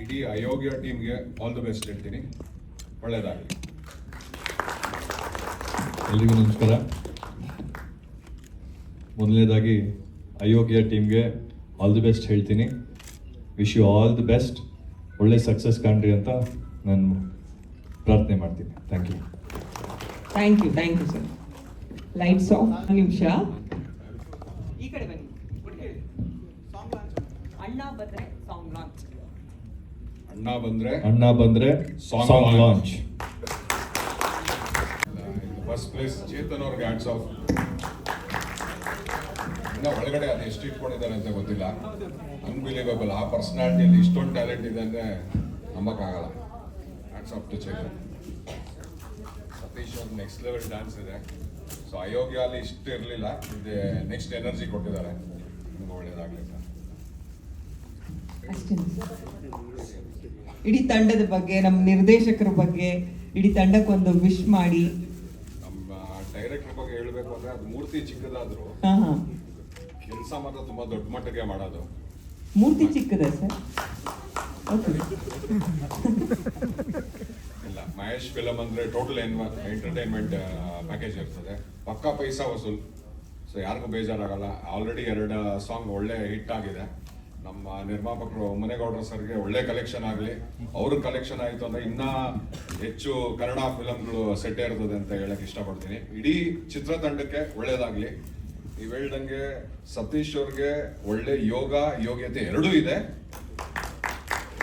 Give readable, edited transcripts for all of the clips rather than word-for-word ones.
ಇಡೀ ಅಯೋಗ್ಯ ಟೀಮ್ಗೆ all the best ಹೇಳ್ತೀನಿ. ಒಳ್ಳೆಯದಾಗಲಿ. ಎಲ್ರಿಗೂ ನಮಸ್ಕಾರ. ಮೊದಲನೇದಾಗಿ ಅಯೋಗ್ಯ ಟೀಮ್ಗೆ ಆಲ್ ದಿ ಬೆಸ್ಟ್ ಹೇಳ್ತೀನಿ. Wish you all the best. ಒಳ್ಳೆ ಸಕ್ಸಸ್ ಕಾಣ್ರಿ ಅಂತ ನಾನು ಪ್ರಾರ್ಥನೆ ಮಾಡ್ತೀನಿ. Thank you. Thank you sir. Lights off. ನಿಮಿಷ ಈ ಕಡೆ ಬನ್ನಿ. ಅಣ್ಣ ಬಂದ್ರೆ ಸಾಂಗ್ ಲಾಂಚ್. ಅಣ್ಣ ಬಂದ್ರೆ song launch. First place Chetan ಅವ್ರಿಗೆ ಹ್ಯಾಟ್ಸ್ ಆಫ್. ಇನ್ನ ಒಳಗಡೆ ಅದು ಎಷ್ಟು ಇಟ್ಕೊಂಡಿದ್ದಾರೆ ಅಂತ ಗೊತ್ತಿಲ್ಲ. ಅನ್ಬಿಲೀವೇಬಲ್. ಆ ಪರ್ಸನಾಲಿಟಿಯಲ್ಲಿ ಇಷ್ಟೊಂದು ಟ್ಯಾಲೆಂಟ್ ಇದೆ ಅಂದರೆ ನಂಬಕ್ಕಾಗಲ್ಲ. Hats off to Chetan. Satish ಅವ್ರ ನೆಕ್ಸ್ಟ್ ಲೆವೆಲ್ ಡ್ಯಾನ್ಸ್ ಇದೆ. ಸೊ ಅಯೋಗ್ಯ ಅಲ್ಲಿ ಇಷ್ಟು ಇರಲಿಲ್ಲ, ಇದೆ ನೆಕ್ಸ್ಟ್ ಎನರ್ಜಿ ಕೊಟ್ಟಿದ್ದಾರೆ. ನಿಮ್ಗೆ ಒಳ್ಳೇದಾಗಲಿ ಸರ್. ಇಡೀ ತಂಡದ ಬಗ್ಗೆ, ನಮ್ಮ ನಿರ್ದೇಶಕರ ಬಗ್ಗೆ, ಇಡೀ ತಂಡಕ್ಕೊಂದು ವಿಶ್ ಮಾಡಿ. ನಮ್ಮ ಡೈರೆಕ್ಟರ್ ಬಗ್ಗೆ ಹೇಳಬೇಕು ಅಂದರೆ ಅದು ಮೂರ್ತಿ ಚಿಕ್ಕದಾದ್ರು ಕೆಲಸ ಮಾತ್ರ ತುಂಬ ದೊಡ್ಡ ಮಟ್ಟಿಗೆ ಮಾಡೋದು. ಮೂರ್ತಿ ಚಿಕ್ಕದ ಸರ್? ಇಲ್ಲ, ಮಹೇಶ್ ಫಿಲಮ್ ಅಂದರೆ ಟೋಟಲ್ ಎಂಟರ್ಟೈನ್ಮೆಂಟ್ ಪ್ಯಾಕೇಜ್ ಇರ್ತದೆ. ಪಕ್ಕಾ ಪೈಸಾ ವಸೂಲ್. ಸೊ ಯಾರಿಗೂ ಬೇಜಾರಾಗಲ್ಲ. ಆಲ್ರೆಡಿ 2 ಸಾಂಗ್ ಒಳ್ಳೆ ಹಿಟ್ ಆಗಿದೆ. ನಮ್ಮ ನಿರ್ಮಾಪಕರು ಮುನೇಗೌಡರ ಸರ್ಗೆ ಒಳ್ಳೆ ಕಲೆಕ್ಷನ್ ಆಗಲಿ. ಅವ್ರ ಕಲೆಕ್ಷನ್ ಆಯಿತು ಅಂದರೆ ಇನ್ನೂ ಹೆಚ್ಚು ಕನ್ನಡ ಫಿಲಮ್ಗಳು ಸೆಟ್ ಇರ್ತದೆ ಅಂತ ಹೇಳಕ್ಕೆ ಇಷ್ಟಪಡ್ತೀನಿ. ಇಡೀ ಚಿತ್ರತಂಡಕ್ಕೆ ಒಳ್ಳೇದಾಗಲಿ. ನೀವು ಹೇಳ್ದಂಗೆ ಸತೀಶ್ ಅವ್ರಿಗೆ ಒಳ್ಳೆ ಯೋಗ್ಯತೆ ಎರಡೂ ಇದೆ.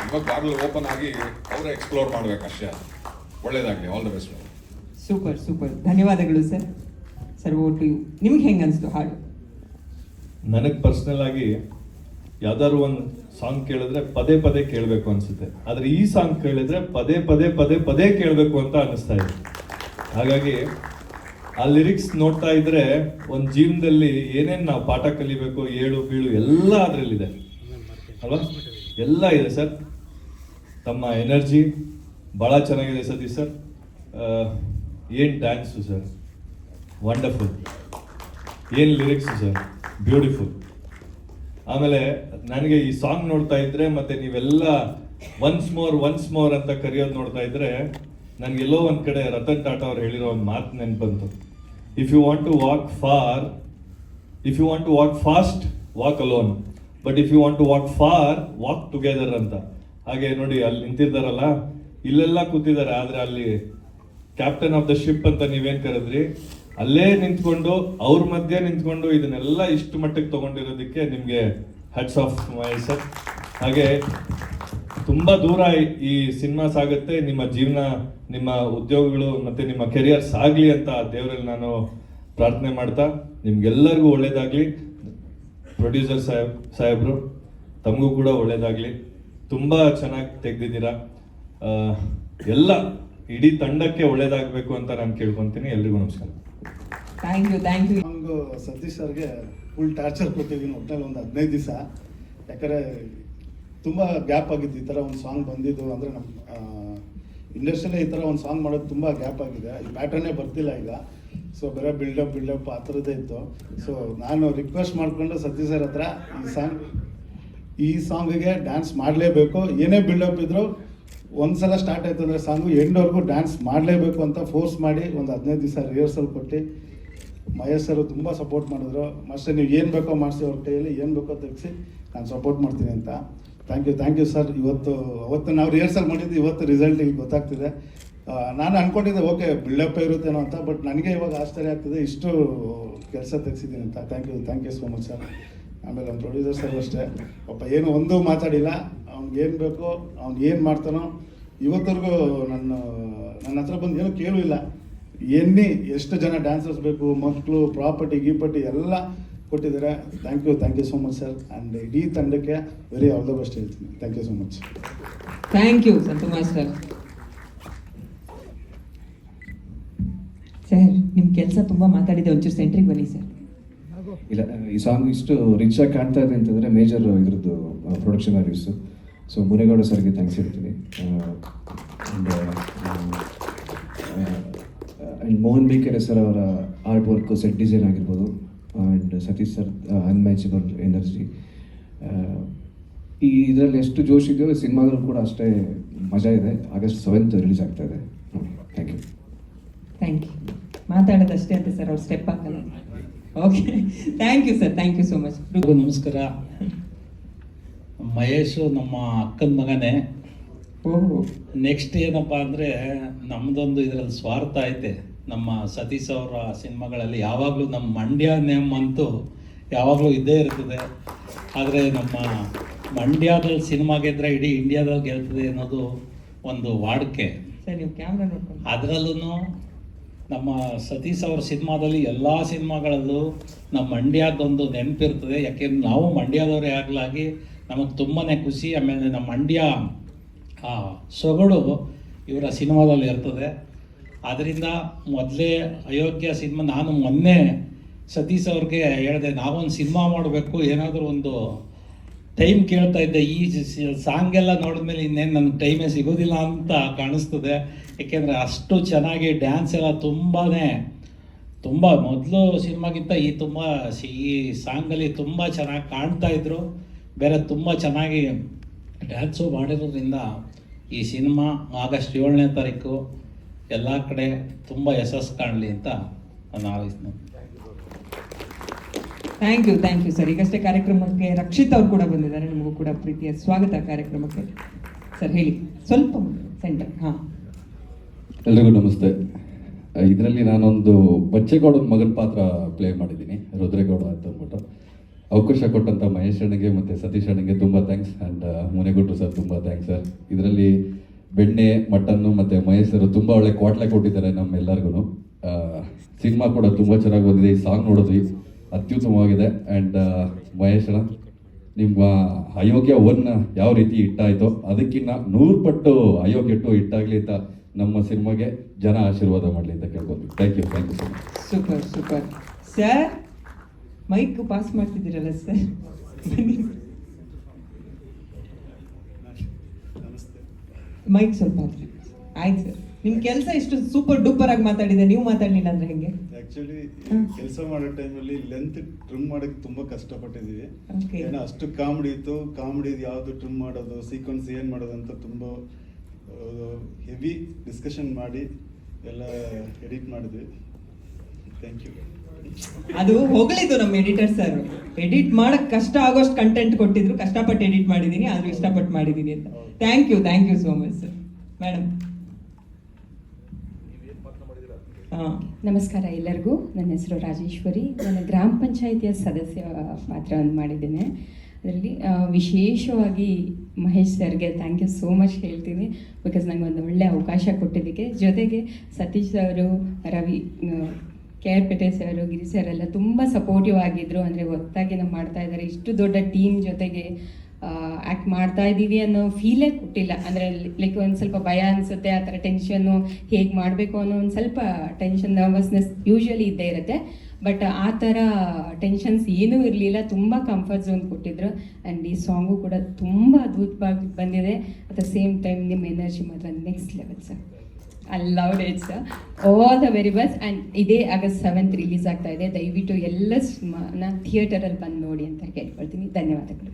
ಇವಾಗ ಬಾಗಿಲು ಓಪನ್ ಆಗಿ ಅವರೇ ಎಕ್ಸ್ಪ್ಲೋರ್ ಮಾಡ್ಬೇಕಷ್ಟೇ. ಒಳ್ಳೇದಾಗಲಿ. All the best. ಸೂಪರ್. ಧನ್ಯವಾದಗಳು ಸರ್. Sir, over to you. ನಿಮ್ಗೆ ಹೆಂಗೆ ಅನಿಸ್ತು ಹಾಡು? ನನಗೆ ಪರ್ಸ್ನಲ್ ಆಗಿ ಯಾವ್ದಾದ್ರು ಒಂದು ಸಾಂಗ್ ಕೇಳಿದ್ರೆ ಪದೇ ಪದೇ ಕೇಳಬೇಕು ಅನ್ಸುತ್ತೆ. ಆದ್ರೆ ಈ ಸಾಂಗ್ ಕೇಳಿದ್ರೆ ಪದೇ ಕೇಳಬೇಕು ಅಂತ ಅನಿಸ್ತಾ ಇದೆ. ಹಾಗಾಗಿ ಆ ಲಿರಿಕ್ಸ್ ನೋಡ್ತಾ ಇದ್ರೆ ಒಂದು ಜೀವನದಲ್ಲಿ ಏನೇನು ನಾವು ಪಾಠ ಕಲಿಬೇಕು, ಏಳು ಬೀಳು ಎಲ್ಲ ಅದರಲ್ಲಿದೆ ಅಲ್ವಾ? ಎಲ್ಲ ಇದೆ ಸರ್. ತಮ್ಮ ಎನರ್ಜಿ ಭಾಳ ಚೆನ್ನಾಗಿದೆ ಸತೀಶ್ ಸರ್. ಏನು ಡ್ಯಾನ್ಸು ಸರ್, ವಂಡರ್ಫುಲ್. ಏನು ಲಿರಿಕ್ಸು ಸರ್, ಬ್ಯೂಟಿಫುಲ್. ಆಮೇಲೆ ನನಗೆ ಈ ಸಾಂಗ್ ನೋಡ್ತಾ ಇದ್ರೆ ಮತ್ತೆ ನೀವೆಲ್ಲ ಒನ್ಸ್ ಮೋರ್ ಅಂತ ಕರೆಯೋದು ನೋಡ್ತಾ ಇದ್ರೆ ನನಗೆಲ್ಲೋ ಒಂದು ಕಡೆ ರತನ್ ಟಾಟಾ ಅವ್ರು ಹೇಳಿರೋ ಒಂದು ಮಾತು ನೆನಪು ಬಂತು. If you want to walk fast walk alone, but if you want to walk far walk together ಅಂತ. ಹಾಗೆ ನೋಡಿ, ಅಲ್ಲಿ ನಿಂತಿದ್ದಾರಲ್ಲ, ಇಲ್ಲೆಲ್ಲ ಕೂತಿದ್ದಾರೆ, ಆದರೆ ಅಲ್ಲಿ ಕ್ಯಾಪ್ಟನ್ ಆಫ್ ದ ಶಿಪ್ ಅಂತ ನೀವೇನು ಕರೆದ್ರಿ, ಅಲ್ಲೇ ನಿಂತ್ಕೊಂಡು ಅವ್ರ ಮಧ್ಯೆ ನಿಂತ್ಕೊಂಡು ಇದನ್ನೆಲ್ಲ ಇಷ್ಟು ಮಟ್ಟಕ್ಕೆ ತಗೊಂಡಿರೋದಕ್ಕೆ ನಿಮಗೆ ಹ್ಯಾಟ್ಸ್ ಆಫ್ ಮಹೇಶ್ ಸರ್. ಹಾಗೆ ತುಂಬ ದೂರ ಈ ಸಿನಿಮಾ ಸಾಗುತ್ತೆ. ನಿಮ್ಮ ಜೀವನ, ನಿಮ್ಮ ಉದ್ಯೋಗಗಳು ಮತ್ತು ನಿಮ್ಮ ಕೆರಿಯರ್ ಸಾಗಲಿ ಅಂತ ದೇವರಲ್ಲಿ ನಾನು ಪ್ರಾರ್ಥನೆ ಮಾಡ್ತಾ, ನಿಮ್ಗೆಲ್ಲರಿಗೂ ಒಳ್ಳೇದಾಗಲಿ. ಪ್ರೊಡ್ಯೂಸರ್ ಸಾಹೇಬರು ತಮಗೂ ಕೂಡ ಒಳ್ಳೇದಾಗಲಿ. ತುಂಬ ಚೆನ್ನಾಗಿ ತೆಗೆದಿದ್ದೀರಾ. ಎಲ್ಲ ಇಡೀ ತಂಡಕ್ಕೆ ಒಳ್ಳೇದಾಗಬೇಕು ಅಂತ ನಾನು ಕೇಳ್ಕೊತೀನಿ. ಎಲ್ರಿಗೂ ನಮಸ್ಕಾರ. Thank you. ಹಂಗೆ ಸತೀಶ್ ಸರ್ಗೆ ಫುಲ್ ಟಾರ್ಚರ್ ಕೊಟ್ಟಿದ್ದೀನಿ ಒಟ್ಟಿನಲ್ಲಿ ಒಂದು 15 ದಿವಸ. ಯಾಕಂದರೆ ತುಂಬ ಗ್ಯಾಪ್ ಆಗಿದ್ದು ಈ ಥರ ಒಂದು ಸಾಂಗ್ ಬಂದಿದ್ದು. ಅಂದರೆ ನಮ್ಮ ಇಂಡಸ್ಟ್ರಿಯಲ್ಲೇ ಈ ಥರ ಒಂದು ಸಾಂಗ್ ಮಾಡೋದು ತುಂಬ ಗ್ಯಾಪ್ ಆಗಿದೆ. ಈ ಪ್ಯಾಟರ್ನೇ ಬರ್ತಿಲ್ಲ ಈಗ. ಸೊ ಬರೀ ಬಿಲ್ಡಪ್ ಆ ಥರದ್ದೇ ಇತ್ತು. ಸೊ ನಾನು ರಿಕ್ವೆಸ್ಟ್ ಮಾಡಿಕೊಂಡು ಸತೀಶ್ ಸರ್ ಹತ್ರ ಈ ಸಾಂಗಿಗೆ ಡ್ಯಾನ್ಸ್ ಮಾಡಲೇಬೇಕು. ಏನೇ ಬಿಲ್ಡಪ್ ಇದ್ದರೂ ಒಂದ್ಸಲ ಸ್ಟಾರ್ಟ್ ಆಯ್ತು ಅಂದರೆ ಸಾಂಗು ಎಂಡ್ವರೆಗೂ ಡ್ಯಾನ್ಸ್ ಮಾಡಲೇಬೇಕು ಅಂತ ಫೋರ್ಸ್ ಮಾಡಿ ಒಂದು 15 ದಿವಸ ರಿಹರ್ಸಲ್ ಕೊಟ್ಟು ಮಹೇಶ್ ಸರ್ ತುಂಬ ಸಪೋರ್ಟ್ ಮಾಡಿದ್ರು. ಮಾಸ್ಟರ್ ನೀವು ಏನು ಬೇಕೋ ಮಾಡಿಸಿ, ಅವ್ರ ಕೈಯಲ್ಲಿ ಏನು ಬೇಕೋ ತೆಗೆಸಿ ನಾನು ಸಪೋರ್ಟ್ ಮಾಡ್ತೀನಿ ಅಂತ. Thank you sir. ಅವತ್ತು ನಾವು ರಿಹರ್ಸಲ್ ಮಾಡಿದ್ದು, ಇವತ್ತು ರಿಸಲ್ಟ್ ಇಲ್ಲಿ ಗೊತ್ತಾಗ್ತಿದೆ. ನಾನು ಅಂದ್ಕೊಂಡಿದ್ದೆ ಓಕೆ ಬಿಲ್ಡಪ್ ಇರುತ್ತೇನೋ ಅಂತ, ಬಟ್ ನನಗೆ ಇವಾಗ ಆಶ್ಚರ್ಯ ಆಗ್ತಿದೆ ಇಷ್ಟು ಕೆಲಸ ತೆಗೆಸಿದ್ದೀನಿ ಅಂತ. Thank you so much sir. ಆಮೇಲೆ ನಮ್ಮ ಪ್ರೊಡ್ಯೂಸರ್ ಸರ್ ಅಷ್ಟೇ, ಪಾಪ ಏನು ಒಂದೂ ಮಾತಾಡಿಲ್ಲ. ಅವ್ನಿಗೆ ಏನು ಬೇಕೋ, ಅವ್ನು ಏನು ಮಾಡ್ತಾನೋ ಇವತ್ತರೆಗೂ ನನ್ನ ಹತ್ರ ಬಂದು ಏನೂ ಕೇಳೂ ಇಲ್ಲ. ಎಷ್ಟು ಜನ ಡ್ಯಾನ್ಸರ್ಸ್ ಬೇಕು, ಮಕ್ಕಳು, ಪ್ರಾಪರ್ಟಿ ಎಲ್ಲ ಕೊಟ್ಟಿದ್ದಾರೆ. Thank you so much sir. And ಇಡೀ ತಂಡಕ್ಕೆ ವೆರಿ ಆಲ್ ದ ಬೆಸ್ಟ್ ಹೇಳ್ತೀನಿ. Thank you so much. Thank you Santosh sir. Sir, ನಿಮ್ಮ ಕೆಲಸ ತುಂಬ ಮಾತಾಡಿದೆ, ಒಂಚೂರು ಸೆಂಟ್ರಿಗೆ ಬನ್ನಿ ಸರ್. ಇಲ್ಲ, ಈ ಸಾಂಗ್ ಇಷ್ಟು ರಿಚ್ ಆಗಿ ಕಾಣ್ತಾ ಇದೆ ಅಂತಂದರೆ ಮೇಜರ್ ಇದ್ರದ್ದು ಪ್ರೊಡಕ್ಷನ್ ವ್ಯಾಲ್ಯೂಸು. ಸೊ ಮುನೇಗೌಡ ಸರ್ಗೆ ಥ್ಯಾಂಕ್ಸ್ ಹೇಳ್ತೀನಿ. ಆ್ಯಂಡ್ ಮೋಹನ್ ಬೇಕೆರೆ ಸರ್ ಅವರ ಆರ್ಟ್ ವರ್ಕು, ಸೆಟ್ ಡಿಸೈನ್ ಆಗಿರ್ಬೋದು, and Satish sir unmatchable energy. ಈ ಇದರಲ್ಲಿ ಎಷ್ಟು ಜೋಶ್ ಇದೆಯೋ ಸಿನಿಮಾಗಳು ಕೂಡ ಅಷ್ಟೇ ಮಜಾ ಇದೆ. August 7th ರಿಲೀಸ್ ಆಗ್ತಾ ಇದೆ. Thank you. Thank you. ಮಾತಾಡೋದಷ್ಟೇ ಅಂತ ಸರ್, ಅವ್ರು ಸ್ಟೆಪ್ ಹಾಕಲ್ಲ. Okay, thank you sir, thank you so much. ಎಲ್ರಿಗೂ ನಮಸ್ಕಾರ. ಮಹೇಶು ನಮ್ಮ ಅಕ್ಕನ ಮಗನೇ. ಓಹೋ, ನೆಕ್ಸ್ಟ್ ಏನಪ್ಪ ಅಂದರೆ ನಮ್ಮದೊಂದು ಇದರಲ್ಲಿ ಸ್ವಾರ್ಥ ಐತೆ. ನಮ್ಮ ಸತೀಶ್ ಅವರ ಸಿನಿಮಾಗಳಲ್ಲಿ ಯಾವಾಗಲೂ ನಮ್ಮ ಮಂಡ್ಯ ನೇಮ್ ಅಂತೂ ಯಾವಾಗಲೂ ಇದ್ದೇ ಇರ್ತದೆ. ಆದರೆ ನಮ್ಮ ಮಂಡ್ಯದಲ್ಲಿ ಸಿನಿಮಾ ಗೆದ್ದರೆ ಇಡೀ ಇಂಡಿಯಾದಲ್ಲಿ ಗೆಲ್ತದೆ ಅನ್ನೋದು ಒಂದು ವಾಡಿಕೆ. ಸರ್ ನೀವು ಕ್ಯಾಮ್ರಾ ನೋಡ್ಕೊಂಡು. ಅದರಲ್ಲೂ ನಮ್ಮ ಸತೀಶ್ ಅವ್ರ ಸಿನಿಮಾದಲ್ಲಿ ಎಲ್ಲ ಸಿನಿಮಾಗಳಲ್ಲೂ ನಮ್ಮ ಮಂಡ್ಯದೊಂದು ನೆನಪಿರ್ತದೆ. ಯಾಕೆಂದ್ರೆ ನಾವು ಮಂಡ್ಯದವರೇ ಆಗಲಾಗಿ ನಮಗೆ ತುಂಬಾ ಖುಷಿ. ಆಮೇಲೆ ನಮ್ಮ ಮಂಡ್ಯ ಆ ಸೊಗಡು ಇವರ ಸಿನಿಮಾದಲ್ಲಿ ಇರ್ತದೆ. ಆದ್ದರಿಂದ ಮೊದಲೇ ಅಯೋಗ್ಯ ಸಿನಿಮಾ ನಾನು ಮೊನ್ನೆ ಸತೀಶ್ ಅವ್ರಿಗೆ ಹೇಳಿದೆ, ನಾವೊಂದು ಸಿನಿಮಾ ಮಾಡಬೇಕು, ಏನಾದರೂ ಒಂದು ಟೈಮ್ ಕೇಳ್ತಾ ಇದ್ದೆ. ಈ ಸಾಂಗ್ ಎಲ್ಲ ನೋಡಿದ್ಮೇಲೆ ಇನ್ನೇನು ನನಗೆ ಟೈಮೇ ಸಿಗೋದಿಲ್ಲ ಅಂತ ಕಾಣಿಸ್ತದೆ. ಏಕೆಂದರೆ ಅಷ್ಟು ಚೆನ್ನಾಗಿ ಡ್ಯಾನ್ಸ್ ಎಲ್ಲ ತುಂಬ ಮೊದಲು ಸಿನಿಮಾಗಿಂತ ಈ ಸಾಂಗಲ್ಲಿ ತುಂಬ ಚೆನ್ನಾಗಿ ಕಾಣ್ತಾ ಇದ್ರು. ಬೇರೆ ತುಂಬ ಚೆನ್ನಾಗಿ ಡ್ಯಾನ್ಸು ಮಾಡಿರೋದ್ರಿಂದ ಈ ಸಿನಿಮಾ August 7ನೇ ತಾರೀಕು ಎಲ್ಲ ಕಡೆ ತುಂಬ ಯಶಸ್ಸು ಕಾಣಲಿ ಅಂತ ನಾನು ಹಾರೈಸ್ತೀನಿ. Thank you sir. ಈಗಷ್ಟೇ ಕಾರ್ಯಕ್ರಮಕ್ಕೆ ರಕ್ಷಿತ್ ಅವ್ರು ಕೂಡ ಬಂದಿದ್ದಾರೆ. ನಿಮಗೂ ಕೂಡ ಪ್ರೀತಿಯ ಸ್ವಾಗತ ಕಾರ್ಯಕ್ರಮಕ್ಕೆ. ಸರ್ ಹೇಳಿ, ಸ್ವಲ್ಪ ಸೆಂಟರ್. ಹಾಂ, ಎಲ್ರಿಗೂ ನಮಸ್ತೆ. ಇದರಲ್ಲಿ ನಾನೊಂದು ಬಚ್ಚೇಗೌಡನ ಮಗನ ಪಾತ್ರ ಪ್ಲೇ ಮಾಡಿದ್ದೀನಿ, ರುದ್ರೇಗೌಡ ಅಂತ ಅಂದ್ಬಿಟ್ಟು. ಅವಕಾಶ ಕೊಟ್ಟಂಥ ಮಹೇಶ್ ಅಣ್ಣಗೆ ಮತ್ತು ಸತೀಶ್ ಅಣ್ಣಗೆ ತುಂಬ ಥ್ಯಾಂಕ್ಸ್. ಆ್ಯಂಡ್ ಮುನೇಗುಟ್ರು ಸರ್ ತುಂಬ ಥ್ಯಾಂಕ್ಸ್ ಸರ್. ಇದರಲ್ಲಿ ಬೆಣ್ಣೆ, ಮಟನ್ನು ಮತ್ತು ಮಹೇಶ್ ಸರ್ ತುಂಬ ಒಳ್ಳೆ ಕ್ವಾಟ್ಲೆ ಕೊಟ್ಟಿದ್ದಾರೆ ನಮ್ಮೆಲ್ಲರಿಗೂ. ಸಿನಿಮಾ ಕೂಡ ತುಂಬ ಚೆನ್ನಾಗಿ ಬಂದಿದೆ. ಈ ಸಾಂಗ್ ನೋಡಿದ್ವಿ, ಅತ್ಯುತ್ತಮವಾಗಿದೆ. ಆ್ಯಂಡ್ ಮಹೇಶ್ ಅಣ್ಣ, ನಿಮ್ಮ ಅಯೋಗ್ಯ 1 ಯಾವ ರೀತಿ ಹಿಟ್ಟಾಯಿತೋ ಅದಕ್ಕಿಂತ 100 ಪಟ್ಟು ಅಯೋಗ್ಯ 2 ಹಿಟ್ಟಾಗಲಿ ಅಂತ ನಮ್ಮ ಸಿನಿಮಾಗೆ ಜನ ಆಶೀರ್ವಾದ ಮಾಡಲಿ ಅಂತ ಕೇಳ್ಬೋದು. Thank you so much. Super sir. Mic pass ಮಾಡ್ತಿದ್ದೀರಲ್ಲ ಸರ್, ಮೈಕ್ ಸ್ವಲ್ಪ ಆಯ್ತು ಸರ್. ನಿಮ್ಮ ಕೆಲಸ ಇಷ್ಟು ಸೂಪರ್ ಡೂಪರ್ ಆಗಿ ಮಾತಾಡಿದೆ, ನೀವು ಮಾತಾಡಲಿಲ್ಲ ಅಂದ್ರೆ ಹೆಂಗೆ? ಆಕ್ಚುಲಿ ಕೆಲಸ ಮಾಡೋ ಟೈಮಲ್ಲಿ ಲೆಂತ್ ಟ್ರಿಮ್ ಮಾಡಕ್ಕೆ ತುಂಬಾ ಕಷ್ಟಪಟ್ಟಿದ್ದೀವಿ. Okay. ಏನೋ ಅಷ್ಟು ಕಾಮಿಡಿ ಇತ್ತು. ಕಾಮಿಡಿ ಯಾವುದು ಟ್ರಿಮ್ ಮಾಡೋದು, ಸೀಕ್ವೆನ್ಸ್ ಏನು ಮಾಡೋದು ಅಂತ ತುಂಬ ಹೆವಿ ಡಿಸ್ಕಷನ್ ಮಾಡಿ ಎಲ್ಲ ಎಡಿಟ್ ಮಾಡಿದ್ವಿ. Thank you. ಅದು ಹೊಗಳಿದ್ದು ನಮ್ಮ ಎಡಿಟರ್ ಸರ್. ಎಡಿಟ್ ಮಾಡಕ್ ಕಷ್ಟ ಆಗೋಷ್ಟು ಕಂಟೆಂಟ್ ಕೊಟ್ಟಿದ್ರು, ಕಷ್ಟಪಟ್ಟು ಎಡಿಟ್ ಮಾಡಿದ್ದೀನಿ, ಆದ್ರೂ ಇಷ್ಟಪಟ್ಟು ಮಾಡಿದ್ದೀನಿ ಅಂತ. Thank you so much sir. Madam. ನಮಸ್ಕಾರ ಎಲ್ಲರಿಗೂ. ನನ್ನ ಹೆಸರು ರಾಜೇಶ್ವರಿ. ನಾನು ಗ್ರಾಮ ಪಂಚಾಯಿತಿಯ ಸದಸ್ಯ ಪಾತ್ರವನ್ನು ಮಾಡಿದ್ದೇನೆ. ಅದರಲ್ಲಿ ವಿಶೇಷವಾಗಿ ಮಹೇಶ್ ಸರ್ಗೆ ಥ್ಯಾಂಕ್ ಯು ಸೋ ಮಚ್ ಹೇಳ್ತೀನಿ. ಬಿಕಾಸ್ ನಂಗೆ ಒಂದು ಒಳ್ಳೆಯ ಅವಕಾಶ ಕೊಟ್ಟಿದ್ದಕ್ಕೆ. ಜೊತೆಗೆ ಸತೀಶ್ ಅವರು, ರವಿ, KR ಸರ್, ಗಿರಿ ಸರ್ ಎಲ್ಲ ತುಂಬ ಸಪೋರ್ಟಿವ್ ಆಗಿದ್ದರು. ಅಂದರೆ ಒತ್ತಾಗಿ ನಾವು ಮಾಡ್ತಾ ಇದ್ದಾರೆ, ಇಷ್ಟು ದೊಡ್ಡ ಟೀಮ್ ಜೊತೆಗೆ ಆ್ಯಕ್ಟ್ ಮಾಡ್ತಾ ಇದ್ದೀವಿ ಅನ್ನೋ ಫೀಲೇ ಕೊಟ್ಟಿಲ್ಲ. ಅಂದರೆ ಲೈಕ್ ಒಂದು ಸ್ವಲ್ಪ ಭಯ ಅನಿಸುತ್ತೆ, ಆ ಥರ ಟೆನ್ಷನ್ನು ಹೇಗೆ ಮಾಡಬೇಕು ಅನ್ನೋ ಒಂದು ಸ್ವಲ್ಪ ಟೆನ್ಷನ್, ನರ್ವಸ್ನೆಸ್ ಯೂಶ್ವಲಿ ಇದ್ದೇ ಇರುತ್ತೆ. ಬಟ್ ಆ ಥರ ಟೆನ್ಷನ್ಸ್ ಏನೂ ಇರಲಿಲ್ಲ. ತುಂಬ ಕಂಫರ್ಟ್ ಝೋನ್ ಕೊಟ್ಟಿದ್ರು. ಆ್ಯಂಡ್ ಈ ಸಾಂಗು ಕೂಡ ತುಂಬ ಅದ್ಭುತವಾಗಿ ಬಂದಿದೆ. ಅಟ್ ದ ಸೇಮ್ ಟೈಮ್ ನಿಮ್ಮ ಎನರ್ಜಿ ಮಾತ್ರ next level sir. I loved it sir. All the very best. And ಇದೇ August 7th ರಿಲೀಸ್ ಆಗ್ತಾ ಇದೆ. ದಯವಿಟ್ಟು ಎಲ್ಲ ಸಿನಿಮಾನ ಥಿಯೇಟರಲ್ಲಿ ಬಂದು ನೋಡಿ ಅಂತ ಕೇಳ್ಕೊಳ್ತೀನಿ. ಧನ್ಯವಾದಗಳು.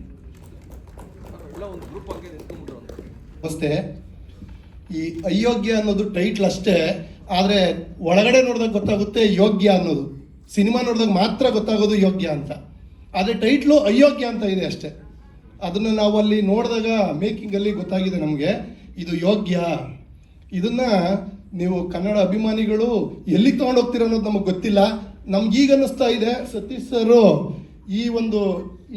ನಮಸ್ತೆ. ಈ ಅಯೋಗ್ಯ ಅನ್ನೋದು ಟೈಟ್ಲ್ ಅಷ್ಟೇ, ಆದರೆ ಒಳಗಡೆ ನೋಡಿದಾಗ ಗೊತ್ತಾಗುತ್ತೆ ಯೋಗ್ಯ ಅನ್ನೋದು. ಸಿನಿಮಾ ನೋಡಿದಾಗ ಮಾತ್ರ ಗೊತ್ತಾಗೋದು ಯೋಗ್ಯ ಅಂತ. ಆದರೆ ಟೈಟ್ಲು ಅಯೋಗ್ಯ ಅಂತ ಇದೆ ಅಷ್ಟೇ. ಅದನ್ನು ನಾವು ಅಲ್ಲಿ ನೋಡಿದಾಗ ಮೇಕಿಂಗಲ್ಲಿ ಗೊತ್ತಾಗಿದೆ ನಮಗೆ ಇದು ಯೋಗ್ಯ. ಇದನ್ನು ನೀವು ಕನ್ನಡ ಅಭಿಮಾನಿಗಳು ಎಲ್ಲಿಗೆ ತೊಗೊಂಡು ಹೋಗ್ತೀರ ಅನ್ನೋದು ನಮಗೆ ಗೊತ್ತಿಲ್ಲ. ನಮ್ಗೀಗ ಅನ್ನಿಸ್ತಾ ಇದೆ ಸತೀಶ್ ಸರು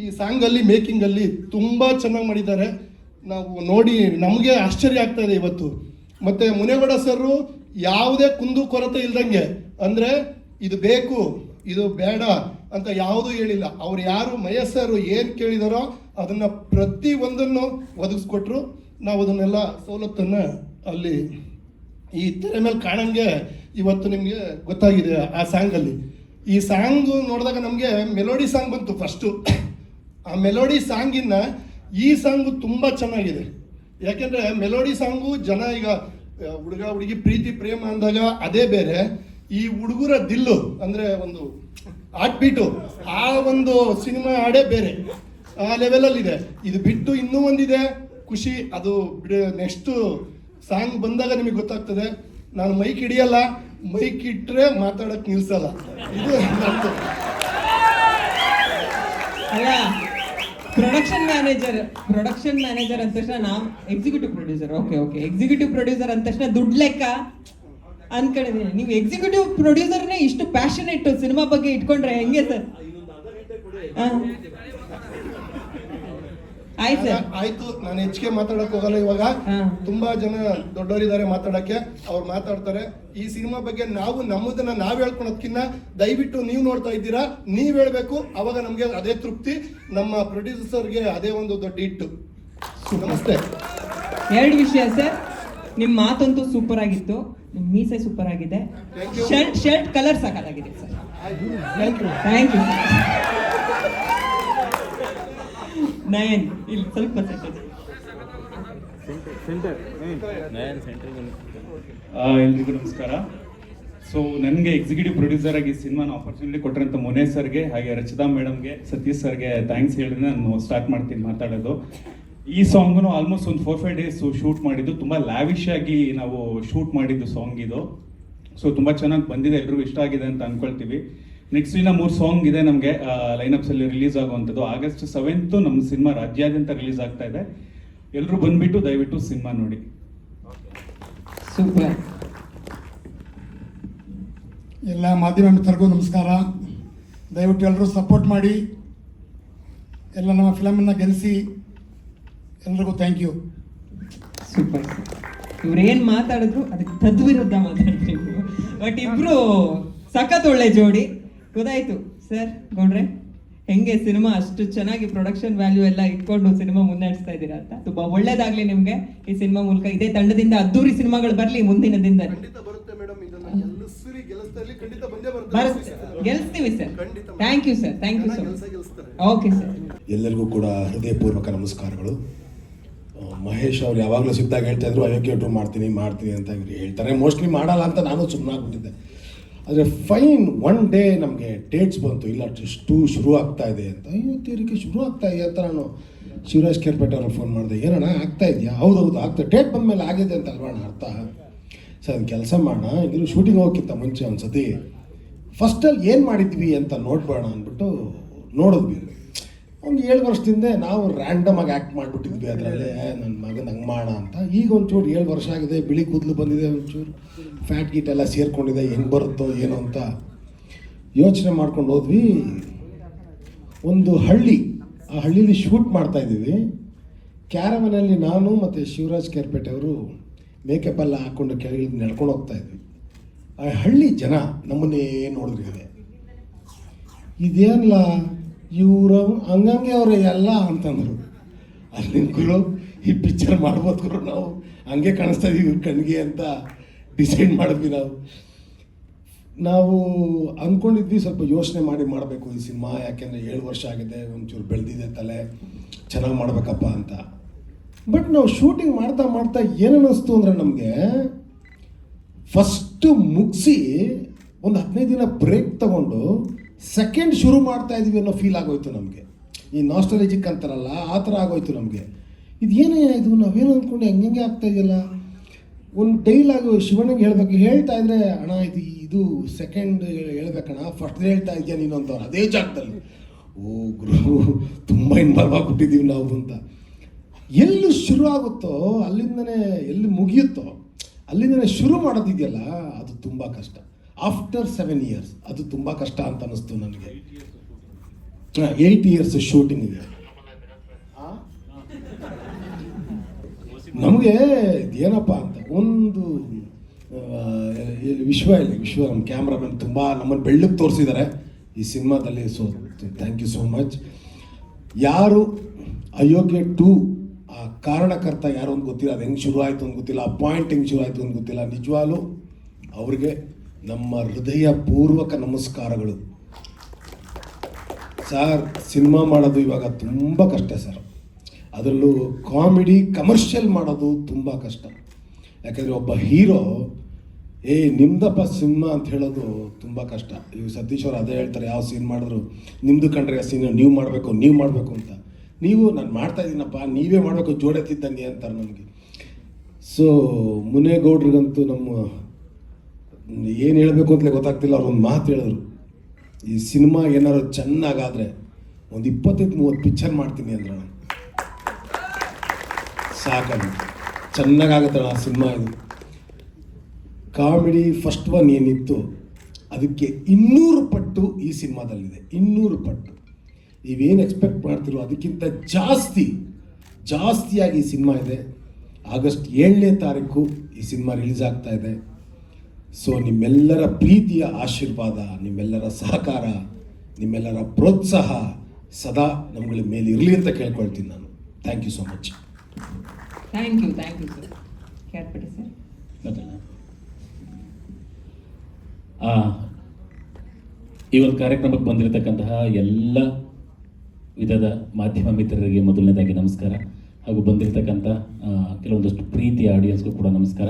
ಈ ಸಾಂಗಲ್ಲಿ ಮೇಕಿಂಗಲ್ಲಿ ತುಂಬ ಚೆನ್ನಾಗಿ ಮಾಡಿದ್ದಾರೆ. ನಾವು ನೋಡಿ ನಮಗೆ ಆಶ್ಚರ್ಯ ಆಗ್ತಾ ಇದೆ ಇವತ್ತು. ಮತ್ತು ಮುನೇಗೌಡ ಸರು ಯಾವುದೇ ಕುಂದು ಕೊರತೆ ಇಲ್ದಂಗೆ, ಅಂದರೆ ಇದು ಬೇಕು ಇದು ಬೇಡ ಅಂತ ಯಾವುದೂ ಹೇಳಿಲ್ಲ. ಅವ್ರು ಯಾರು ಮಹೇಶ್ ಸರು ಏನು ಕೇಳಿದಾರೋ ಅದನ್ನು ಪ್ರತಿಯೊಂದನ್ನು ಒದಗಿಸ್ಕೊಟ್ರು. ನಾವು ಅದನ್ನೆಲ್ಲ ಸವಲತ್ತನ್ನು ಅಲ್ಲಿ ಈ ತೆರೆ ಮೇಲೆ ಕಾಣಂಗೆ ಇವತ್ತು ನಿಮಗೆ ಗೊತ್ತಾಗಿದೆ. ಆ ಸಾಂಗಲ್ಲಿ ಈ ಸಾಂಗು ನೋಡಿದಾಗ ನಮಗೆ ಮೆಲೋಡಿ ಸಾಂಗ್ ಬಂತು ಫಸ್ಟು. ಆ ಮೆಲೋಡಿ ಸಾಂಗಿನ ಈ ಸಾಂಗು ತುಂಬ ಚೆನ್ನಾಗಿದೆ. ಯಾಕೆಂದರೆ ಮೆಲೋಡಿ ಸಾಂಗು ಜನ ಈಗ ಹುಡುಗ ಹುಡುಗಿ ಪ್ರೀತಿ ಪ್ರೇಮ ಅಂದಾಗ ಅದೇ ಬೇರೆ, ಈ ಹುಡುಗರ ದಿಲ್ಲು ಅಂದರೆ ಒಂದು ಹಾರ್ಟ್ ಬೀಟು, ಆ ಒಂದು ಸಿನಿಮಾ ಹಾಡೇ ಬೇರೆ. ಆ ಲೆವೆಲಲ್ಲಿದೆ. ಇದು ಬಿಟ್ಟು ಇನ್ನೂ ಒಂದಿದೆ ಖುಷಿ, ಅದು ನೆಕ್ಸ್ಟ್ ಸಾಂಗ್ ಬಂದಾಗ ನಿಮಗೆ ಗೊತ್ತಾಗ್ತದೆ. ನಾನು ಮೈಕ್ ಹಿಡಿಯಲ್ಲ, ಮೈಕ್ ಇಟ್ಟರೆ ಮಾತಾಡಕ್ಕೆ ನಿಲ್ಸಲ್ಲ. ಇದು ನಂದು. ಅಲ್ಲ, ಪ್ರೊಡಕ್ಷನ್ ಮ್ಯಾನೇಜರ್ ಅಂದ ತಕ್ಷಣ ನಾವು executive producer. Okay executive producer ಅಂದ ತಕ್ಷಣ ದುಡ್ಡು ಲೆಕ್ಕ ಅನ್ಕೊಂಡಿದ್ದೀನಿ. ನೀವು ಎಕ್ಸಿಕ್ಯೂಟಿವ್ ಪ್ರೊಡ್ಯೂಸರ್ನೇ ಇಷ್ಟು ಪ್ಯಾಷನೇಟ್ ಸಿನಿಮಾ ಬಗ್ಗೆ ಇಟ್ಕೊಂಡ್ರೆ ಹೆಂಗೆ ಸರ್? ಆಯ್ತು ಸರ್, ಆಯ್ತು. ನಾನು ಹೆಚ್ಚಿಗೆ ಮಾತಾಡಕ್ ಹೋಗಲ್ಲ ಇವಾಗ. ತುಂಬಾ ಜನ ದೊಡ್ಡವರಿದ್ದಾರೆ ಮಾತಾಡಕ್ಕೆ, ಅವ್ರು ಮಾತಾಡ್ತಾರೆ. ಈ ಸಿನಿಮಾ ಬಗ್ಗೆ ನಾವು ನಮ್ಮದನ್ನ ನಾವ್ ಹೇಳ್ಕೊಳೋದ್ಕಿನ್ನ ದಯವಿಟ್ಟು ನೀವು ನೋಡ್ತಾ ಇದ್ದೀರಾ, ನೀವ್ ಹೇಳ್ಬೇಕು. ಅವಾಗ ನಮ್ಗೆ ಅದೇ ತೃಪ್ತಿ, ನಮ್ಮ ಪ್ರೊಡ್ಯೂಸರ್ಗೆ ಅದೇ ಒಂದು ದೊಡ್ಡ ಹಿಟ್ಟು. ನಮಸ್ತೆ. 2 ವಿಷಯ ಸರ್. ನಿಮ್ಮ ಮಾತಂತೂ ಸೂಪರ್ ಆಗಿತ್ತು, ನಿಮ್ಮ ಮೀಸೆ ಸೂಪರ್ ಆಗಿದೆ, ಶರ್ಟ್ ಕಲರ್ ಸಾಕಾಗಿದೆ ಸರ್. Thank you. ನಯನ್ ಇಲ್ಲಿ ಸ್ವಲ್ಪ ಎಲ್ರಿಗೂ ನಮಸ್ಕಾರ. ಸೊ ನನಗೆ ಎಕ್ಸಿಕ್ಯೂಟಿವ್ ಪ್ರೊಡ್ಯೂಸರ್ ಆಗಿ ಸಿನಿಮಾನ ಆಪರ್ಚುನಿಟಿ ಕೊಟ್ಟರಂತ ಮೊನೆ ಸರ್ಗೆ, ಹಾಗೆ ರಚಿತಾ ಮೇಡಮ್ಗೆ, ಸತೀಶ್ ಸರ್ಗೆ ಥ್ಯಾಂಕ್ಸ್ ಹೇಳಿದ್ರೆ ನಾನು ಸ್ಟಾರ್ಟ್ ಮಾಡ್ತೀನಿ ಮಾತಾಡೋದು. ಈ ಸಾಂಗ್ನು ಆಲ್ಮೋಸ್ಟ್ ಒಂದು 4-5 ಡೇಸ್ ಶೂಟ್ ಮಾಡಿದ್ದು, ತುಂಬ ಲ್ಯಾವಿಶ್ ಆಗಿ ನಾವು ಶೂಟ್ ಮಾಡಿದ್ದು ಸಾಂಗ್ ಇದು. ಸೊ ತುಂಬ ಚೆನ್ನಾಗಿ ಬಂದಿದೆ, ಎಲ್ರಿಗೂ ಇಷ್ಟ ಆಗಿದೆ ಅಂತ ಅನ್ಕೊಳ್ತೀವಿ. ನೆಕ್ಸ್ಟ್ ಇನ್ನ 3 ಸಾಂಗ್ ಇದೆ ನಮಗೆ ಲೈನಪ್ಸ್ ಅಲ್ಲಿ ರಿಲೀಸ್ ಆಗುವಂಥದ್ದು. August 7th ನಮ್ಮ ಸಿನಿಮಾ ರಾಜ್ಯಾದ್ಯಂತ ರಿಲೀಸ್ ಆಗ್ತಾ ಇದೆ. ಎಲ್ಲರೂ ಬಂದ್ಬಿಟ್ಟು ದಯವಿಟ್ಟು ಸಿನಿಮಾ ನೋಡಿ. ಸೂಪರ್. ಎಲ್ಲ ಮಾಧ್ಯಮ ಮಿತ್ರರಿಗೂ ನಮಸ್ಕಾರ. ದಯವಿಟ್ಟು ಎಲ್ಲರೂ ಸಪೋರ್ಟ್ ಮಾಡಿ, ಎಲ್ಲ ನಮ್ಮ ಫಿಲಮನ್ನು ಗೆಲ್ಲಿಸಿ. ಎಲ್ರಿಗೂ ಥ್ಯಾಂಕ್ ಯು. ಸೂಪರ್. ಇವ್ರೇನ್ ಮಾತಾಡಿದ್ರು ಅದಕ್ಕೆ ತದ್ವಿರುದ್ಧ ಮಾತಾಡ್ತೀವಿ, ಬಟ್ ಇಬ್ರು ಸಖತ್ ಒಳ್ಳೆ ಜೋಡಿ. ಗೊತ್ತಾಯ್ತು ಸರ್ ಗೌಡ್ರೆ, ಹೆಂಗೆ ಸಿನಿಮಾ ಅಷ್ಟು ಚೆನ್ನಾಗಿ ಪ್ರೊಡಕ್ಷನ್ ವ್ಯಾಲ್ಯೂ ಎಲ್ಲ ಇಟ್ಕೊಂಡು ಸಿನಿಮಾ ಮುನ್ನಡೆಸ್ತಾ ಇದ್ದೀರಾ ಅಂತ. ತುಂಬಾ ಒಳ್ಳೇದಾಗ್ಲಿ ನಿಮ್ಗೆ ಈ ಸಿನಿಮಾ ಮೂಲಕ. ಇದೇ ತಂಡದಿಂದ ಅದ್ದೂರಿ ಸಿನಿಮಾಗಳು ಬರ್ಲಿ ಮುಂದಿನ ದಿನದಲ್ಲಿ. ಗೆಲ್ಸ್ತೀವಿ sir. Thank you sir, thank you sir. Okay sir. ಎಲ್ಲರಿಗೂ ಕೂಡ ಹೃದಯಪೂರ್ವಕ ನಮಸ್ಕಾರಗಳು. ಮಹೇಶ್ ಅವ್ರು ಯಾವಾಗಲೂ ಸಿಕ್ಕಿದಾಗ ಹೇಳ್ತಾ ಇದ್ರು ಅಯೋಗ್ಯ ಟು ಮಾಡ್ತೀನಿ ಅಂತ ಇವ್ರು ಹೇಳ್ತಾರೆ. ಮೋಸ್ಟ್ಲಿ ಮಾಡಲ್ಲ ಅಂತ ನಾನು ಸುಮ್ಮನಾಗ್ಬಿಟ್ಟಿದ್ದೆ. ಆದರೆ ಫೈನ್, ಒನ್ ಡೇ ನಮಗೆ ಡೇಟ್ಸ್ ಬಂತು, ಇಲ್ಲ 2 ಶುರು ಆಗ್ತಾ ಇದೆ ಅಂತ. ಇವತ್ತಿಗೆ ಶುರು ಆಗ್ತಾ ಇದೆ ಅಂತ ನಾನು ಶಿವರಾಜ್ ಕೇರ್ಪೇಟೆ ಅವ್ರಿಗೆ ಫೋನ್ ಮಾಡಿದೆ. ಏನಣ್ಣ ಆಗ್ತಾ ಇದೆಯಾ? ಹೌದೌದು ಆಗ್ತದೆ, ಡೇಟ್ ಬಂದ ಮೇಲೆ ಆಗಿದೆ ಅಂತ ಅಲ್ವಣ್ಣ ಅರ್ಥ. ಸರ್ ಅದು ಕೆಲಸ ಮಾಡೋಣ, ಇನ್ನು ಶೂಟಿಂಗ್ ಹೋಗೋಕ್ಕಿಂತ ಮುಂಚೆ ಒಂದು ಸತಿ ಫಸ್ಟಲ್ಲಿ ಏನು ಮಾಡಿದ್ವಿ ಅಂತ ನೋಡ್ಬೇಡ ಅಂದ್ಬಿಟ್ಟು ನೋಡಿದ್ವಿ. ಒಂದು 7 ವರ್ಷದಿಂದ ನಾವು ರ್ಯಾಂಡಮ್ ಆಗಿ ಆ್ಯಕ್ಟ್ ಮಾಡಿಬಿಟ್ಟಿದ್ವಿ ಅದರಲ್ಲೇ, ನನ್ನ ಮಗನ ಹಂಗೆ ಮಾಡೋಣ ಅಂತ. ಈಗ ಒಂಚೂರು 7 ವರ್ಷ ಆಗಿದೆ, ಬಿಳಿ ಕೂದಲು ಬಂದಿದೆ, ಒಂಚೂರು ಫ್ಯಾಟ್ ಗೀಟ್ ಎಲ್ಲ ಸೇರ್ಕೊಂಡಿದೆ, ಹೆಂಗೆ ಬರುತ್ತೋ ಏನೋ ಅಂತ ಯೋಚನೆ ಮಾಡ್ಕೊಂಡು ಹೋದ್ವಿ. ಒಂದು ಹಳ್ಳಿ, ಆ ಹಳ್ಳೀಲಿ ಶೂಟ್ ಮಾಡ್ತಾಯಿದ್ದೀವಿ. ಕ್ಯಾರಮನಲ್ಲಿ ನಾನು ಮತ್ತು ಶಿವರಾಜ್ ಕೇರ್ಪೇಟೆ ಅವರು ಮೇಕಪ್ ಎಲ್ಲ ಹಾಕ್ಕೊಂಡು ಕೆಳಗೆ ನಡ್ಕೊಂಡು ಹೋಗ್ತಾಯಿದ್ವಿ. ಆ ಹಳ್ಳಿ ಜನ ನಮ್ಮನ್ನೇ ನೋಡಿದ್ರೆ, ಇದೇನಲ್ಲ ಇವರು ಹಂಗಂಗೆ ಅವ್ರೆ ಎಲ್ಲ ಅಂತಂದರು. ಅಲ್ಲಿ ಗುರು ಈ ಪಿಕ್ಚರ್ ಮಾಡ್ಬೋದು ಗುರು, ನಾವು ಹಂಗೆ ಕಾಣಿಸ್ತಾ ಇದೀವಿ ಇವ್ರ ಕಣ್ಣಿಗೆ ಅಂತ ಡಿಸೈಡ್ ಮಾಡಿದ್ವಿ. ನಾವು ಅಂದ್ಕೊಂಡಿದ್ವಿ ಸ್ವಲ್ಪ ಯೋಚನೆ ಮಾಡಿ ಮಾಡಬೇಕು ಈ ಸಿನಿಮಾ, ಯಾಕೆಂದರೆ 7 ವರ್ಷ ಆಗಿದೆ, ಒಂಚೂರು ಬೆಳೆದಿದೆ ತಲೆ, ಚೆನ್ನಾಗಿ ಮಾಡಬೇಕಪ್ಪ ಅಂತ. ಬಟ್ ನಾವು ಶೂಟಿಂಗ್ ಮಾಡ್ತಾ ಮಾಡ್ತಾ ಏನು ಅನ್ನಿಸ್ತು ಅಂದರೆ, ನಮಗೆ ಫಸ್ಟು ಮುಗಿಸಿ ಒಂದು 15 ದಿನ ಬ್ರೇಕ್ ತಗೊಂಡು ಸೆಕೆಂಡ್ ಶುರು ಮಾಡ್ತಾ ಇದ್ವಿ ಅನ್ನೋ ಫೀಲ್ ಆಗೋಯ್ತು ನಮಗೆ. ಈ ನಾಸ್ಟಾಲಜಿಕ್ ಅಂತಾರಲ್ಲ, ಆ ಥರ ಆಗೋಯ್ತು ನಮಗೆ. ಇದೇನೇ ಇದು, ನಾವೇನು ಅಂದ್ಕೊಂಡು ಹೆಂಗೆ ಆಗ್ತಾ ಇದೆಯಲ್ಲ. ಒಂದು ಡೈಲಾಗು ಶಿವನಿಗೆ ಹೇಳ್ತಾ ಇದ್ರೆ, ಅಣ್ಣ ಇದು ಸೆಕೆಂಡ್ ಹೇಳ್ಬೇಕಣ್ಣ, ಫಸ್ಟ್ ಹೇಳ್ತಾ ಇದೆಯಾ ನೀನು ಅಂತವ್ರು ಅದೇ ಜಾಗದಲ್ಲಿ. ಓ ಗುರು, ತುಂಬ ಇನ್ವಾಲ್ವ್ ಆಗಿಬಿಟ್ಟಿದ್ದೀವಿ ನಾವು ಅಂತ. ಎಲ್ಲಿ ಶುರು ಆಗುತ್ತೋ ಅಲ್ಲಿಂದನೇ ಎಲ್ಲಿ ಮುಗಿಯುತ್ತೋ ಅಲ್ಲಿಂದನೇ ಶುರು ಮಾಡೋದಿದೆಯಲ್ಲ, ಅದು ತುಂಬ ಕಷ್ಟ. ಆಫ್ಟರ್ 7 years ಅದು ತುಂಬ ಕಷ್ಟ ಅಂತ ಅನ್ನಿಸ್ತು ನನಗೆ. 8 years ಶೂಟಿಂಗ್ ಇದೆ ನಮಗೆ. ಏನಪ್ಪ ಅಂತ ಒಂದು ವಿಶ್ವ ನಮ್ಮ ಕ್ಯಾಮ್ರಾಮನ್ ತುಂಬ ನಮ್ಮನ್ನು ಬೆಳ್ಳಕ್ಕೆ ತೋರಿಸಿದ್ದಾರೆ ಈ ಸಿನಿಮಾದಲ್ಲಿ. So thank you so much. ಯಾರು ಅಯೋಗ್ಯ 2 ಆ ಕಾರಣಕರ್ತ ಯಾರು ಅಂತ ಗೊತ್ತಿಲ್ಲ, ಅದು ಹೆಂಗೆ ಶುರು ಆಯಿತು ಅಂತ ಗೊತ್ತಿಲ್ಲ, ಆ ಪಾಯಿಂಟ್ ಹೆಂಗೆ ಶುರು ಆಯಿತು ಅಂತ ಗೊತ್ತಿಲ್ಲ. ನಿಜವಾಗ್ಲೂ ಅವ್ರಿಗೆ ನಮ್ಮ ಹೃದಯಪೂರ್ವಕ ನಮಸ್ಕಾರಗಳು. ಸರ್, ಸಿನಿಮಾ ಮಾಡೋದು ಇವಾಗ ತುಂಬ ಕಷ್ಟ ಸರ್. ಅದರಲ್ಲೂ ಕಾಮಿಡಿ ಕಮರ್ಷಿಯಲ್ ಮಾಡೋದು ತುಂಬ ಕಷ್ಟ. ಯಾಕಂದರೆ ಒಬ್ಬ ಹೀರೋ ನಿಮ್ದಪ್ಪ ಸಿನಿಮಾ ಅಂತ ಹೇಳೋದು ತುಂಬ ಕಷ್ಟ. ಈಗ ಸತೀಶ್ ಅವರು ಅದೇ ಹೇಳ್ತಾರೆ, ಯಾವ ಸೀನ್ ಮಾಡಿದ್ರು ನಿಮ್ಮದು ಕಂಡ್ರೆ ಆ ಸೀನ್ ನೀವು ಮಾಡಬೇಕು ಅಂತ. ನೀವು ನಾನು ಮಾಡ್ತಾ ಇದ್ದೀನಪ್ಪ, ನೀವೇ ಮಾಡಬೇಕು, ಜೋಡೆತ್ತಿದ್ದಂಗೆ ಅಂತಾರೆ ನಮಗೆ. ಸೊ ಮುನೇಗೌಡ್ರಿಗಂತೂ ನಮ್ಮ ಏನು ಹೇಳಬೇಕು ಅಂತಲೇ ಗೊತ್ತಾಗ್ತಿಲ್ಲ. ಅವ್ರು ಒಂದು ಮಾತು ಹೇಳಿದ್ರು, ಈ ಸಿನಿಮಾ ಏನಾದ್ರು ಚೆನ್ನಾಗಾದರೆ ಒಂದು 25-30 ಪಿಕ್ಚರ್ ಮಾಡ್ತೀನಿ ಅಂದ್ರಣ. ಸಾಕದು, ಚೆನ್ನಾಗಾಗುತ್ತಣ್ಣ ಆ ಸಿನಿಮಾ. ಇದು ಕಾಮಿಡಿ ಫಸ್ಟ್ ಒನ್ ಏನಿತ್ತು ಅದಕ್ಕೆ 200 ಪಟ್ಟು ಈ ಸಿನಿಮಾದಲ್ಲಿದೆ. 200 ಪಟ್ಟು ನೀವೇನು ಎಕ್ಸ್ಪೆಕ್ಟ್ ಮಾಡ್ತಿರೋ ಅದಕ್ಕಿಂತ ಜಾಸ್ತಿಯಾಗಿ ಈ ಸಿನಿಮಾ ಇದೆ. ಆಗಸ್ಟ್ 7ನೇ ತಾರೀಕು ಈ ಸಿನಿಮಾ ರಿಲೀಸ್ ಆಗ್ತಾ ಇದೆ. ಸೊ ನಿಮ್ಮೆಲ್ಲರ ಪ್ರೀತಿಯ ಆಶೀರ್ವಾದ, ನಿಮ್ಮೆಲ್ಲರ ಸಹಕಾರ, ನಿಮ್ಮೆಲ್ಲರ ಪ್ರೋತ್ಸಾಹ ಸದಾ ನಮ್ಗಳ ಮೇಲೆ ಇರಲಿ ಅಂತ ಕೇಳ್ಕೊಳ್ತೀನಿ ನಾನು. Thank you so much. Thank you sir. ಕ್ಯಾಟ್ಪಟ್ಟಿ ಸರ್. ಈ ಒಂದು ಕಾರ್ಯಕ್ರಮಕ್ಕೆ ಬಂದಿರತಕ್ಕಂತಹ ಎಲ್ಲ ವಿಧದ ಮಾಧ್ಯಮ ಮಿತ್ರರಿಗೆ ಮೊದಲನೇದಾಗಿ ನಮಸ್ಕಾರ, ಹಾಗೂ ಬಂದಿರತಕ್ಕಂಥ ಕೆಲವೊಂದಷ್ಟು ಪ್ರೀತಿಯ ಆಡಿಯನ್ಸ್ಗೂ ಕೂಡ ನಮಸ್ಕಾರ.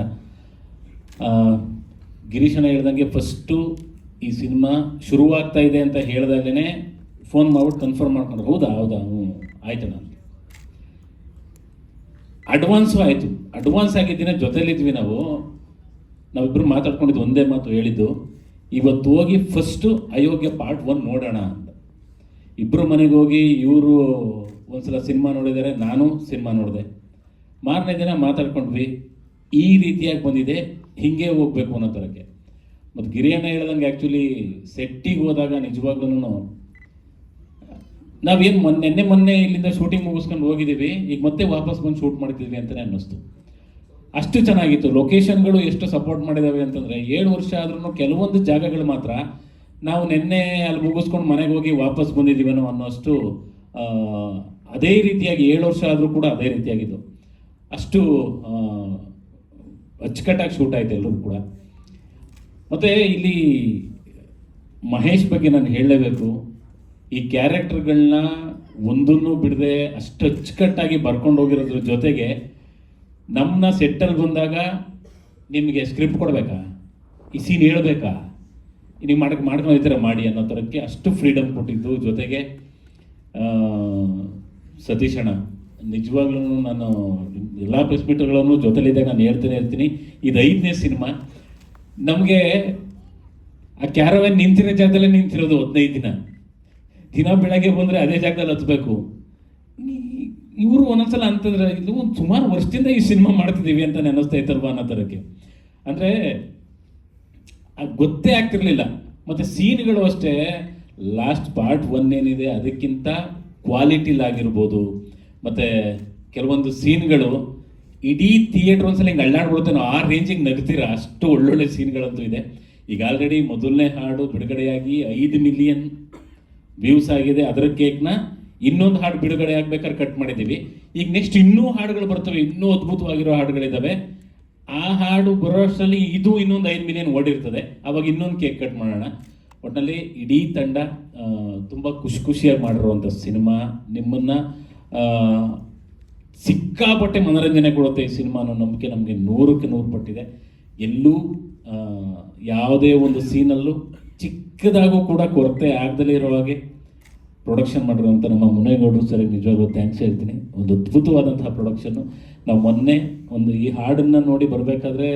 ಗಿರೀಶಣ್ಣ ಹೇಳ್ದಂಗೆ ಫಸ್ಟು ಈ ಸಿನಿಮಾ ಶುರುವಾಗ್ತಾ ಇದೆ ಅಂತ ಹೇಳಿದಾಗಲೇ ಫೋನ್ ಮಾಡ್ಬಿಟ್ಟು ಕನ್ಫರ್ಮ್ ಮಾಡ್ಕೊಂಡ್ರು, ಹೌದಾ ಆಯ್ತಣ್ಣ ಅಂತ. ಅಡ್ವಾನ್ಸು ಆಯಿತು. ಅಡ್ವಾನ್ಸ್ ಆಗಿದ್ದಿನ ಜೊತೆಲಿದ್ವಿ ನಾವಿಬ್ಬರು ಮಾತಾಡ್ಕೊಂಡಿದ್ದು ಒಂದೇ ಮಾತು ಹೇಳಿದ್ದು, ಇವತ್ತು ಹೋಗಿ ಫಸ್ಟು ಅಯೋಗ್ಯ ಪಾರ್ಟ್ 1 ನೋಡೋಣ ಅಂತ. ಇಬ್ಬರು ಮನೆಗೆ ಹೋಗಿ ಇವರು ಒಂದ್ಸಲ ಸಿನಿಮಾ ನೋಡಿದ್ದಾರೆ, ನಾನು ಸಿನಿಮಾ ನೋಡಿದೆ. ಮಾರನೇ ದಿನ ಮಾತಾಡ್ಕೊಂಡ್ವಿ, ಈ ರೀತಿಯಾಗಿ ಬಂದಿದೆ, ಹೀಗೆ ಹೋಗ್ಬೇಕು ಅನ್ನೋ ಥರಕ್ಕೆ. ಮತ್ತು ಗಿರಿಯಣ್ಣ ಹೇಳ್ದಂಗೆ ಆ್ಯಕ್ಚುಲಿ ಸೆಟ್ಟಿಗೆ ಹೋದಾಗ ನಿಜವಾಗ್ಲೂ ನಾವೇನು ಮೊನ್ನೆ ಇಲ್ಲಿಂದ ಶೂಟಿಂಗ್ ಮುಗಿಸ್ಕೊಂಡು ಹೋಗಿದ್ದೀವಿ, ಈಗ ಮತ್ತೆ ವಾಪಸ್ ಬಂದು ಶೂಟ್ ಮಾಡ್ತಿದ್ವಿ ಅಂತಲೇ ಅನ್ನಿಸ್ತು. ಅಷ್ಟು ಚೆನ್ನಾಗಿತ್ತು. ಲೊಕೇಶನ್ಗಳು ಎಷ್ಟು ಸಪೋರ್ಟ್ ಮಾಡಿದ್ದಾವೆ ಅಂತಂದರೆ 7 ವರ್ಷ ಆದ್ರೂ ಕೆಲವೊಂದು ಜಾಗಗಳು ಮಾತ್ರ ನಾವು ನಿನ್ನೆ ಅಲ್ಲಿ ಮುಗಿಸ್ಕೊಂಡು ಮನೆಗೆ ಹೋಗಿ ವಾಪಸ್ ಬಂದಿದ್ದೀವೇನೋ ಅನ್ನೋಷ್ಟು ಅದೇ ರೀತಿಯಾಗಿ 7 ವರ್ಷ ಆದರೂ ಕೂಡ ಅದೇ ರೀತಿಯಾಗಿತ್ತು. ಅಷ್ಟು ಅಚ್ಚುಕಟ್ಟಾಗಿ ಶೂಟ್ ಆಯಿತು ಎಲ್ಲರೂ ಕೂಡ. ಮತ್ತು ಇಲ್ಲಿ ಮಹೇಶ್ ಬಗ್ಗೆ ನಾನು ಹೇಳಲೇಬೇಕು. ಈ ಕ್ಯಾರೆಕ್ಟರ್ಗಳನ್ನ ಒಂದನ್ನು ಬಿಡದೆ ಅಷ್ಟು ಅಚ್ಚುಕಟ್ಟಾಗಿ ಬರ್ಕೊಂಡು ಹೋಗಿರೋದ್ರ ಜೊತೆಗೆ ನಮ್ಮನ್ನ ಸೆಟ್ಟಲ್ಲಿ ಬಂದಾಗ ನಿಮಗೆ ಸ್ಕ್ರಿಪ್ಟ್ ಕೊಡಬೇಕಾ, ಈ ಸೀನ್ ಹೇಳ್ಬೇಕಾ, ನೀವು ಮಾಡ್ಕೊಂಡಿದ್ದೀರ ಮಾಡಿ ಅನ್ನೋ ಥರಕ್ಕೆ ಅಷ್ಟು ಫ್ರೀಡಮ್ ಕೊಟ್ಟಿದ್ದು. ಜೊತೆಗೆ ಸತೀಶ್ ಅಣ್ಣ ನಿಜವಾಗ್ಲೂ ನಾನು ಎಲ್ಲ ಪ್ರೆಸ್ ಮೀಟ್ಗಳನ್ನು ಜೊತೆಲಿದ್ದಾಗ ನಾನು ಹೇಳ್ತಾನೆ ಇರ್ತೀನಿ, ಇದು 5ನೇ ಸಿನಿಮಾ. ನಮಗೆ ಆ ಕ್ಯಾರವ್ಯಾನ್ ನಿಂತಿರೋ ಜಾಗದಲ್ಲೇ ನಿಂತಿರೋದು 15 ದಿನ ಬೆಳಗ್ಗೆ ಬಂದರೆ ಅದೇ ಜಾಗದಲ್ಲಿ ಹತ್ಬೇಕು. ಇವರು ಒಂದೊಂದ್ಸಲ ಅಂತಂದ್ರೆ ಇದು ಸುಮಾರು ವರ್ಷದಿಂದ ಈ ಸಿನಿಮಾ ಮಾಡ್ತಿದ್ದೀವಿ ಅಂತ ನೆನೆಸ್ತಾ ಇತ್ತಲ್ವ ಅನ್ನೋ ಥರಕ್ಕೆ. ಅಂದರೆ ಗೊತ್ತೇ ಆಗ್ತಿರ್ಲಿಲ್ಲ. ಮತ್ತು ಸೀನ್ಗಳು ಅಷ್ಟೇ, ಲಾಸ್ಟ್ ಪಾರ್ಟ್ 1 ಏನಿದೆ ಅದಕ್ಕಿಂತ ಕ್ವಾಲಿಟಿಲಾಗಿರ್ಬೋದು. ಮತ್ತು ಕೆಲವೊಂದು ಸೀನ್ಗಳು ಇಡೀ ಥಿಯೇಟ್ರ್ ಒಂದ್ಸಲ ಹಿಂಗೆ ಅಳ್ಳಾಡ್ಬಿಡುತ್ತೆ, ನಾವು ಆ ರೇಂಜಿಗೆ ನಗ್ತೀರ, ಅಷ್ಟು ಒಳ್ಳೊಳ್ಳೆ ಸೀನ್ಗಳಂತೂ ಇದೆ. ಈಗ ಆಲ್ರೆಡಿ ಮೊದಲನೇ ಹಾಡು ಬಿಡುಗಡೆಯಾಗಿ 5 ಮಿಲಿಯನ್ ವ್ಯೂಸ್ ಆಗಿದೆ. ಅದರ ಕೇಕ್ನ ಇನ್ನೊಂದು ಹಾಡು ಬಿಡುಗಡೆ ಆಗ್ಬೇಕಾದ್ರೆ ಕಟ್ ಮಾಡಿದ್ದೀವಿ. ಈಗ ನೆಕ್ಸ್ಟ್ ಇನ್ನೂ ಹಾಡುಗಳು ಬರ್ತವೆ, ಇನ್ನೂ ಅದ್ಭುತವಾಗಿರೋ ಹಾಡುಗಳಿದ್ದಾವೆ. ಆ ಹಾಡು ಬರೋ ಅಷ್ಟರಲ್ಲಿ ಇದು ಇನ್ನೊಂದು 5 ಮಿಲಿಯನ್ ಓಡಿರ್ತದೆ, ಅವಾಗ ಇನ್ನೊಂದು ಕೇಕ್ ಕಟ್ ಮಾಡೋಣ. ಒಟ್ಟಿನಲ್ಲಿ ಇಡೀ ತಂಡ ತುಂಬ ಖುಷಿಯಾಗಿ ಮಾಡಿರುವಂಥ ಸಿನಿಮಾ. ನಿಮ್ಮನ್ನು ಸಿಕ್ಕಾಪಟ್ಟೆ ಮನೋರಂಜನೆ ಕೊಡುತ್ತೆ ಈ ಸಿನಿಮಾ ಅನ್ನೋ ನಂಬಿಕೆ ನಮಗೆ 100ಕ್ಕೆ 100 ಪಟ್ಟಿದೆ. ಎಲ್ಲೂ ಯಾವುದೇ ಒಂದು ಸೀನಲ್ಲೂ ಚಿಕ್ಕದಾಗೂ ಕೂಡ ಕೊರತೆ ಆಗದಲೇ ಇರೋ ಹಾಗೆ ಪ್ರೊಡಕ್ಷನ್ ಮಾಡಿರುವಂಥ ನಮ್ಮ ಮುನೇಗೌಡರು ಸರಿಗೆ ನಿಜವಾಗ್ಲೂ ಥ್ಯಾಂಕ್ಸ್ ಹೇಳ್ತೀನಿ. ಒಂದು ಅದ್ಭುತವಾದಂತಹ ಪ್ರೊಡಕ್ಷನ್ನು. ನಾವು ಮೊನ್ನೆ ಒಂದು ಈ ಹಾಡನ್ನು ನೋಡಿ ಬರಬೇಕಾದ್ರೆ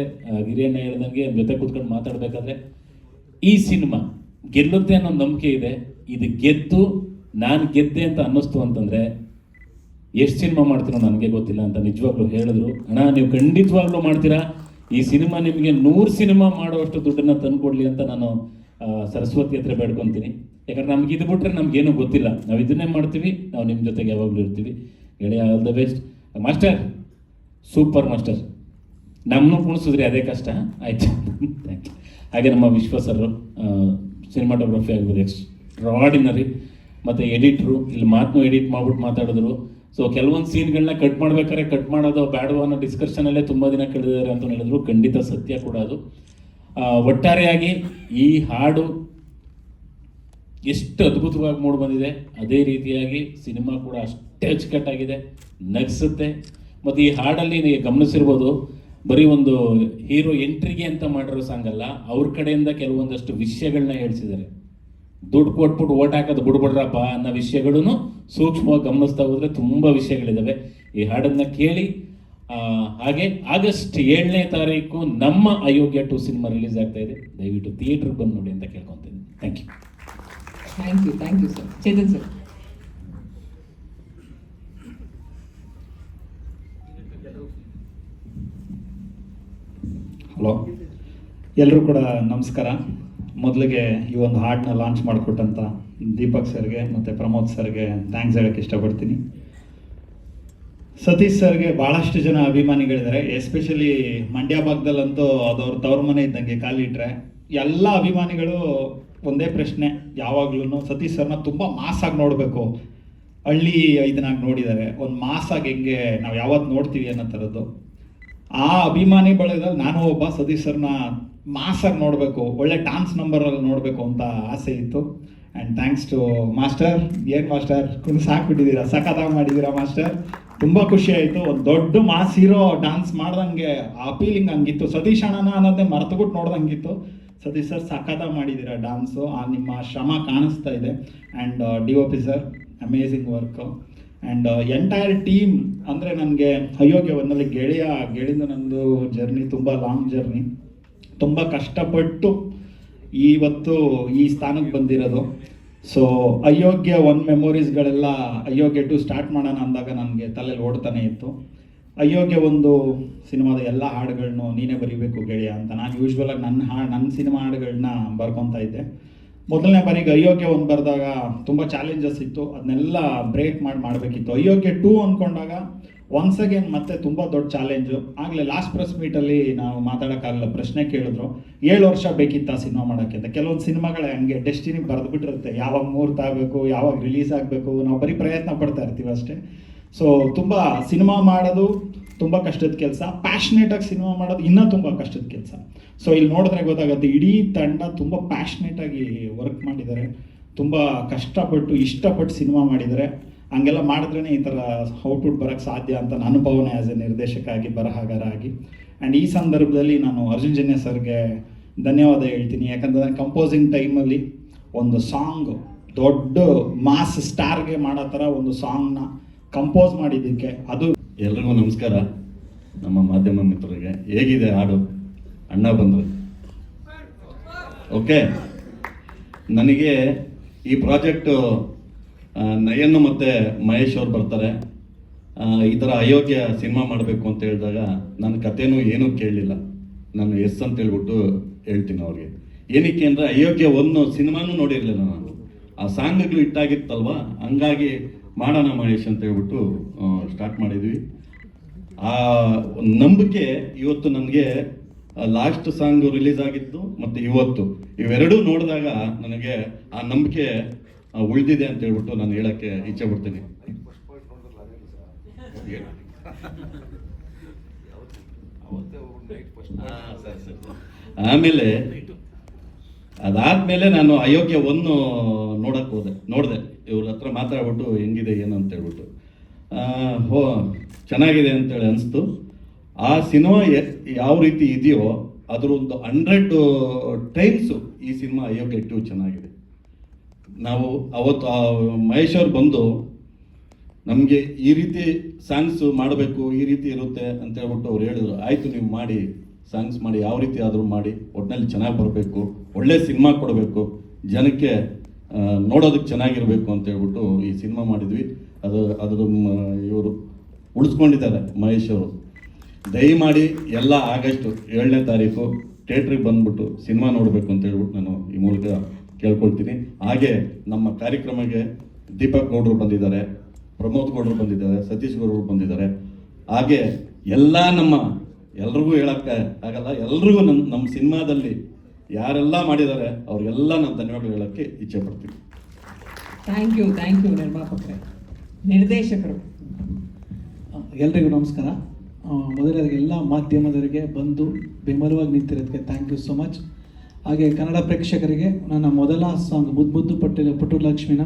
ಗಿರಿಯಣ್ಣ ಹೇಳ್ದಂಗೆ ಜೊತೆ ಕೂತ್ಕೊಂಡು ಮಾತಾಡಬೇಕಾದ್ರೆ ಈ ಸಿನಿಮಾ ಗೆಲ್ಲುತ್ತೆ ಅನ್ನೋ ನಂಬಿಕೆ ಇದೆ. ಇದು ಗೆದ್ದು ನಾನು ಗೆದ್ದೆ ಅಂತ ಅನ್ನಿಸ್ತು ಅಂತಂದರೆ ಎಷ್ಟು ಸಿನಿಮಾ ಮಾಡ್ತೀನೋ ನನಗೆ ಗೊತ್ತಿಲ್ಲ ಅಂತ ನಿಜವಾಗ್ಲೂ ಹೇಳಿದ್ರು. ಅಣ್ಣ ನೀವು ಖಂಡಿತವಾಗ್ಲೂ ಮಾಡ್ತೀರಾ, ಈ ಸಿನಿಮಾ ನಿಮಗೆ 100 ಸಿನಿಮಾ ಮಾಡುವಷ್ಟು ದುಡ್ಡನ್ನು ತಂದುಕೊಡ್ಲಿ ಅಂತ ನಾನು ಸರಸ್ವತಿ ಹತ್ರ ಬೇಡ್ಕೊತೀನಿ. ಯಾಕಂದ್ರೆ ನಮ್ಗೆ ಇದು ಬಿಟ್ರೆ ನಮ್ಗೇನು ಗೊತ್ತಿಲ್ಲ, ನಾವು ಇದನ್ನೇ ಮಾಡ್ತೀವಿ, ನಾವು ನಿಮ್ಮ ಜೊತೆಗೆ ಯಾವಾಗಲೂ ಇರ್ತೀವಿ. ಗೆಳೆಯ all the best master, super master. ನಮ್ಮನ್ನು ಕುಣಿಸಿದ್ರಿ ಅದೇ ಕಷ್ಟ ಆಯ್ತು. Thank you. ಹಾಗೆ ನಮ್ಮ ವಿಶ್ವಾಸರು ಸಿನಿಮಾಟೋಗ್ರಫಿ ಆಗ್ಬೋದು ಎಕ್ಸ್ಟ್ರಾರ್ಡಿನರಿ. ಮತ್ತು ಎಡಿಟ್ರು ಇಲ್ಲಿ ಮಾತನ್ನು ಎಡಿಟ್ ಮಾಡ್ಬಿಟ್ಟು ಮಾತಾಡಿದ್ರು. ಸೊ ಕೆಲವೊಂದು ಸೀನ್ಗಳನ್ನ ಕಟ್ ಮಾಡ್ಬೇಕಾದ್ರೆ ಕಟ್ ಮಾಡೋದು ಬೇಡವೋ ಅನ್ನೋ ಡಿಸ್ಕಷನಲ್ಲೇ ತುಂಬ ದಿನ ಕಳೆದಿದ್ದಾರೆ ಅಂತ ಹೇಳಿದ್ರು. ಖಂಡಿತ ಸತ್ಯ ಕೂಡ ಅದು. ಒಟ್ಟಾರೆಯಾಗಿ ಈ ಹಾಡು ಎಷ್ಟು ಅದ್ಭುತವಾಗಿ ಮೂಡಿ ಬಂದಿದೆ, ಅದೇ ರೀತಿಯಾಗಿ ಸಿನಿಮಾ ಕೂಡ ಅಷ್ಟೇ ಅಚ್ಚುಕಟ್ಟಾಗಿದೆ, ನಗಿಸುತ್ತೆ. ಮತ್ತು ಈ ಹಾಡಲ್ಲಿ ನೀವು ಗಮನಿಸಿರ್ಬೋದು, ಬರೀ ಒಂದು ಹೀರೋ ಎಂಟ್ರಿಗೆ ಅಂತ ಮಾಡಿರೋ ಸಾಂಗ್ ಅಲ್ಲ, ಅವ್ರ ಕಡೆಯಿಂದ ಕೆಲವೊಂದಷ್ಟು ವಿಷಯಗಳನ್ನ ಹೇಳ್ಸಿದ್ದಾರೆ. ದುಡ್ಡು ಕೊಟ್ಬಿಟ್ಟು ಓಟ್ ಹಾಕೋದು ಬಿಡ್ಬಿಡ್ರಪ್ಪ ಅನ್ನೋ ವಿಷಯಗಳೂ ಸೂಕ್ಷ್ಮವಾಗಿ ಗಮನಿಸ್ತಾ ಹೋದರೆ ತುಂಬ ವಿಷಯಗಳಿದ್ದಾವೆ. ಈ ಹಾಡನ್ನು ಕೇಳಿ. ಹಾಗೆ ಆಗಸ್ಟ್ 7ನೇ ತಾರೀಕು ನಮ್ಮ ಅಯೋಗ್ಯ 2 ಸಿನಿಮಾ ರಿಲೀಸ್ ಆಗ್ತಾ ಇದೆ. ದಯವಿಟ್ಟು ಥಿಯೇಟ್ರಿಗೆ ಬಂದು ನೋಡಿ ಅಂತ ಕೇಳ್ಕೊತೀನಿ. Thank you sir. Chetan sir. Hello, ಎಲ್ಲರೂ ಕೂಡ ನಮಸ್ಕಾರ. ಮೊದಲಿಗೆ ಈ ಒಂದು ಹಾಡನ್ನ ಲಾಂಚ್ ಮಾಡಿಕೊಟ್ಟಂಥ ದೀಪಕ್ ಸರ್ಗೆ ಮತ್ತು ಪ್ರಮೋದ್ ಸರ್ಗೆ ಥ್ಯಾಂಕ್ಸ್ ಹೇಳೋಕ್ಕೆ ಇಷ್ಟಪಡ್ತೀನಿ. ಸತೀಶ್ ಸರ್ಗೆ ಭಾಳಷ್ಟು ಜನ ಅಭಿಮಾನಿಗಳಿದ್ದಾರೆ. ಎಸ್ಪೆಷಲಿ ಮಂಡ್ಯ ಭಾಗದಲ್ಲಂತೂ ಅದವ್ರ ತವ್ರ ಮನೆ ಇದ್ದಂಗೆ ಕಾಲಿಟ್ರೆ ಎಲ್ಲ ಅಭಿಮಾನಿಗಳು ಒಂದೇ ಪ್ರಶ್ನೆ ಯಾವಾಗ್ಲೂ, ಸತೀಶ್ ಸರ್ನ ತುಂಬ ಮಾಸಾಗಿ ನೋಡಬೇಕು, ಹಳ್ಳಿ ಇದನ್ನಾಗಿ ನೋಡಿದ್ದಾರೆ, ಒಂದು ಮಾಸಾಗಿ ಹೆಂಗೆ ನಾವು ಯಾವತ್ತು ನೋಡ್ತೀವಿ ಅನ್ನೋ ಥರದ್ದು. ಆ ಅಭಿಮಾನಿ ಬಳಗದಲ್ಲಿ ನಾನು ಒಬ್ಬ. ಸತೀಶ್ ಸರ್ನ ಮಾಸಾಗಿ ನೋಡಬೇಕು, ಒಳ್ಳೆ ಡಾನ್ಸ್ ನಂಬರಲ್ಲಿ ನೋಡಬೇಕು ಅಂತ ಆಸೆ ಇತ್ತು. And thanks to master. ಏನು ಮಾಸ್ಟರ್ ಸಾಕ್ಬಿಟ್ಟಿದ್ದೀರಾ, ಸಖತ್ತಾಗಿ ಮಾಡಿದ್ದೀರಾ ಮಾಸ್ಟರ್. ತುಂಬ ಖುಷಿ ಆಯಿತು. ಒಂದು ದೊಡ್ಡ ಮಾಸ್ ಹೀರೋ ಡ್ಯಾನ್ಸ್ ಮಾಡ್ದಂಗೆ ಆ ಫೀಲಿಂಗ್ ಹಂಗಿತ್ತು. ಸತೀಶ್ ಅಣ್ಣನ ಅನ್ನೋದನ್ನೇ ಮರ್ತುಬಿಟ್ಟು ನೋಡ್ದಂಗಿತ್ತು. ಸತೀಶ್ ಸರ್ ಸಖತ್ತಾಗಿ ಮಾಡಿದ್ದೀರಾ ಡ್ಯಾನ್ಸು. ನಿಮ್ಮ ಶ್ರಮ ಕಾಣಿಸ್ತಾ ಇದೆ. And DOP sir amazing work. And entire team ಅಂದರೆ ನನಗೆ ಅಯೋಗ್ಯ ಒಂದಲ್ಲಿ ಗೆಳೆಯಿಂದ ನಂದು ಜರ್ನಿ ತುಂಬ ಲಾಂಗ್ ಜರ್ನಿ. ತುಂಬ ಕಷ್ಟಪಟ್ಟು ಇವತ್ತು ಈ ಸ್ಥಾನಕ್ಕೆ ಬಂದಿರೋದು. ಸೊ ಅಯೋಗ್ಯ 1 ಮೆಮೊರೀಸ್ಗಳೆಲ್ಲ ಅಯೋಗ್ಯ 2 ಸ್ಟಾರ್ಟ್ ಮಾಡೋಣ ಅಂದಾಗ ನನಗೆ ತಲೆಯಲ್ಲಿ ಓಡ್ತಾನೆ ಇತ್ತು. ಅಯೋಗ್ಯ 1 ಸಿನಿಮಾದ ಎಲ್ಲ ಹಾಡುಗಳನ್ನು ನೀನೇ ಬರೀಬೇಕು ಗೆಳೆಯ ಅಂತ ನಾನು ಯೂಶ್ವಲಾಗಿ ನನ್ನ ಸಿನಿಮಾ ಹಾಡುಗಳನ್ನ ಬರ್ಕೊತಾ ಇದ್ದೆ. ಮೊದಲನೇ ಬಾರಿಗೆ ಅಯೋಗ್ಯ 1 ಬರೆದಾಗ ತುಂಬ ಚಾಲೆಂಜಸ್ ಇತ್ತು. ಅದನ್ನೆಲ್ಲ ಬ್ರೇಕ್ ಮಾಡಬೇಕಿತ್ತು. ಅಯೋಗ್ಯ 2 ಅಂದ್ಕೊಂಡಾಗ ಒನ್ಸ್ ಅಗೇನ್ ಮತ್ತೆ ತುಂಬ ದೊಡ್ಡ ಚಾಲೆಂಜು. ಆಗಲೇ ಲಾಸ್ಟ್ ಪ್ರೆಸ್ ಮೀಟಲ್ಲಿ ನಾವು ಮಾತಾಡೋಕ್ಕಾಗಲ್ಲ, ಪ್ರಶ್ನೆ ಕೇಳಿದ್ರು 7 ವರ್ಷ ಬೇಕಿತ್ತು ಆ ಸಿನಿಮಾ ಮಾಡೋಕ್ಕೆ ಅಂತ. ಕೆಲವೊಂದು ಸಿನಿಮಾಗಳೇ ಹಂಗೆ ಡೆಸ್ಟಿನಿ ಬರೆದುಬಿಟ್ಟಿರುತ್ತೆ, ಯಾವಾಗ ಮುಹೂರ್ತ ಆಗಬೇಕು, ಯಾವಾಗ ರಿಲೀಸ್ ಆಗಬೇಕು, ನಾವು ಬರೀ ಪ್ರಯತ್ನ ಪಡ್ತಾ ಇರ್ತೀವಿ ಅಷ್ಟೇ. ಸೊ ತುಂಬ ಸಿನಿಮಾ ಮಾಡೋದು ತುಂಬ ಕಷ್ಟದ ಕೆಲಸ, ಪ್ಯಾಷನೇಟಾಗಿ ಸಿನಿಮಾ ಮಾಡೋದು ಇನ್ನೂ ತುಂಬ ಕಷ್ಟದ ಕೆಲಸ. ಸೊ ಇಲ್ಲಿ ನೋಡಿದ್ರೆ ಗೊತ್ತಾಗುತ್ತೆ, ಇಡೀ ತಂಡ ತುಂಬ ಪ್ಯಾಷನೇಟಾಗಿ ವರ್ಕ್ ಮಾಡಿದ್ದಾರೆ, ತುಂಬ ಕಷ್ಟಪಟ್ಟು ಇಷ್ಟಪಟ್ಟು ಸಿನಿಮಾ ಮಾಡಿದ್ದಾರೆ. ಹಂಗೆಲ್ಲ ಮಾಡಿದ್ರೇ ಈ ಥರ ಔಟ್ಪುಟ್ ಬರೋಕ್ಕೆ ಸಾಧ್ಯ ಅಂತ ನನ್ನ ಭಾವನೆ ಆ್ಯಸ್ ಎ ನಿರ್ದೇಶಕ ಆಗಿ, ಬರಹಗಾರ ಆಗಿ. ಆ್ಯಂಡ್ ಈ ಸಂದರ್ಭದಲ್ಲಿ ನಾನು ಅರ್ಜುನ್ ಜನ್ಯ ಸರ್ಗೆ ಧನ್ಯವಾದ ಹೇಳ್ತೀನಿ. ಯಾಕಂದರೆ ಕಂಪೋಸಿಂಗ್ ಟೈಮಲ್ಲಿ ಒಂದು ಸಾಂಗ್ ದೊಡ್ಡ ಮಾಸ್ ಸ್ಟಾರ್ಗೆ ಮಾಡೋ ಥರ ಒಂದು ಸಾಂಗ್ನ ಕಂಪೋಸ್ ಮಾಡಿದ್ದಕ್ಕೆ ಅದು. ಎಲ್ರಿಗೂ ನಮಸ್ಕಾರ. ನಮ್ಮ ಮಾಧ್ಯಮ ಮಿತ್ರರಿಗೆ ಹೇಗಿದೆ ಹಾಡು? ಅಣ್ಣ ಬಂದರು. ಓಕೆ, ನನಗೆ ಈ ಪ್ರಾಜೆಕ್ಟು ನಯನ್ ಮತ್ತು ಮಹೇಶ್ ಅವ್ರು ಬರ್ತಾರೆ. ಈ ಥರ ಅಯೋಗ್ಯ ಸಿನಿಮಾ ಮಾಡಬೇಕು ಅಂತ ಹೇಳಿದಾಗ ನನ್ನ ಕಥೆನೂ ಏನೂ ಕೇಳಲಿಲ್ಲ. ನಾನು ಎಸ್ ಅಂತ ಹೇಳ್ಬಿಟ್ಟು ಹೇಳ್ತೀನಿ ಅವ್ರಿಗೆ. ಏನಕ್ಕೆ ಅಂದರೆ ಅಯೋಗ್ಯ 1 ಸಿನಿಮಾನೂ ನೋಡಿರಲಿಲ್ಲ ನಾನು. ಆ ಸಾಂಗ್ಗಳು ಇಟ್ಟಾಗಿತ್ತಲ್ವ, ಹಂಗಾಗಿ ಮಾಡೋಣ ಮಹೇಶ್ ಅಂತ ಹೇಳ್ಬಿಟ್ಟು ಸ್ಟಾರ್ಟ್ ಮಾಡಿದ್ವಿ. ಆ ನಂಬಿಕೆ ಇವತ್ತು ನನಗೆ ಲಾಸ್ಟ್ ಸಾಂಗ್ ರಿಲೀಸ್ ಆಗಿತ್ತು ಮತ್ತು ಇವತ್ತು ಇವೆರಡೂ ನೋಡಿದಾಗ ನನಗೆ ಆ ನಂಬಿಕೆ ಉಳಿದಿದೆ ಅಂತ ಹೇಳ್ಬಿಟ್ಟು ನಾನು ಹೇಳಕ್ಕೆ ಇಚ್ಛೆ ಪಡ್ತೀನಿ. ಆಮೇಲೆ ಅದಾದ್ಮೇಲೆ ನಾನು ಅಯೋಗ್ಯ 1 ನೋಡಕ್ಕೆ ನೋಡಿದೆ. ಇವ್ರ ಹತ್ರ ಮಾತಾಡ್ಬಿಟ್ಟು ಹೆಂಗಿದೆ ಏನು ಅಂತ ಹೇಳ್ಬಿಟ್ಟು ಚೆನ್ನಾಗಿದೆ ಅಂತೇಳಿ ಅನಿಸ್ತು. ಆ ಸಿನಿಮಾ ಯಾವ ರೀತಿ ಇದೆಯೋ ಅದ್ರ ಒಂದು 100 ಟೈಮ್ಸು ಈ ಸಿನಿಮಾ ಅಯೋಗ್ಯ 2 ಚೆನ್ನಾಗಿದೆ. ನಾವು ಅವತ್ತು ಮಹೇಶ್ ಅವ್ರು ಬಂದು ನಮಗೆ ಈ ರೀತಿ ಸಾಂಗ್ಸ್ ಮಾಡಬೇಕು, ಈ ರೀತಿ ಇರುತ್ತೆ ಅಂತ ಹೇಳ್ಬಿಟ್ಟು ಅವ್ರು ಹೇಳಿದ್ರು. ಆಯಿತು, ನೀವು ಮಾಡಿ, ಸಾಂಗ್ಸ್ ಮಾಡಿ, ಯಾವ ರೀತಿ ಆದರೂ ಮಾಡಿ, ಒಟ್ಟಿನಲ್ಲಿ ಚೆನ್ನಾಗಿ ಬರಬೇಕು, ಒಳ್ಳೆ ಸಿನಿಮಾ ಕೊಡಬೇಕು, ಜನಕ್ಕೆ ನೋಡೋದಕ್ಕೆ ಚೆನ್ನಾಗಿರಬೇಕು ಅಂತ ಹೇಳ್ಬಿಟ್ಟು ಈ ಸಿನಿಮಾ ಮಾಡಿದ್ವಿ. ಅದ್ರ ಇವರು ಉಳಿಸ್ಕೊಂಡಿದ್ದಾರೆ ಮಹೇಶ್ ಅವರು. ದಯಮಾಡಿ ಎಲ್ಲ ಆಗಸ್ಟ್ 7ನೇ ತಾರೀಕು ಥಿಯೇಟ್ರಿಗೆ ಬಂದ್ಬಿಟ್ಟು ಸಿನಿಮಾ ನೋಡಬೇಕು ಅಂತ ಹೇಳ್ಬಿಟ್ಟು ನಾನು ಈ ಮೂಲಕ ಕೇಳ್ಕೊಳ್ತೀನಿ. ಹಾಗೆ ನಮ್ಮ ಕಾರ್ಯಕ್ರಮಕ್ಕೆ ದೀಪಕ್ ಗೌಡ್ರು ಬಂದಿದ್ದಾರೆ, ಪ್ರಮೋದ್ ಗೌಡ್ರು ಬಂದಿದ್ದಾರೆ, ಸತೀಶ್ ಗೌಡ್ರು ಬಂದಿದ್ದಾರೆ. ಹಾಗೆ ಎಲ್ಲ ಎಲ್ರಿಗೂ ಹೇಳೋಕ್ಕೆ ಆಗಲ್ಲ, ಎಲ್ರಿಗೂ ನಮ್ಮ ಸಿನಿಮಾದಲ್ಲಿ ಯಾರೆಲ್ಲ ಮಾಡಿದ್ದಾರೆ ಅವ್ರಿಗೆಲ್ಲ ನಾನು ಧನ್ಯವಾದಗಳು ಹೇಳೋಕ್ಕೆ ಇಚ್ಛೆ ಪಡ್ತೀನಿ. ಥ್ಯಾಂಕ್ ಯು ನಿರ್ಮಾಪಕರೇ, ನಿರ್ದೇಶಕರು. ಎಲ್ರಿಗೂ ನಮಸ್ಕಾರ. ಮೊದಲಾಗಿ ಎಲ್ಲ ಮಾಧ್ಯಮದವರಿಗೆ ಬಂದು ಬೆಂಬಲವಾಗಿ ನಿಂತಿರೋದಕ್ಕೆ ಥ್ಯಾಂಕ್ ಯು ಸೋ ಮಚ್. ಹಾಗೆ ಕನ್ನಡ ಪ್ರೇಕ್ಷಕರಿಗೆ ನನ್ನ ಮೊದಲ ಸಾಂಗ್ ಮುದ್ದು ಪುಟ್ಟಲಕ್ಷ್ಮಿನ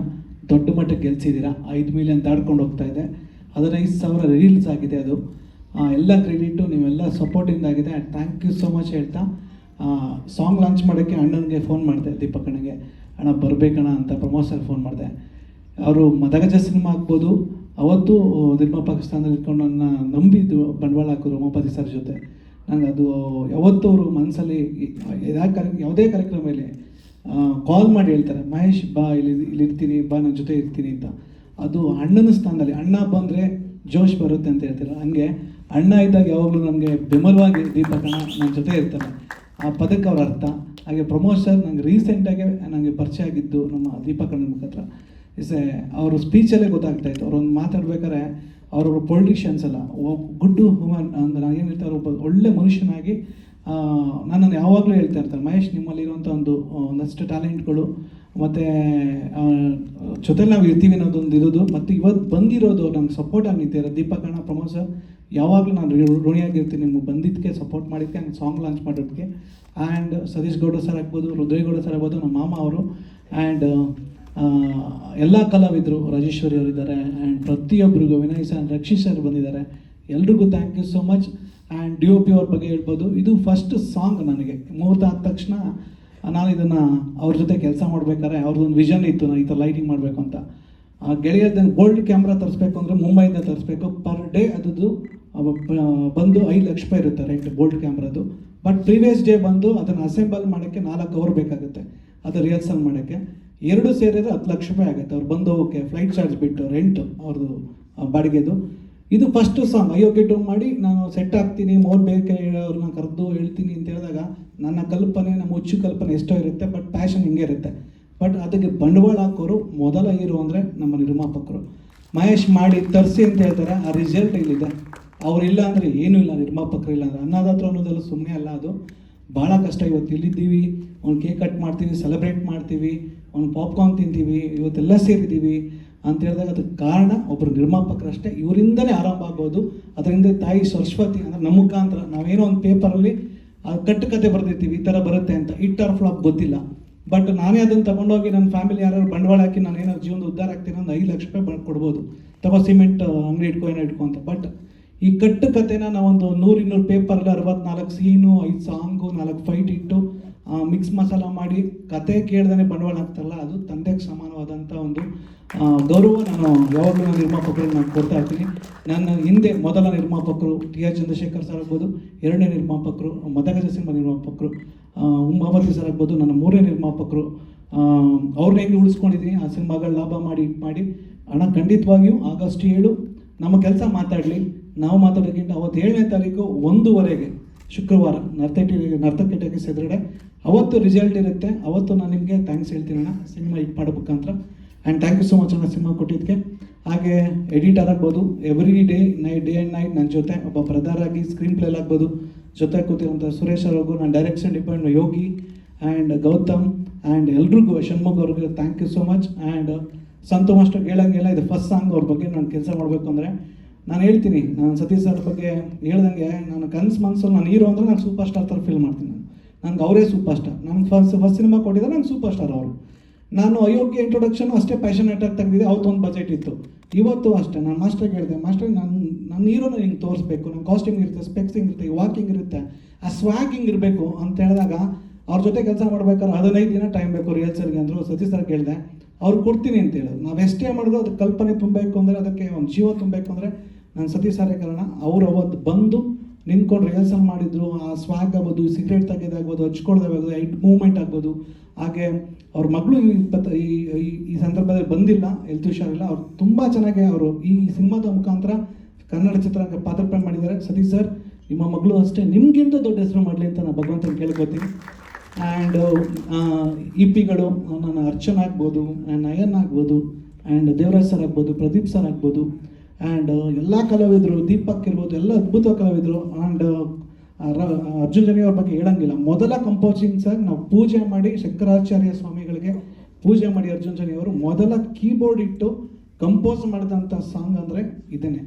ದೊಡ್ಡ ಮಟ್ಟಕ್ಕೆ ಗೆಲ್ಸಿದ್ದೀರಾ. 5 ಮಿಲಿಯನ್ ದಾಡ್ಕೊಂಡು ಹೋಗ್ತಾ ಇದೆ. 15,000 ರೀಲ್ಸ್ ಆಗಿದೆ. ಅದು ಎಲ್ಲ ಕ್ರೆಡಿಟು ನೀವೆಲ್ಲ ಸಪೋರ್ಟಿಂದ ಆಗಿದೆ. ಥ್ಯಾಂಕ್ ಯು ಸೋ ಮಚ್ ಹೇಳ್ತಾ, ಸಾಂಗ್ ಲಾಂಚ್ ಮಾಡೋಕ್ಕೆ ಅಣ್ಣನಿಗೆ ಫೋನ್ ಮಾಡಿದೆ, ದೀಪಕ್ ಅಣ್ಣಗೆ, ಅಣ್ಣ ಬರಬೇಕಣ್ಣ ಅಂತ ಪ್ರಮೋದ್ ಸರ್ ಫೋನ್ ಮಾಡಿದೆ. ಅವರು ಮದಗಜ ಸಿನಿಮಾ ಆಗ್ಬೋದು, ಅವತ್ತು ನಿರ್ಮಾಪಕ ಸ್ಥಾನದಲ್ಲಿ ಇಟ್ಕೊಂಡು ನನ್ನ ನಂಬಿದ್ದು ಬಂಡವಾಳ ಹಾಕೋರು ಉಮಾಪತಿ ಸರ್ ಜೊತೆ. ನನಗೆ ಅದು ಯಾವತ್ತೂ ಅವರು ಮನಸ್ಸಲ್ಲಿ ಯಾವುದೇ ಕಾರ್ಯಕ್ರಮ ಮೇಲೆ ಕಾಲ್ ಮಾಡಿ ಹೇಳ್ತಾರೆ, ಮಹೇಶ್ ಬಾ ಇಲ್ಲಿ ಇರ್ತೀನಿ, ಬಾ ನನ್ನ ಜೊತೆ ಇರ್ತೀನಿ ಅಂತ. ಅದು ಅಣ್ಣನ ಸ್ಥಾನದಲ್ಲಿ, ಅಣ್ಣ ಬಂದರೆ ಜೋಶ್ ಬರುತ್ತೆ ಅಂತ ಹೇಳ್ತಾರೆ. ಹಂಗೆ ಅಣ್ಣ ಇದ್ದಾಗ ಯಾವಾಗಲೂ ನಮಗೆ ಬೆಂಬಲವಾಗಿ ದೀಪಕಣ್ಣ ನನ್ನ ಜೊತೆ ಇರ್ತಾರೆ. ಆ ಪದಕ್ಕೆ ಅವ್ರ ಅರ್ಥ. ಹಾಗೆ ಪ್ರಮೋದ್ ಸರ್ ನಂಗೆ ರೀಸೆಂಟಾಗಿ ನನಗೆ ಪರಿಚಯ ಆಗಿದ್ದು ನಮ್ಮ ದೀಪಕಣ್ಣನ ಮುಖಾಂತರ. ಅವರು ಸ್ಪೀಚಲ್ಲೇ ಗೊತ್ತಾಗ್ತಾಯಿತ್ತು. ಅವ್ರೊಂದು ಮಾತಾಡ್ಬೇಕಾದ್ರೆ ಅವರೊಬ್ಬ ಪೊಲಿಟಿಷಿಯನ್ಸ್ ಅಲ್ಲ, ಗುಡ್ ಹ್ಯೂಮನ್ ಅಂದ್ರೆ ಏನು ಹೇಳ್ತಾರೆ, ಒಬ್ಬ ಒಳ್ಳೆ ಮನುಷ್ಯನಾಗಿ ನನ್ನನ್ನು ಯಾವಾಗಲೂ ಹೇಳ್ತಾ ಇರ್ತಾರೆ, ಮಹೇಶ್ ನಿಮ್ಮಲ್ಲಿರುವಂಥ ಒಂದಷ್ಟು ಟ್ಯಾಲೆಂಟ್ಗಳು ಮತ್ತು ಜೊತೆಲಿ ನಾವು ಇರ್ತೀವಿ ಅನ್ನೋದೊಂದು ಇರೋದು. ಮತ್ತು ಇವತ್ತು ಬಂದಿರೋದು ನಮ್ಗೆ ಸಪೋರ್ಟ್ ಆಗಿದ್ದೀರ ದೀಪಕಣ್ಣ, ಪ್ರಮೋದ್ ಸರ್, ಯಾವಾಗಲೂ ನಾನು ಋಣಿಯಾಗಿರ್ತೀನಿ ನಿಮ್ಗೆ ಬಂದಿದ್ದಕ್ಕೆ, ಸಪೋರ್ಟ್ ಮಾಡಿದ್ದಕ್ಕೆ, ಹಂಗೆ ಸಾಂಗ್ ಲಾಂಚ್ ಮಾಡೋದಕ್ಕೆ. ಆ್ಯಂಡ್ ಸತೀಶ್ ಗೌಡ ಸರ್ ಆಗ್ಬೋದು, ರುದ್ರೇಗೌಡ ಸರ್ ಆಗ್ಬೋದು, ನಮ್ಮ ಮಾಮ ಅವರು, ಆ್ಯಂಡ್ ಎಲ್ಲ ಕಲಾವಿದರು, ರಾಜೇಶ್ವರಿ ಅವರಿದ್ದಾರೆ, ಆ್ಯಂಡ್ ಪ್ರತಿಯೊಬ್ಬರಿಗೂ ವಿನಯ್ ಸರ್, ರಕ್ಷಿತ್ ಸರ್ ಬಂದಿದ್ದಾರೆ, ಎಲ್ರಿಗೂ thank you so much. And DOP ಅವ್ರ ಬಗ್ಗೆ ಹೇಳ್ಬೋದು, ಇದು ಫಸ್ಟ್ ಸಾಂಗ್ ನನಗೆ ಮುಹೂರ್ತ ಆದ ತಕ್ಷಣ ನಾನು ಇದನ್ನು ಅವ್ರ ಜೊತೆ ಕೆಲಸ ಮಾಡ್ಬೇಕಾದ್ರೆ ಅವ್ರದ್ದೊಂದು ವಿಷನ್ ಇತ್ತು, ನಾನು ಈ ಥರ ಲೈಟಿಂಗ್ ಮಾಡಬೇಕು ಅಂತ. ಗೆಳೆಯರ್ದು ಗೋಲ್ಡ್ ಕ್ಯಾಮ್ರಾ ತರಿಸ್ಬೇಕು ಅಂದರೆ ಮುಂಬೈಯಿಂದ ತರಿಸ್ಬೇಕು, ಪರ್ ಡೇ ಅದು ಬಂದು 5 ಲಕ್ಷ ರೂಪಾಯಿ ಇರುತ್ತೆ ರೇಟ್ ಗೋಲ್ಡ್ ಕ್ಯಾಮ್ರಾದು. ಬಟ್ ಪ್ರೀವಿಯಸ್ ಡೇ ಬಂದು ಅದನ್ನು ಅಸೆಂಬಲ್ ಮಾಡೋಕ್ಕೆ 4 ಅವರ್ ಬೇಕಾಗುತ್ತೆ, ಅದು ರಿಹರ್ಸಲ್ ಮಾಡೋಕ್ಕೆ. 2 ಸೇರಿದ್ರೆ 10 ಲಕ್ಷ ರೂಪಾಯಿ ಆಗುತ್ತೆ. ಅವ್ರು ಬಂದು ಹೋಗೋಕ್ಕೆ ಫ್ಲೈಟ್ ಚಾರ್ಜ್ ಬಿಟ್ಟು ರೆಂಟ್ ಅವ್ರದ್ದು ಬಾಡಿಗೆದು. ಇದು ಫಸ್ಟ್ ಸಾಂಗ್ ಅಯೋಗ್ಯ ಟು ಮಾಡಿ ನಾನು ಸೆಟ್ ಆಗ್ತೀನಿ, ಬೇರೆ ಅವ್ರನ್ನ ಕರೆದು ಹೇಳ್ತೀನಿ ಅಂತ ಹೇಳಿದಾಗ ನನ್ನ ಕಲ್ಪನೆ, ನಮ್ಮ ಹುಚ್ಚು ಕಲ್ಪನೆ ಎಷ್ಟೋ ಇರುತ್ತೆ, ಬಟ್ ಪ್ಯಾಷನ್ ಹಿಂಗೆ ಇರುತ್ತೆ. ಬಟ್ ಅದಕ್ಕೆ ಬಂಡವಾಳ ಹಾಕೋರು ಮೊದಲ ಹೀರೋ ಅಂದರೆ ನಮ್ಮ ನಿರ್ಮಾಪಕರು. ಮಹೇಶ್ ಮಾಡಿ ತರಿಸಿ ಅಂತ ಹೇಳ್ತಾರೆ, ಆ ರಿಸಲ್ಟ್ ಇಲ್ಲಿದೆ. ಅವರಿಲ್ಲ ಅಂದರೆ ಏನೂ ಇಲ್ಲ, ನಿರ್ಮಾಪಕರು ಇಲ್ಲ ಅಂದರೆ. ಅನ್ನದಾತ್ರ ಅನ್ನೋದೆಲ್ಲ ಸುಮ್ಮನೆ ಅಲ್ಲ, ಅದು ಭಾಳ ಕಷ್ಟ. ಇವತ್ತು ಇಲ್ಲಿದ್ದೀವಿ, ಒಂದು ಕೇಕ್ ಕಟ್ ಮಾಡ್ತೀವಿ, ಸೆಲೆಬ್ರೇಟ್ ಮಾಡ್ತೀವಿ, ಒಂದು ಪಾಪ್ಕಾರ್ನ್ ತಿಂತೀವಿ, ಇವತ್ತೆಲ್ಲ ಸೇರಿದ್ದೀವಿ ಅಂತ ಹೇಳಿದಾಗ ಅದಕ್ಕೆ ಕಾರಣ ಒಬ್ಬರು ನಿರ್ಮಾಪಕರಷ್ಟೇ. ಇವರಿಂದನೇ ಆರಂಭ ಆಗ್ಬೋದು. ಅದರಿಂದ ತಾಯಿ ಸರಸ್ವತಿ ಅಂದರೆ ನಮ್ಮ ಮುಖಾಂತರ ನಾವೇನೋ ಒಂದು ಪೇಪರಲ್ಲಿ ಕಟ್ಟುಕತೆ ಬರೆದಿರ್ತೀವಿ, ಈ ಥರ ಬರುತ್ತೆ ಅಂತ. ಹಿಟ್ ಆರ್ ಫ್ಲಾಪ್ ಗೊತ್ತಿಲ್ಲ, ಬಟ್ ನಾನೇ ಅದನ್ನು ತೊಗೊಂಡೋಗಿ ನನ್ನ ಫ್ಯಾಮಿಲಿ ಯಾರು ಬಂಡವಾಳ ಹಾಕಿ ನಾನು ಏನಾದ್ರು ಜೀವನದ ಉದ್ಧಾರ ಆಗ್ತೀನಿ ಒಂದು 5 ಲಕ್ಷ ರೂಪಾಯಿ ಕೊಡ್ಬೋದು, ತಗೋ ಸಿಮೆಂಟ್ ಅಂಗಡಿ ಇಟ್ಕೊ ಅಂತ. ಬಟ್ ಈ ಕಟ್ಟುಕತೆನ ನಾವೊಂದು 100-200 ಪೇಪರಲ್ಲಿ 64 ಸೀನು, 5 ಸಾಂಗು, 4 ಫೈಟ್ ಇಟ್ಟು ಮಿಕ್ಸ್ ಮಸಾಲ ಮಾಡಿ ಕತೆ ಕೇಳ್ದೇ ಬಂಡವಾಳ ಆಗ್ತಾರಲ್ಲ, ಅದು ತಂದೆಗೆ ಸಮಾನವಾದಂಥ ಒಂದು ಗೌರವ ನಾನು ಯಾವಾಗಲೂ ನನ್ನ ನಿರ್ಮಾಪಕರಿಗೆ ನಾನು ಕೊಡ್ತಾ ಇರ್ತೀನಿ. ನನ್ನ ಹಿಂದೆ ಮೊದಲ ನಿರ್ಮಾಪಕರು TR ಚಂದ್ರಶೇಖರ್ ಸರ್ ಆಗ್ಬೋದು, 2ನೇ ನಿರ್ಮಾಪಕರು ಮದಗಜ ಸಿನಿಮಾ ನಿರ್ಮಾಪಕರು ಉಮಾಪತಿ ಸರ್ ಆಗ್ಬೋದು, ನನ್ನ 3ನೇ ನಿರ್ಮಾಪಕರು, ಅವ್ರನ್ನ ಹೆಂಗೆ ಉಳಿಸ್ಕೊಂಡಿದ್ದೀನಿ. ಆ ಸಿನಿಮಾಗಳು ಲಾಭ ಮಾಡಿ ಹಣ ಖಂಡಿತವಾಗಿಯೂ ಆಗಸ್ಟ್ 7 ನಮ್ಮ ಕೆಲಸ ಮಾತಾಡಲಿ. ನಾವು ಮಾತಾಡೋಕ್ಕಿಂತ ಅವತ್ತು 7ನೇ ತಾರೀಕು 1:00 ಶುಕ್ರವಾರ ನರ್ತಕಿಟಕ್ಕೆ ಎದುರುಗಡೆ ಅವತ್ತು ರಿಸಲ್ಟ್ ಇರುತ್ತೆ. ಅವತ್ತು ನಾನು ನಿಮಗೆ ಥ್ಯಾಂಕ್ಸ್ ಹೇಳ್ತೀನಿ ಅಣ್ಣ, ಸಿನಿಮಾ ಹಿಟ್ ಮಾಡೋ ಮುಖಾಂತರ. And thank you so much ಅಣ್ಣ ಸಿನಿಮಾ ಕೊಟ್ಟಿದ್ದಕ್ಕೆ. ಹಾಗೆ ಎಡಿಟರ್ ಆಗ್ಬೋದು, ಎವ್ರಿ ಡೇ ಆ್ಯಂಡ್ ನೈಟ್ ನನ್ನ ಜೊತೆ ಒಬ್ಬ ಬ್ರದರ್ ಆಗಿ ಸ್ಕ್ರೀನ್ ಪ್ಲೇಲ್ ಆಗ್ಬೋದು ಜೊತೆ ಕೂತಿರುವಂಥ ಸುರೇಶ್ ಅವ್ರಿಗೂ, ನಾನು direction department Yogi and Gautam and ಎಲ್ರಿಗೂ, ಷಣ್ಮುಖ್ ಅವ್ರಿಗೆ thank you so much. And Santhu master ಹೇಳಂಗೆಲ್ಲ ಇದು ಫಸ್ಟ್ ಸಾಂಗ್ ಅವ್ರ ಬಗ್ಗೆ ನಾನು ಕೆಲಸ ಮಾಡಬೇಕು ಅಂದರೆ ನಾನು ಹೇಳ್ತೀನಿ. ನಾನು ಸತೀಶ್ ಸರ್ ಬಗ್ಗೆ ಹೇಳ್ದಂಗೆ ನಾನು ಮನಸ್ಸಲ್ಲಿ ನಾನು ಹೀರೋ ಅಂದರೆ ನಾನು ಸೂಪರ್ ಸ್ಟಾರ್ ಥರ ಫೀಲ್ ಮಾಡ್ತೀನಿ. ನನಗೆ ಅವರೇ ಸೂಪರ್ ಸ್ಟಾರ್. ನನಗೆ ಫಸ್ಟ್ ಸಿನಿಮಾ ಕೊಟ್ಟಿದ್ದಾರೆ, ನಾನು ಸೂಪರ್ ಸ್ಟಾರ್ ಅವರು. ನಾನು ಅಯೋಗ್ಯ ಇಂಟ್ರೊಡಕ್ಷನ್ ಅಷ್ಟೇ ಪ್ಯಾಷನೇಟ್ ಆಗಿ ತೆಗೆದಿದ್ದೆ, ಅವತ್ತೊಂದು ಬಜೆಟ್ ಇತ್ತು. ಇವತ್ತು ಅಷ್ಟೇ ನಾನು ಮಾಸ್ಟರ್ಗೆ ಹೇಳಿದೆ, ಮಾಸ್ಟರ್ ನನ್ನ ಹೀರೋನ ಹಿಂಗೆ ತೋರಿಸ್ಬೇಕು, ನನ್ನ ಕಾಸ್ಟ್ಯೂಮ್ ಇರುತ್ತೆ, ಸ್ಪೆಕ್ಸಿಂಗ್ ಇರುತ್ತೆ, ವಾಕಿಂಗ್ ಇರುತ್ತೆ, ಆ ಸ್ವಾಗಿಂಗ್ ಇರಬೇಕು ಅಂತ ಹೇಳಿದಾಗ ಅವ್ರ ಜೊತೆ ಕೆಲಸ ಮಾಡ್ಬೇಕಾದ್ರೆ 15 ದಿನ ಟೈಮ್ ಬೇಕು ರಿಹರ್ಸಲ್ಗೆ ಅಂದರು. ಸತೀಶ್ ಸರ್ ಕೇಳಿದೆ, ಅವ್ರು ಕೊಡ್ತೀನಿ ಅಂತ ಹೇಳಿದ್ರು. ನಾವು ಎಷ್ಟೇ ಮಾಡಿದ್ರು ಅದಕ್ಕೆ ಕಲ್ಪನೆ ತುಂಬಬೇಕು ಅಂದರೆ, ಅದಕ್ಕೆ ಒಂದು ಜೀವ ತುಂಬಬೇಕು ಅಂದರೆ ನಾನು ಸತೀಶ್ ಸರೇ ಕಾರಣ. ಅವರು ಅವತ್ತು ಬಂದು ನಿಂತ್ಕೊಂಡು ರಿಹರ್ಸಲ್ ಮಾಡಿದ್ರು. ಆ ಸ್ವಾಗ್ ಆಗ್ಬೋದು, ಸಿಗರೇಟ್ ತೆಗೆದಾಗ್ಬೋದು, ಹಚ್ಕೊಳ್ಳೋದಾಗ್ಬೋದು, ಐಟ್ ಮೂವ್ಮೆಂಟ್ ಆಗ್ಬೋದು. ಹಾಗೆ ಅವ್ರ ಮಗಳು ಈ ಸಂದರ್ಭದಲ್ಲಿ ಬಂದಿಲ್ಲ, ಹೆಲ್ತ್ ಹುಷಾರಿಲ್ಲ. ಅವ್ರು ತುಂಬ ಚೆನ್ನಾಗಿ ಅವರು ಈ ಸಿನಿಮಾದ ಮುಖಾಂತರ ಕನ್ನಡ ಚಿತ್ರರಂಗ ಪಾದಾರ್ಪಣೆ ಮಾಡಿದ್ದಾರೆ. ಸತೀಶ್ ಸರ್, ನಿಮ್ಮ ಮಗಳು ಅಷ್ಟೇ ನಿಮಗಿಂತ ದೊಡ್ಡ ಹೆಸರು ಮಾಡಲಿ ಅಂತ ನಾನು ಭಗವಂತನ ಕೇಳ್ಕೊತೀನಿ. ಆ್ಯಂಡ್ EP-ಗಳು ನನ್ನ ಅರ್ಚನ್ ಆಗ್ಬೋದು, ನಯನ್ ಆಗ್ಬೋದು, ಆ್ಯಂಡ್ ದೇವರಾಜ್ ಸರ್ ಆಗ್ಬೋದು, ಪ್ರದೀಪ್ ಸರ್ ಆಗ್ಬೋದು, ಆ್ಯಂಡ್ ಎಲ್ಲ ಕಲಾವಿದರು, ದೀಪಕ್ ಇರ್ಬೋದು, ಎಲ್ಲ ಅದ್ಭುತ ಕಲಾವಿದರು. ಆ್ಯಂಡ್ ಅರ್ಜುನ್ ಜನಿ ಅವ್ರ ಬಗ್ಗೆ ಹೇಳಂಗಿಲ್ಲ. ಮೊದಲ ಕಂಪೋಸಿಂಗ್ ಸರ್ ನಾವು ಪೂಜೆ ಮಾಡಿ ಶಂಕರಾಚಾರ್ಯ ಸ್ವಾಮಿಗಳಿಗೆ ಪೂಜೆ ಮಾಡಿ ಅರ್ಜುನ್ ಜನಿ ಅವರು ಮೊದಲ ಕೀಬೋರ್ಡ್ ಇಟ್ಟು ಕಂಪೋಸ್ ಮಾಡಿದಂಥ ಸಾಂಗ್ ಅಂದರೆ ಇದೇನೆ,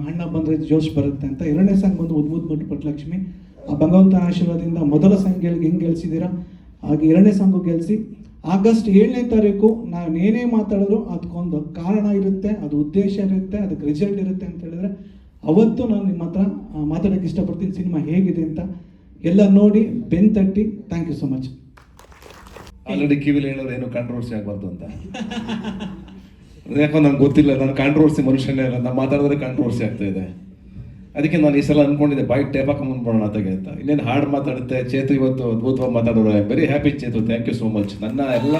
ಅಣ್ಣ ಬಂದರೆ ಜೋಶ್ ಬರುತ್ತೆ ಅಂತ. 2ನೇ ಸಾಂಗ್ ಬಂದು ಮುದ್ದು ಪುಟ್ಟಲಕ್ಷ್ಮಿ. ಆ ಭಗವಂತನ ಆಶೀರ್ವಾದದಿಂದ ಮೊದಲ ಸಾಂಗ್ ಹೆಂಗೆ ಗೆಲ್ಸಿದ್ದೀರಾ ಹಾಗೆ 2ನೇ ಸಾಂಗು ಗೆಲ್ಲಿಸಿ. ಆಗಸ್ಟ್ 7ನೇ ತಾರೀಕು ನಾನು ಏನೇ ಮಾತಾಡಿದ್ರು ಅದಕ್ಕೊಂದು ಕಾರಣ ಇರುತ್ತೆ, ಅದು ಉದ್ದೇಶ ಇರುತ್ತೆ, ಅದಕ್ಕೆ ರಿಸಲ್ಟ್ ಇರುತ್ತೆ ಅಂತ ಹೇಳಿದ್ರೆ ಅವತ್ತು ನಾನು ನಿಮ್ಮ ಹತ್ರ ಮಾತಾಡೋಕ್ಕೆ ಇಷ್ಟಪಡ್ತೀನಿ ಸಿನಿಮಾ ಹೇಗಿದೆ ಅಂತ. ಎಲ್ಲ ನೋಡಿ ಬೆನ್ ತಟ್ಟಿ. Thank you so much. Already ಕಿವಿಲಿ ಹೇಳೋದು ಏನು ಕಾಂಟ್ರವರ್ಸಿ ಆಗಬಾರ್ದು ಅಂತ. ಯಾಕೋ ನಂಗೆ ಗೊತ್ತಿಲ್ಲ, ನಾನು ಕಾಂಟ್ರವರ್ಸಿ ಮನುಷ್ಯನೇ ಅಲ್ಲ, ನಾನು ಮಾತಾಡಿದ್ರೆ ಕಾಂಟ್ರವರ್ಸಿ ಆಗ್ತಾ ಇದೆ. ಅದಕ್ಕೆ ನಾನು ಈ ಸಲ ಅಂದ್ಕೊಂಡಿದ್ದೆ ಬಾಯಿ ಟೇಪ್ ಹಾಕೊಂಡ್ಬಂದ್ಬಿಡೋಣ ಅತ್ತಾಗೆ ಅಂತ. ಇನ್ನೇನು ಹಾಡು ಮಾತಾಡುತ್ತೆ ಚೇತು, ಇವತ್ತು ಅದ್ಭುತವಾಗಿ ಮಾತಾಡೋರು. I very happy Chethu, thank you so much. ನನ್ನ ಎಲ್ಲ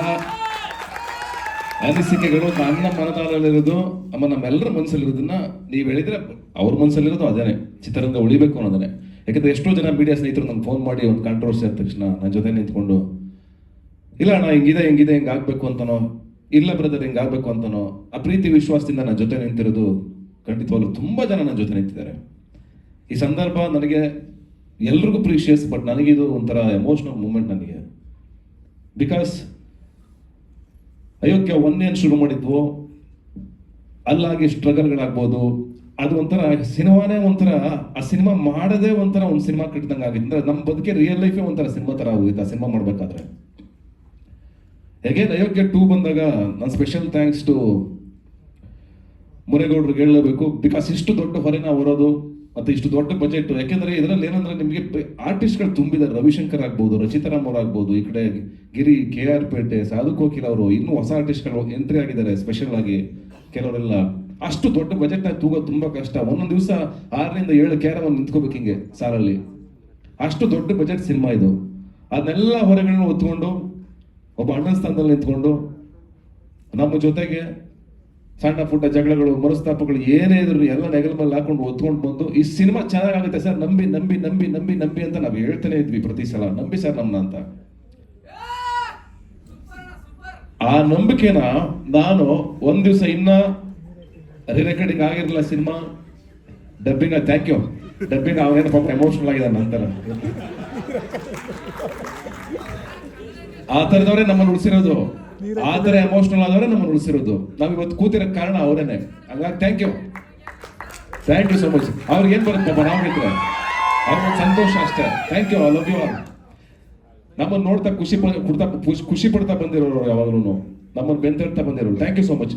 ಅನಿಸಿಕೆಗಳು ನನ್ನ ಮನದಾಳದಲ್ಲಿರೋದು, ನಮ್ಮೆಲ್ಲರ ಮನಸ್ಸಲ್ಲಿರೋದನ್ನ ನೀವು ಹೇಳಿದ್ರೆ ಅವ್ರ ಮನಸ್ಸಲ್ಲಿರೋದು ಅದೇನೆ, ಚಿತ್ರರಂಗ ಉಳಿಬೇಕು ಅನ್ನೋದನ್ನೇ. ಯಾಕಂದ್ರೆ ಎಷ್ಟೋ ಜನ ಮೀಡಿಯಾ ಸ್ನೇಹಿತರು ನಂಗೆ ಫೋನ್ ಮಾಡಿ ಒಂದು ಕಾಂಟ್ರವರ್ಸಿ ಆದ ತಕ್ಷಣ ನನ್ನ ಜೊತೆ ನಿಂತ್ಕೊಂಡು, ಇಲ್ಲ ಅಣ್ಣ ಹಿಂಗಿದೆ ಹಿಂಗೆ ಆಗ್ಬೇಕು ಅಂತನೋ, ಇಲ್ಲ ಬ್ರದರ್ ಹಿಂಗೆ ಆಗ್ಬೇಕು ಅಂತನೋ, ಆ ಪ್ರೀತಿ ವಿಶ್ವಾಸದಿಂದ ನನ್ನ ಜೊತೆ ನಿಂತಿರೋದು ಖಂಡಿತವಾಗ್ಲೂ ತುಂಬ ಜನ ನನ್ನ ಜೊತೆ ನಿಂತಿದ್ದಾರೆ. ಈ ಸಂದರ್ಭ ನನಗೆ ಎಲ್ರಿಗೂ ಪ್ರೀಶಿಯಸ್, ಬಟ್ ನನಗಿದು ಒಂಥರ ಎಮೋಷನಲ್ ಮೂಮೆಂಟ್ ನನಗೆ. ಬಿಕಾಸ್ ಅಯೋಗ್ಯ ಒಂದೇನು ಶುರು ಮಾಡಿದ್ವು, ಅಲ್ಲಾಗಿ ಸ್ಟ್ರಗಲ್ಗಳಾಗ್ಬೋದು, ಅದು ಒಂಥರ ಸಿನಿಮಾನೇ ಒಂಥರ, ಆ ಸಿನಿಮಾ ಮಾಡದೇ ಒಂಥರ ಒಂದು ಸಿನಿಮಾ ಕಟ್ಟಿದಂಗೆ ಆಗಿತ್ತು. ಅಂದ್ರೆ ನಮ್ಮ ಬದುಕೆ ರಿಯಲ್ ಲೈಫೇ ಒಂಥರ ಸಿನಿಮಾ ಥರ ಆಗೋಗಿತ್ತು ಆ ಸಿನಿಮಾ ಮಾಡಬೇಕಾದ್ರೆ. ಹೇಗೆ ಅಯೋಗ್ಯ 2 ಬಂದಾಗ ನಾನು ಸ್ಪೆಷಲ್ ಥ್ಯಾಂಕ್ಸ್ ಟು ಮುನೇಗೌಡ್ರಿಗೆ ಹೇಳಲೇಬೇಕು. ಬಿಕಾಸ್ ಇಷ್ಟು ದೊಡ್ಡ ಹೊರೆನ ಹೊರೋದು ಮತ್ತು ಇಷ್ಟು ದೊಡ್ಡ ಬಜೆಟ್, ಯಾಕೆಂದರೆ ಇದರಲ್ಲಿ ಏನಂದ್ರೆ ನಿಮಗೆ ಆರ್ಟಿಸ್ಟ್ಗಳು ತುಂಬಿದ್ದಾರೆ. ರವಿಶಂಕರ್ ಆಗ್ಬೋದು, ರಚಿತಾರಾಮ್ ಅವ್ರು ಆಗ್ಬೋದು, ಈ ಕಡೆ ಗಿರಿ, KR ಪೇಟೆ, ಸಾಧು ಕೋಕಿಲ್ ಅವರು, ಇನ್ನೂ ಹೊಸ ಆರ್ಟಿಸ್ಟ್ಗಳು ಎಂಟ್ರಿ ಆಗಿದ್ದಾರೆ ಸ್ಪೆಷಲ್ ಆಗಿ ಕೆಲವರೆಲ್ಲ. ಅಷ್ಟು ದೊಡ್ಡ ಬಜೆಟ್ನ ತೂಗೋದು ತುಂಬ ಕಷ್ಟ. ಒಂದೊಂದು ದಿವಸ 6 ರಿಂದ 7 ಕ್ಯಾರವನ್ನು ನಿಂತ್ಕೋಬೇಕು ಹಿಂಗೆ ಸಾಲಲ್ಲಿ. ಅಷ್ಟು ದೊಡ್ಡ ಬಜೆಟ್ ಸಿನಿಮಾ ಇದು. ಅದನ್ನೆಲ್ಲ ಹೊರೆಗಳನ್ನ ಹೊತ್ಕೊಂಡು ಒಬ್ಬ ಅಣ್ಣನ ಸ್ಥಾನದಲ್ಲಿ ನಿಂತ್ಕೊಂಡು ನಮ್ಮ ಜೊತೆಗೆ ಸಣ್ಣ ಪುಟ್ಟ ಜಗಳಗಳು, ಮರುಸ್ಥಾಪಗಳು ಏನೇ ಇದ್ರು ಎಲ್ಲ ನೆಗಲ ಮೇಲೆ ಹಾಕೊಂಡು ಒತ್ಕೊಂಡು ಬಂದು ಈ ಸಿನಿಮಾ ಚೆನ್ನಾಗುತ್ತೆ ಸರ್, ನಂಬಿ ನಂಬಿ ನಂಬಿ ನಂಬಿ ನಂಬಿ ಅಂತ ನಾವು ಹೇಳ್ತಾನೆ ಇದ್ವಿ ಪ್ರತಿ ಸಲ, ನಂಬಿ ಸರ್ ನಮ್ಮನ್ನ ಅಂತ. ಆ ನಂಬಿಕೆನ ನಾನು ಒಂದ್ ದಿವಸ ಇನ್ನ ರಿರೆಕಾರ್ಡಿಂಗ್ ಆಗಿರಲಿಲ್ಲ cinema, dubbing, thank you dubbing, ಅವನೇನು ಪಾಪ ಎಮೋಷನಲ್ ಆಗಿದೆ ನಂತರ. ಆ ಥರದವರೇ ನಮ್ಮನ್ನು ಉಳಿಸಿರೋದು, ಆ ಥರ ಎಮೋಷನಲ್ ಆದವರೇ ನಮ್ಮನ್ನು ಉಳಿಸಿರೋದು. ನಾವು ಇವತ್ತು ಕೂತಿರೋ ಕಾರಣ ಅವರೇನೆ. ಹಂಗಾಗಿ ಥ್ಯಾಂಕ್ ಯು ಸೋ ಮಚ್. ಅವ್ರಿಗೆ ಏನ್ ಬರುತ್ತೆ ಪಾಪ, ನಾವಿದ್ರೆ ಅವ್ರಿಗೊಂದು ಸಂತೋಷ ಅಷ್ಟೇ. Thank you, I love you all. ನಮ್ಮನ್ನು ನೋಡ್ತಾ ಖುಷಿ ಪಡ್ತಾ ಬಂದಿರೋರು, ಯಾವಾಗಲೂ ನಮ್ಮನ್ನು ಬೆಂತಡ್ತಾ ಬಂದಿರೋರು. Thank you so much.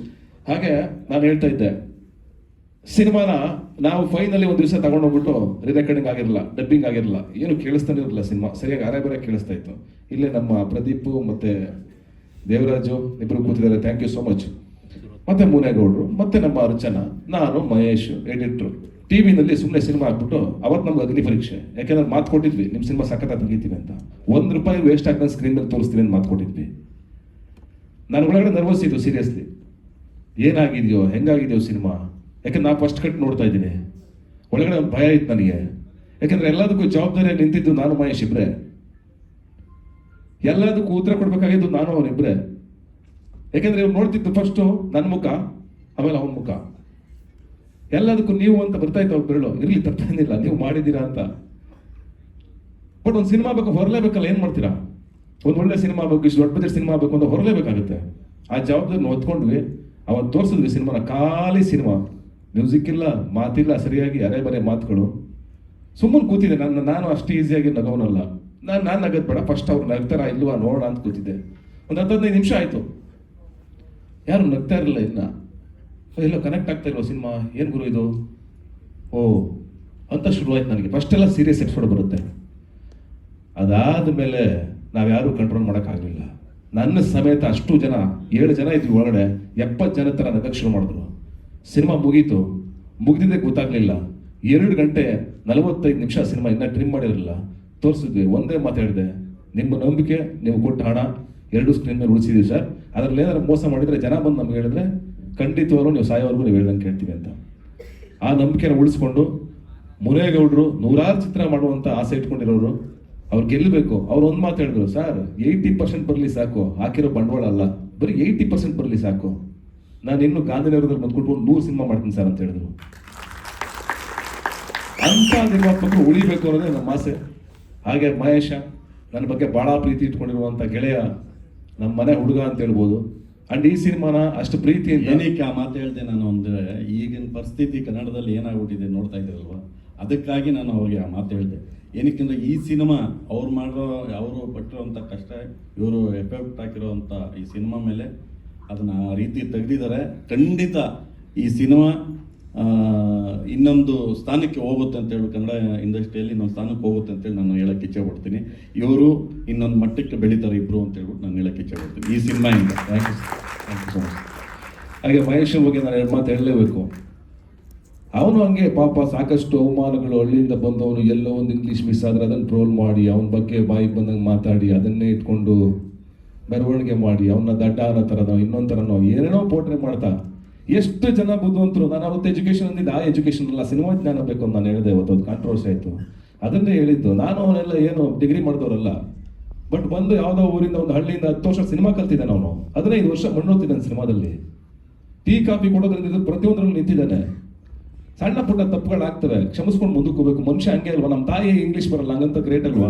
ಹಾಗೆ ನಾನು ಹೇಳ್ತಾ ಇದ್ದೆ, ಸಿನಿಮಾನ ನಾವು ಫೈನಲಿ ಒಂದು ದಿವಸ ತಗೊಂಡೋಗ್ಬಿಟ್ಟು ರಿರೆಕಾರ್ಡಿಂಗ್ ಆಗಿರಲಿಲ್ಲ, ಡಬ್ಬಿಂಗ್ ಆಗಿರಲಿಲ್ಲ, ಏನು ಕೇಳಿಸ್ತಾನೆ ಇರಲಿಲ್ಲ ಸಿನಿಮಾ, ಸರಿಯಾಗಿ ಅರೆ ಬರೆ ಕೇಳಿಸ್ತಾ ಇತ್ತು. ಇಲ್ಲೇ ನಮ್ಮ ಪ್ರದೀಪ್ ಮತ್ತೆ ದೇವರಾಜು ಇಬ್ಬರು ಕೂತಿದ್ದಾರೆ, ಥ್ಯಾಂಕ್ ಯು ಸೋ ಮಚ್. ಮತ್ತೆ ಮುನೇಗೌಡರು, ಮತ್ತೆ ನಮ್ಮ ಅರ್ಚನಾ, ನಾನು, ಮಹೇಶ್ ಎಡಿಟ್ರು, ಟಿವಿನಲ್ಲಿ ಸುಮ್ಮನೆ ಸಿನಿಮಾ ಹಾಕ್ಬಿಟ್ಟು ಅವತ್ತು ನಮ್ಗೆ ಅಗ್ನಿ ಪರೀಕ್ಷೆ. ಯಾಕೆಂದ್ರೆ ಮಾತು ಕೊಟ್ಟಿದ್ವಿ ನಿಮ್ಮ ಸಿನಿಮಾ ಸಖತ್ತಾಗಿ ತೆಗಿತೀವಿ ಅಂತ, ₹1 ವೇಸ್ಟ್ ಆಗಿ ಸ್ಕ್ರೀನ್ ಮೇಲೆ ತೋರಿಸ್ತೀವಿ ಅಂತ ಮಾತು ಕೊಟ್ಟಿದ್ವಿ. ನಾನು ಒಳಗಡೆ ನರ್ವಸ್ ಇದ್ದು ಸೀರಿಯಸ್ಲಿ, ಏನಾಗಿದೆಯೋ ಹೆಂಗಾಗಿದೆಯೋ ಸಿನಿಮಾ. ಯಾಕಂದ್ರೆ ನಾ ಫಸ್ಟ್ ಕಟ್ ನೋಡ್ತಾ ಇದ್ದೀನಿ, ಒಳಗಡೆ ಒಂದು ಭಯ ಇತ್ತು ನನಗೆ. ಯಾಕಂದ್ರೆ ಎಲ್ಲದಕ್ಕೂ ಜವಾಬ್ದಾರಿಯಾಗಿ ನಿಂತಿದ್ದು ನಾನು ಮಹೇಶ್ ಇಬ್ರೆ, ಎಲ್ಲದಕ್ಕೂ ಉತ್ತರ ಕೊಡ್ಬೇಕಾಗಿದ್ದು ನಾನು ಅವನಿಬ್ರೆ. ಯಾಕಂದ್ರೆ ಇವ್ರು ನೋಡ್ತಿದ್ದು ಫಸ್ಟು ನನ್ನ ಮುಖ, ಆಮೇಲೆ ಅವನ ಮುಖ. ಎಲ್ಲದಕ್ಕೂ ನೀವು ಅಂತ ಬರ್ತಾ ಇತ್ತು ಬೆರಳು, ಇರ್ಲಿ ತಪ್ಪೇನಿಲ್ಲ, ನೀವು ಮಾಡಿದ್ದೀರಾ ಅಂತ. ಬಟ್ ಒಂದು ಸಿನಿಮಾ ಬೇಕು, ಹೊರಲೇಬೇಕಲ್ಲ, ಏನ್ ಮಾಡ್ತೀರಾ? ಒಂದು ಒಳ್ಳೆ ಸಿನಿಮಾ ಬೇಕು, ಇಷ್ಟು ದೊಡ್ಡ ಬಜೆಟ್ ಸಿನಿಮಾ ಬೇಕು ಅಂತ ಹೊರಲೇಬೇಕಾಗುತ್ತೆ. ಆ ಜವಾಬ್ದಾರಿನ ಹೊತ್ಕೊಂಡ್ವಿ. ಅವತ್ತು ತೋರಿಸಿದ್ವಿ ಸಿನಿಮಾನ, ಖಾಲಿ ಸಿನಿಮಾ, ಮ್ಯೂಸಿಕ್ ಇಲ್ಲ, ಮಾತಿಲ್ಲ, ಸರಿಯಾಗಿ ಅರೆ ಬರೆ ಮಾತುಗಳು. ಸುಮ್ಮನೆ ಕೂತಿದ್ದೆ ನಾನು ಅಷ್ಟು ಈಸಿಯಾಗಿ ನಗೋನಲ್ಲ. ನಾನು ನಗದ್ ಬೇಡ, ಫಸ್ಟ್ ಅವ್ರು ನಗ್ತಾರ ಇಲ್ವಾ ನೋಡೋಣ ಅಂತ ಕೂತಿದ್ದೆ. ಒಂದು 10-15 ನಿಮಿಷ ಆಯ್ತು, ಯಾರು ನಗ್ತಾ ಇರಲಿಲ್ಲ. ಎಲ್ಲೋ ಕನೆಕ್ಟ್ ಆಗ್ತಾ ಇಲ್ವ ಸಿನಿಮಾ, ಏನು ಗುರು ಇದು, ಓ ಅಂತ ಶುರುವಾಯ್ತು ನನಗೆ. ಫಸ್ಟ್ ಎಲ್ಲ ಸೀರಿಯಸ್ ಎಪಿಸೋಡ್ ಬರುತ್ತೆ, ಅದಾದ ಮೇಲೆ ನಾವ್ಯಾರೂ ಕಂಟ್ರೋಲ್ ಮಾಡೋಕ್ಕಾಗಲಿಲ್ಲ. ನನ್ನ ಸಮೇತ ಅಷ್ಟು ಜನ, 7 ಜನ ಇದ್ವಿ ಒಳಗಡೆ, 70 ಜನ ಥರ ನಗಕ್ಕೆ ಶುರು ಮಾಡಿದ್ರು. ಸಿನಿಮಾ ಮುಗೀತು, ಮುಗ್ದಿದ್ದೇ ಗೊತ್ತಾಗ್ಲಿಲ್ಲ. 2 ಗಂಟೆ 45 ನಿಮಿಷ ಸಿನಿಮಾ ಇನ್ನೂ ಟ್ರಿಮ್ ಮಾಡಿರಲಿಲ್ಲ, ತೋರಿಸಿದ್ವಿ. ಒಂದೇ ಮಾತಾಡಿದೆ, ನಿಮ್ಮ ನಂಬಿಕೆ, ನೀವು ಕೊಟ್ಟ ಹಣ 2 ಸ್ಕ್ರೀನ್ ಮೇಲೆ ಉಳಿಸಿದ್ವಿ ಸರ್. ಅದರಲ್ಲಿ ಏನಾದ್ರು ಮೋಸ ಮಾಡಿದರೆ ಜನ ಬಂದು ನಮ್ಗೆ ಹೇಳಿದ್ರೆ ಖಂಡಿತವಾಗ್ಲೂ ನೀವು ಸಾಯೋವರೆಗೂ ನೀವು ಹೇಳ್ದಂಗೆ ಕೇಳ್ತೀವಿ ಅಂತ. ಆ ನಂಬಿಕೆನ ಉಳಿಸ್ಕೊಂಡು ಮುನೇಗೌಡರು 100 ಚಿತ್ರ ಮಾಡುವಂಥ ಆಸೆ ಇಟ್ಕೊಂಡಿರೋರು, ಅವ್ರು ಗೆಲ್ಲಬೇಕು. ಅವ್ರು ಒಂದು ಮಾತು ಹೇಳಿದ್ರು, ಸರ್ 80% ಬರಲಿ ಸಾಕು, ಹಾಕಿರೋ ಬಂಡವಾಳ ಅಲ್ಲ, ಬರೀ 80% ಬರಲಿ ಸಾಕು, ನಾನು ಇನ್ನು ಗಾಂಧಿನಗರದಲ್ಲಿ ಬಂದ್ಕೊಟ್ಟು 100 ಸಿನಿಮಾ ಮಾಡ್ತೀನಿ ಸರ್ ಅಂತ ಹೇಳಿದ್ರು. ಅಂತ ನಿರ್ಮಾಪಕರು ಉಳಿಬೇಕು ಅನ್ನೋದೇ ನಮ್ಮ ಆಸೆ. ಹಾಗೆ ಮಹೇಶ ನನ್ನ ಬಗ್ಗೆ ಭಾಳ ಪ್ರೀತಿ ಇಟ್ಕೊಂಡಿರುವಂಥ ಗೆಳೆಯ, ನಮ್ಮ ಮನೆ ಹುಡುಗ ಅಂತ ಹೇಳ್ಬೋದು. ಅಂಡ್ ಈ ಸಿನಿಮಾನ ಅಷ್ಟು ಪ್ರೀತಿ ಏನಕ್ಕೆ ಆ ಮಾತು ಹೇಳಿದೆ ನಾನು ಅಂದರೆ, ಈಗಿನ ಪರಿಸ್ಥಿತಿ ಕನ್ನಡದಲ್ಲಿ ಏನಾಗ್ಬಿಟ್ಟಿದೆ ನೋಡ್ತಾ ಇದ್ದೀರಲ್ವ, ಅದಕ್ಕಾಗಿ ನಾನು ಅವ್ರಿಗೆ ಆ ಮಾತು ಹೇಳಿದೆ. ಏನಕ್ಕೆಂದರೆ ಈ ಸಿನಿಮಾ ಅವರು ಪಟ್ಟಿರೋಂಥ ಕಷ್ಟ, ಇವರು ಎಫೆಕ್ಟ್ ಹಾಕಿರೋವಂಥ ಈ ಸಿನಿಮಾ ಮೇಲೆ ಅದನ್ನು ಆ ರೀತಿ ತೆಗೆದಿದ್ದಾರೆ. ಖಂಡಿತ ಈ ಸಿನಿಮಾ ಇನ್ನೊಂದು ಸ್ಥಾನಕ್ಕೆ ಹೋಗುತ್ತೆ ಅಂತೇಳಿ, ಕನ್ನಡ ಇಂಡಸ್ಟ್ರಿಯಲ್ಲಿ ಇನ್ನೊಂದು ಸ್ಥಾನಕ್ಕೆ ಹೋಗುತ್ತೆ ಅಂತೇಳಿ ನಾನು ಹೇಳಕ್ಕೆ ಇಚ್ಛೆ ಪಡ್ತೀನಿ. ಇವರು ಇನ್ನೊಂದು ಮಟ್ಟಕ್ಕೆ ಬೆಳೀತಾರೆ ಇಬ್ಬರು ಅಂತ ಹೇಳ್ಬಿಟ್ಟು ನಾನು ಹೇಳಕ್ಕೆ ಇಚ್ಛೆ ಪಡ್ತೀನಿ ಈ ಸಿನಿಮಾಯಿಂದ. Thank you so much. ಹಾಗೆ ಮಹೇಶನ್ ಬಗ್ಗೆ ನಾನು 2 ಮಾತು ಹೇಳಲೇಬೇಕು. ಅವನು ಹಂಗೆ ಪಾಪ ಸಾಕಷ್ಟು ಅವಮಾನಗಳು, ಹಳ್ಳಿಯಿಂದ ಬಂದವನು ಎಲ್ಲೋ ಒಂದು ಇಂಗ್ಲೀಷ್ ಮಿಸ್ ಆದರೆ ಅದನ್ನು ಟ್ರೋಲ್ ಮಾಡಿ ಅವನ ಬಗ್ಗೆ ಬಾಯಿಗೆ ಬಂದಂಗೆ ಮಾತಾಡಿ ಅದನ್ನೇ ಇಟ್ಕೊಂಡು ಮೆರವಣಿಗೆ ಮಾಡಿ ಅವನ್ನ ದಡ್ಡ ಅನ್ನೋ ಥರನೋ ಇನ್ನೊಂದು ಥರನೋ ಏನೇನೋ ಪೋಟ್ರೆ ಮಾಡ್ತಾ ಎಷ್ಟು ಜನ ಬುದ್ಧಿವಂತರು. ನಾನು ಅವತ್ತು ಎಜುಕೇಷನ್ ಅಂದಿದ್ದು ಆ ಎಜುಕೇಷನ್ ಅಲ್ಲ, ಸಿನಿಮಾ ಜ್ಞಾನ ಬೇಕು ಅಂತ ನಾನು ಹೇಳಿದೆ. ಅವತ್ತು ಅದು ಕಾಂಟ್ರವರ್ಸಿ ಆಯಿತು, ಅದನ್ನೇ ಹೇಳಿದ್ದು. ನಾನು ಅವನೆಲ್ಲ ಏನು ಡಿಗ್ರಿ ಮಾಡಿದವರಲ್ಲ, ಬಟ್ ಬಂದು ಯಾವುದೋ ಊರಿಂದ ಒಂದು ಹಳ್ಳಿಯಿಂದ 10 ವರ್ಷ ಸಿನಿಮಾ ಕಲ್ತಿದ್ದಾನೆ ಅವನು. 15 ವರ್ಷ ಮಣ್ಣೋತಿದ್ದಾನೆ ಸಿನಿಮಾದಲ್ಲಿ. ಟೀ ಕಾಫಿ ಕೊಡೋದ್ರಿಂದ ಪ್ರತಿಯೊಂದರಲ್ಲಿ ನಿಂತಿದ್ದಾನೆ. ಸಣ್ಣ ಪುಟ್ಟ ತಪ್ಪುಗಳಾಗ್ತವೆ, ಕ್ಷಮಿಸ್ಕೊಂಡು ಮುಂದಕ್ಕೆ ಹೋಗ್ಬೇಕು. ಮನುಷ್ಯ ಹಂಗೆ ಅಲ್ವಾ, ನಮ್ಮ ತಾಯಿ ಇಂಗ್ಲೀಷ್ ಬರಲ್ಲ ಹಂಗಂತ ಗ್ರೇಟ್ ಅಲ್ವಾ?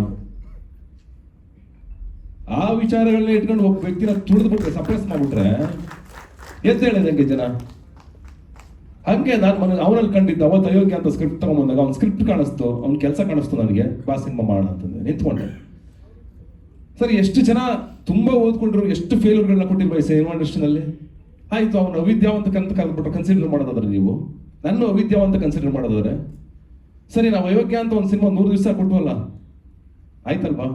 ಆ ವಿಚಾರಗಳನ್ನ ಇಟ್ಕೊಂಡು ಒಬ್ಬ ವ್ಯಕ್ತಿನ ತುಳಿದ್ಬಿಟ್ರೆ, ಸಪ್ರೆಸ್ ಮಾಡ್ಬಿಟ್ರೆ ಎದ್ದೇಳಿದೆ ಹಂಗೆ ಜನ. ಹಂಗೆ ನಾನು ಅವನಲ್ಲಿ ಕಂಡಿದ್ದ ಅವತ್ತು ಅಯೋಗ್ಯ ಅಂತ ಸ್ಕ್ರಿಪ್ಟ್ ತಗೊಂಬಂದಾಗ ಅವ್ನ ಸ್ಕ್ರಿಪ್ಟ್ ಕಾಣಿಸ್ತು, ಅವ್ನ ಕೆಲಸ ಕಾಣಿಸ್ತು ನನಗೆ, ಬಾ ಸಿನಿಮಾ ಮಾಡೋಣ ಅಂತಂದ್ರೆ ನಿಂತ್ಕೊಂಡೆ. ಸರಿ, ಎಷ್ಟು ಜನ ತುಂಬಾ ಓದ್ಕೊಂಡ್ರು, ಎಷ್ಟು ಫೇಲ್ಯೂರ್ಗಳನ್ನ ಕೊಟ್ಟಿರ್ಬೋದು ಸಿನಿಮಾ ಇಂಡಸ್ಟ್ರಿನಲ್ಲಿ. ಆಯ್ತು, ಅವ್ನು ಅವಿದ್ಯಾವಂತ ಅಂತ ಕರೆದ್ಬಿಟ್ಟು ಕನ್ಸಿಡರ್ ಮಾಡೋದಾದ್ರೆ ನೀವು, ನನ್ನ ಅವಿದ್ಯಾವಂತ ಕನ್ಸಿಡರ್ ಮಾಡೋದಾದ್ರೆ ಸರಿ, ನಾವು ಅಯೋಗ್ಯ ಅಂತ ಒಂದು ಸಿನಿಮಾ 100 ದಿವಸ ಕೊಟ್ಟವಲ್ಲ, ಆಯ್ತಲ್ವಾ?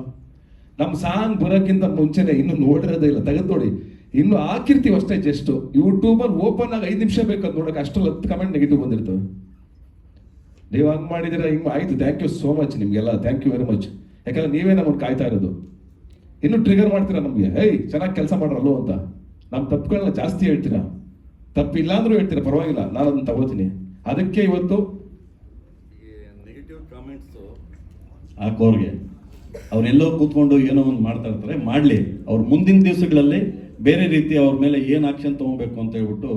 ನಮ್ಮ ಸಾಂಗ್ ಬರೋಕ್ಕಿಂತ ಮುಂಚೆನೆ ಇನ್ನು ನೋಡಿರೋದೇ ಇಲ್ಲ, ತೆಗೆದು ನೋಡಿ, ಇನ್ನು ಹಾಕಿರ್ತೀವಿ ಅಷ್ಟೇ. ಜಸ್ಟ್ ಯೂಟ್ಯೂಬಲ್ಲಿ ಓಪನ್ ಆಗಿ 5 ನಿಮಿಷ ಬೇಕಂತ ನೋಡಕ್ಕೆ ಅಷ್ಟರಲ್ಲಿ 10 ಕಮೆಂಟ್ ನೆಗೆಟಿವ್ ಬಂದಿರ್ತವೆ. ನೀವು ಹಂಗೆ ಮಾಡಿದಿರ, ಹಿಂಗೆ ಆಯ್ತು, ಥ್ಯಾಂಕ್ ಯು ಸೋ ಮಚ್ ನಿಮಗೆಲ್ಲ, ಥ್ಯಾಂಕ್ ಯು ವೆರಿ ಮಚ್. ಯಾಕಂದ್ರೆ ನೀವೇ ನಮ್ಮನ್ನು ಕಾಯ್ತಾ ಇರೋದು. ಇನ್ನು ಟ್ರಿಗರ್ ಮಾಡ್ತೀರಾ ನಮಗೆ, ಹೇಯ್ ಚೆನ್ನಾಗಿ ಕೆಲಸ ಮಾಡ್ರಲ್ಲೋ ಅಂತ. ನಮ್ಮ ತಪ್ಪುಗಳನ್ನ ಜಾಸ್ತಿ ಹೇಳ್ತೀರಾ, ತಪ್ಪಿಲ್ಲ ಅಂದ್ರೂ ಹೇಳ್ತೀರಾ, ಪರವಾಗಿಲ್ಲ, ನಾನು ಅದನ್ನ ತಗೋತೀನಿ. ಅದಕ್ಕೆ ಇವತ್ತು ನೆಗೆಟಿವ್ ಕಾಮೆಂಟ್ಸು ಹಾಕೋರ್ಗೆ ಅವರೆಲ್ಲೋ ಕೂತ್ಕೊಂಡು ಏನೋ ಒಂದು ಮಾಡ್ತಾ ಇರ್ತಾರೆ, ಮಾಡಲಿ. ಅವ್ರ ಮುಂದಿನ ದಿವಸಗಳಲ್ಲಿ ಬೇರೆ ರೀತಿ ಅವ್ರ ಮೇಲೆ ಏನು ಆಕ್ಷನ್ ತೊಗೊಬೇಕು ಅಂತ ಹೇಳ್ಬಿಟ್ಟು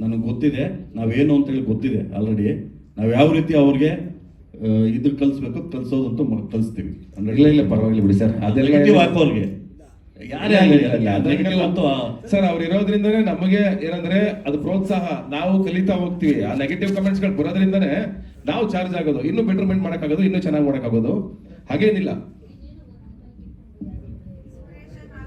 ನನಗೆ ಗೊತ್ತಿದೆ. ನಾವೇನು ಅಂತೇಳಿ ಗೊತ್ತಿದೆ ಆಲ್ರೆಡಿ. ನಾವು ಯಾವ ರೀತಿ ಅವ್ರಿಗೆ ಇದು ಕಲಿಸ್ಬೇಕು, ಕಲಿಸೋದಂತೂ ಕಲಿಸ್ತೀವಿ. ಇಲ್ಲ ಪರವಾಗಿಲ್ಲ ಬಿಡಿ ಸರ್, ಅದೆಲ್ಲ ಹಾಕೋರ್ಗೆ ಯಾರೇ ಆಗಲಿ ಸರ್, ಅವ್ರು ಇರೋದ್ರಿಂದನೇ ನಮಗೆ ಏನಂದ್ರೆ ಅದು ಪ್ರೋತ್ಸಾಹ, ನಾವು ಕಲಿತಾ ಹೋಗ್ತೀವಿ. ಆ ನೆಗೆಟಿವ್ ಕಮೆಂಟ್ಸ್ಗಳು ಬರೋದ್ರಿಂದನೇ ನಾವು ಚಾರ್ಜ್ ಆಗೋದು, ಇನ್ನೂ ಬೆಟರ್ಮೆಂಟ್ ಮಾಡೋಕ್ಕಾಗೋದು, ಇನ್ನೂ ಚೆನ್ನಾಗಿ ಮಾಡೋಕ್ಕಾಗೋದು. ಹಾಗೇನಿಲ್ಲ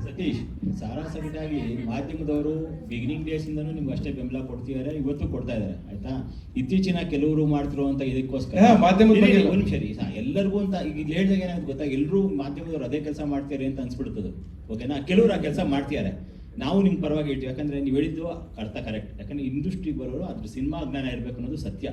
ಸತೀಶ್, ಸರಾಸರಿಯಾಗಿ ಮಾಧ್ಯಮದವರು ಬಿಗಿನಿಂಗ್ ಡೇಸಿಂದನೂ ನಿಮ್ಗೆ ಅಷ್ಟೇ ಬೆಂಬಲ ಕೊಡ್ತಿದ್ದಾರೆ, ಇವತ್ತು ಕೊಡ್ತಾ ಇದ್ದಾರೆ, ಆಯ್ತಾ? ಇತ್ತೀಚಿನ ಕೆಲವರು ಮಾಡ್ತಿರುವಂತ ಇದಕ್ಕೋಸ್ಕರ ಒಂದು ನಿಮಿಷ ರೀ, ಎಲ್ಲರಿಗೂ ಅಂತ ಈಗ ಇಲ್ಲಿ ಹೇಳಿದಾಗ ಏನಾಗುತ್ತೆ ಗೊತ್ತಾ, ಎಲ್ಲರೂ ಮಾಧ್ಯಮದವ್ರು ಅದೇ ಕೆಲಸ ಮಾಡ್ತಾರೆ ಅಂತ ಅನ್ಸ್ಬಿಡ್ತದೆ, ಓಕೆನಾ? ಕೆಲವರು ಆ ಕೆಲಸ ಮಾಡ್ತಿದ್ದಾರೆ, ನಾವು ನಿಮ್ಗೆ ಪರವಾಗಿ ಹೇಳ್ತೀವಿ. ಯಾಕಂದ್ರೆ ನೀವು ಹೇಳಿದ್ದು ಅರ್ಥ ಕರೆಕ್ಟ್. ಯಾಕಂದ್ರೆ ಇಂಡಸ್ಟ್ರಿಗೆ ಬರೋರು ಅದ್ರ ಸಿನಿಮಾ ಜ್ಞಾನ ಇರಬೇಕು ಅನ್ನೋದು ಸತ್ಯ,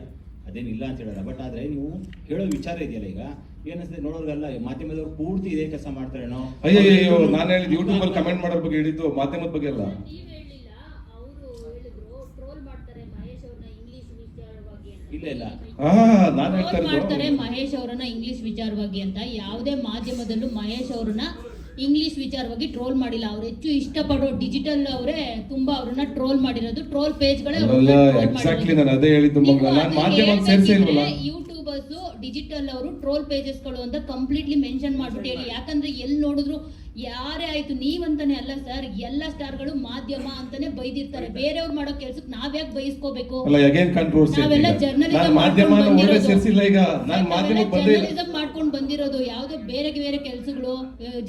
ಅದೇನಿಲ್ಲ ಅಂತ ಹೇಳಲ್ಲ. ಬಟ್ ಆದರೆ ನೀವು ಹೇಳೋ ವಿಚಾರ ಇದೆಯಲ್ಲ, ಈಗ ಏನಿಸ್ತದೆ ನೋಡೋರ್ಗಲ್ಲ, ಮಾಧ್ಯಮದವ್ರು ಪೂರ್ತಿ ಇದೇ ಕೆಲಸ ಮಾಡ್ತಾರೇನೋ. ಅಯ್ಯೋ, ನಾನು ಹೇಳಿದ್ದು ಯೂಟ್ಯೂಬ್ ಅಲ್ಲಿ ಕಮೆಂಟ್ ಮಾಡೋರ ಬಗ್ಗೆ ಹೇಳಿದ್ದು, ಮಾಧ್ಯಮದ ಬಗ್ಗೆ ಅಲ್ಲ. ಇಲ್ಲ ಇಲ್ಲ, ನಾನು ಹೇಳ್ತಾ ಮಾಡ್ತಾರೆ ಮಹೇಶ್ ಅವರನ್ನ ಇಂಗ್ಲಿಷ್ ವಿಚಾರವಾಗಿ ಅಂತ. ಯಾವುದೇ ಮಾಧ್ಯಮದಲ್ಲೂ ಮಹೇಶ್ ಅವ್ರನ್ನ ಇಂಗ್ಲಿಷ್ ವಿಚಾರವಾಗಿ ಟ್ರೋಲ್ ಮಾಡಿಲ್ಲ. ಅವ್ರು ಹೆಚ್ಚು ಇಷ್ಟಪಡೋ ಡಿಜಿಟಲ್ ಅವರೇ ತುಂಬಾ ಅವ್ರನ್ನ ಟ್ರೋಲ್ ಮಾಡಿರೋದು, ಟ್ರೋಲ್ ಪೇಜ್ಗಳೇ. ಎಕ್ಸಾಕ್ಟ್ಲಿ ನಾನು ಅದೇ ಹೇಳಿದ್ದು. ಯೂಟ್ಯೂಬರ್ಸ್ ಡಿಜಿಟಲ್ ಅವರು ಟ್ರೋಲ್ ಪೇಜಸ್ಗಳು ಅಂತ ಕಂಪ್ಲೀಟ್ಲಿ ಮೆನ್ಷನ್ ಮಾಡ್ಬಿಟ್ಟು ಹೇಳಿ. ಯಾಕಂದ್ರೆ ಎಲ್ಲಿ ನೋಡಿದ್ರು ಯಾರೇ ಆಯ್ತು, ನೀವಂತಾನೆ ಅಲ್ಲ ಸರ್, ಎಲ್ಲ ಸ್ಟಾರ್ಗಳು ಮಾಧ್ಯಮ ಅಂತಾನೆ ಬೈದಿರ್ತಾರೆ. ಬೇರೆಯವ್ರು ಮಾಡೋ ಕೆಲ್ಸಕ್ಕೆ ನಾವ್ಯಾಕೆ ಬಯಸ್ಕೋಬೇಕು? ನಾವೆಲ್ಲ ಜರ್ನಲಿಸಂ ಮಾಡ್ಕೊಂಡು ಬಂದಿರೋದು, ಯಾವ್ದೋ ಬೇರೆ ಬೇರೆ ಕೆಲ್ಸಗಳು,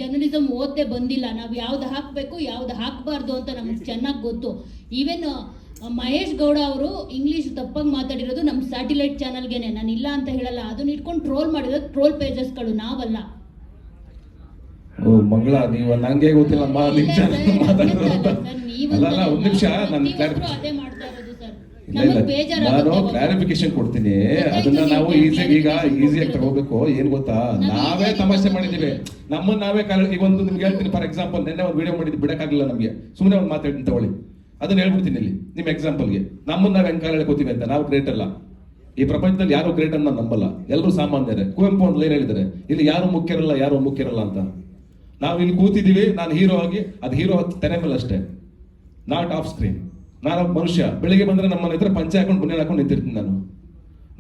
ಜರ್ನಲಿಸಂ ಓದ್ದೆ ಬಂದಿಲ್ಲ. ನಾವ್ ಯಾವ್ದು ಹಾಕ್ಬೇಕು ಯಾವ್ದು ಹಾಕ್ಬಾರ್ದು ಅಂತ ನಮ್ಗೆ ಚೆನ್ನಾಗಿ ಗೊತ್ತು. ಈವನ್ ಮಹೇಶ್ ಗೌಡ ಅವರು ಇಂಗ್ಲಿಷ್ ತಪ್ಪಾಗಿ ಮಾತಾಡಿರೋದು ನಮ್ಮ ಸ್ಯಾಟಿಲೈಟ್ ಚಾನಲ್ಗೆನೆ, ನಾನು ಇಲ್ಲ ಅಂತ ಹೇಳಲ್ಲ. ಅದನ್ನ ಇಟ್ಕೊಂಡು ಟ್ರೋಲ್ ಮಾಡಿರೋದು ಟ್ರೋಲ್ ಪೇಜಸ್ಗಳು, ನಾವಲ್ಲ. ಓ ಮಂಗಳ, ನೀವು ನಂಗೆ ಗೊತ್ತಿಲ್ಲ ಒಂದ್ ನಿಮಿಷ ನಾನು ಕ್ಲಾರಿಫಿಕೇಶನ್ ಕೊಡ್ತೀನಿ. ಅದನ್ನ ನಾವು ಈಸಿಯಾಗಿ ತಗೋಬೇಕು. ಏನ್ ಗೊತ್ತಾ, ನಾವೇ ತಮಾಷೆ ಮಾಡಿದೀವಿ, ನಮ್ಮನ್ನ ನಾವೇ ಈಗ ಒಂದು ನಿಮ್ಗೆ ಹೇಳ್ತೀನಿ. ಫಾರ್ ಎಕ್ಸಾಂಪಲ್, ನೆನ್ನೆ ಒಂದು ವಿಡಿಯೋ ಮಾಡಿದ್ದು ಬಿಡಕ್ಕಾಗಿಲ್ಲ ನಮ್ಗೆ, ಸುಮ್ಮನೆ ಒಂದು ಮಾತಾಡ್ತೀನಿ ತಗೊಳ್ಳಿ, ಅದನ್ನ ಹೇಳ್ಬಿಡ್ತೀನಿ ಇಲ್ಲಿ ನಿಮ್ ಎಕ್ಸಾಂಪಲ್ಗೆ. ನಮ್ಮನ್ನ ನಾವ್ ಹೆಂಗ್ ಕಾಲ ಹೇಳ್ಕೋತೀವಿ ಅಂತ. ನಾವು ಗ್ರೇಟ್ ಅಲ್ಲ, ಈ ಪ್ರಪಂಚದಲ್ಲಿ ಯಾರು ಗ್ರೇಟ್ ಅನ್ನ ನಂಬಲ್ಲ, ಎಲ್ಲರೂ ಸಾಮಾನ್ಯರೇ. ಕುವೆಂಪು ಒಂದು ಲೈನ್ ಹೇಳಿದ್ದಾರೆ, ಇಲ್ಲಿ ಯಾರು ಮುಖ್ಯರಲ್ಲ, ಯಾರು ಮುಖ್ಯರಲ್ಲ ಅಂತ. ನಾವು ಇಲ್ಲಿ ಕೂತಿದ್ದೀವಿ, ನಾನು ಹೀರೋ ಆಗಿ, ಅದು ಹೀರೋ ತೆರೆ ಮೇಲೆ ಅಷ್ಟೇ, ನಾಟ್ ಆಫ್ ಸ್ಕ್ರೀನ್. ನಾನು ಮನುಷ್ಯ, ಬೆಳಿಗ್ಗೆ ಬಂದ್ರೆ ನಮ್ಮನ್ನ ಇದ್ರೆ ಪಂಚೆ ಹಾಕೊಂಡು ಬುನ್ನೆ ಹಾಕೊಂಡು ನಿಂತಿರ್ತೀನಿ.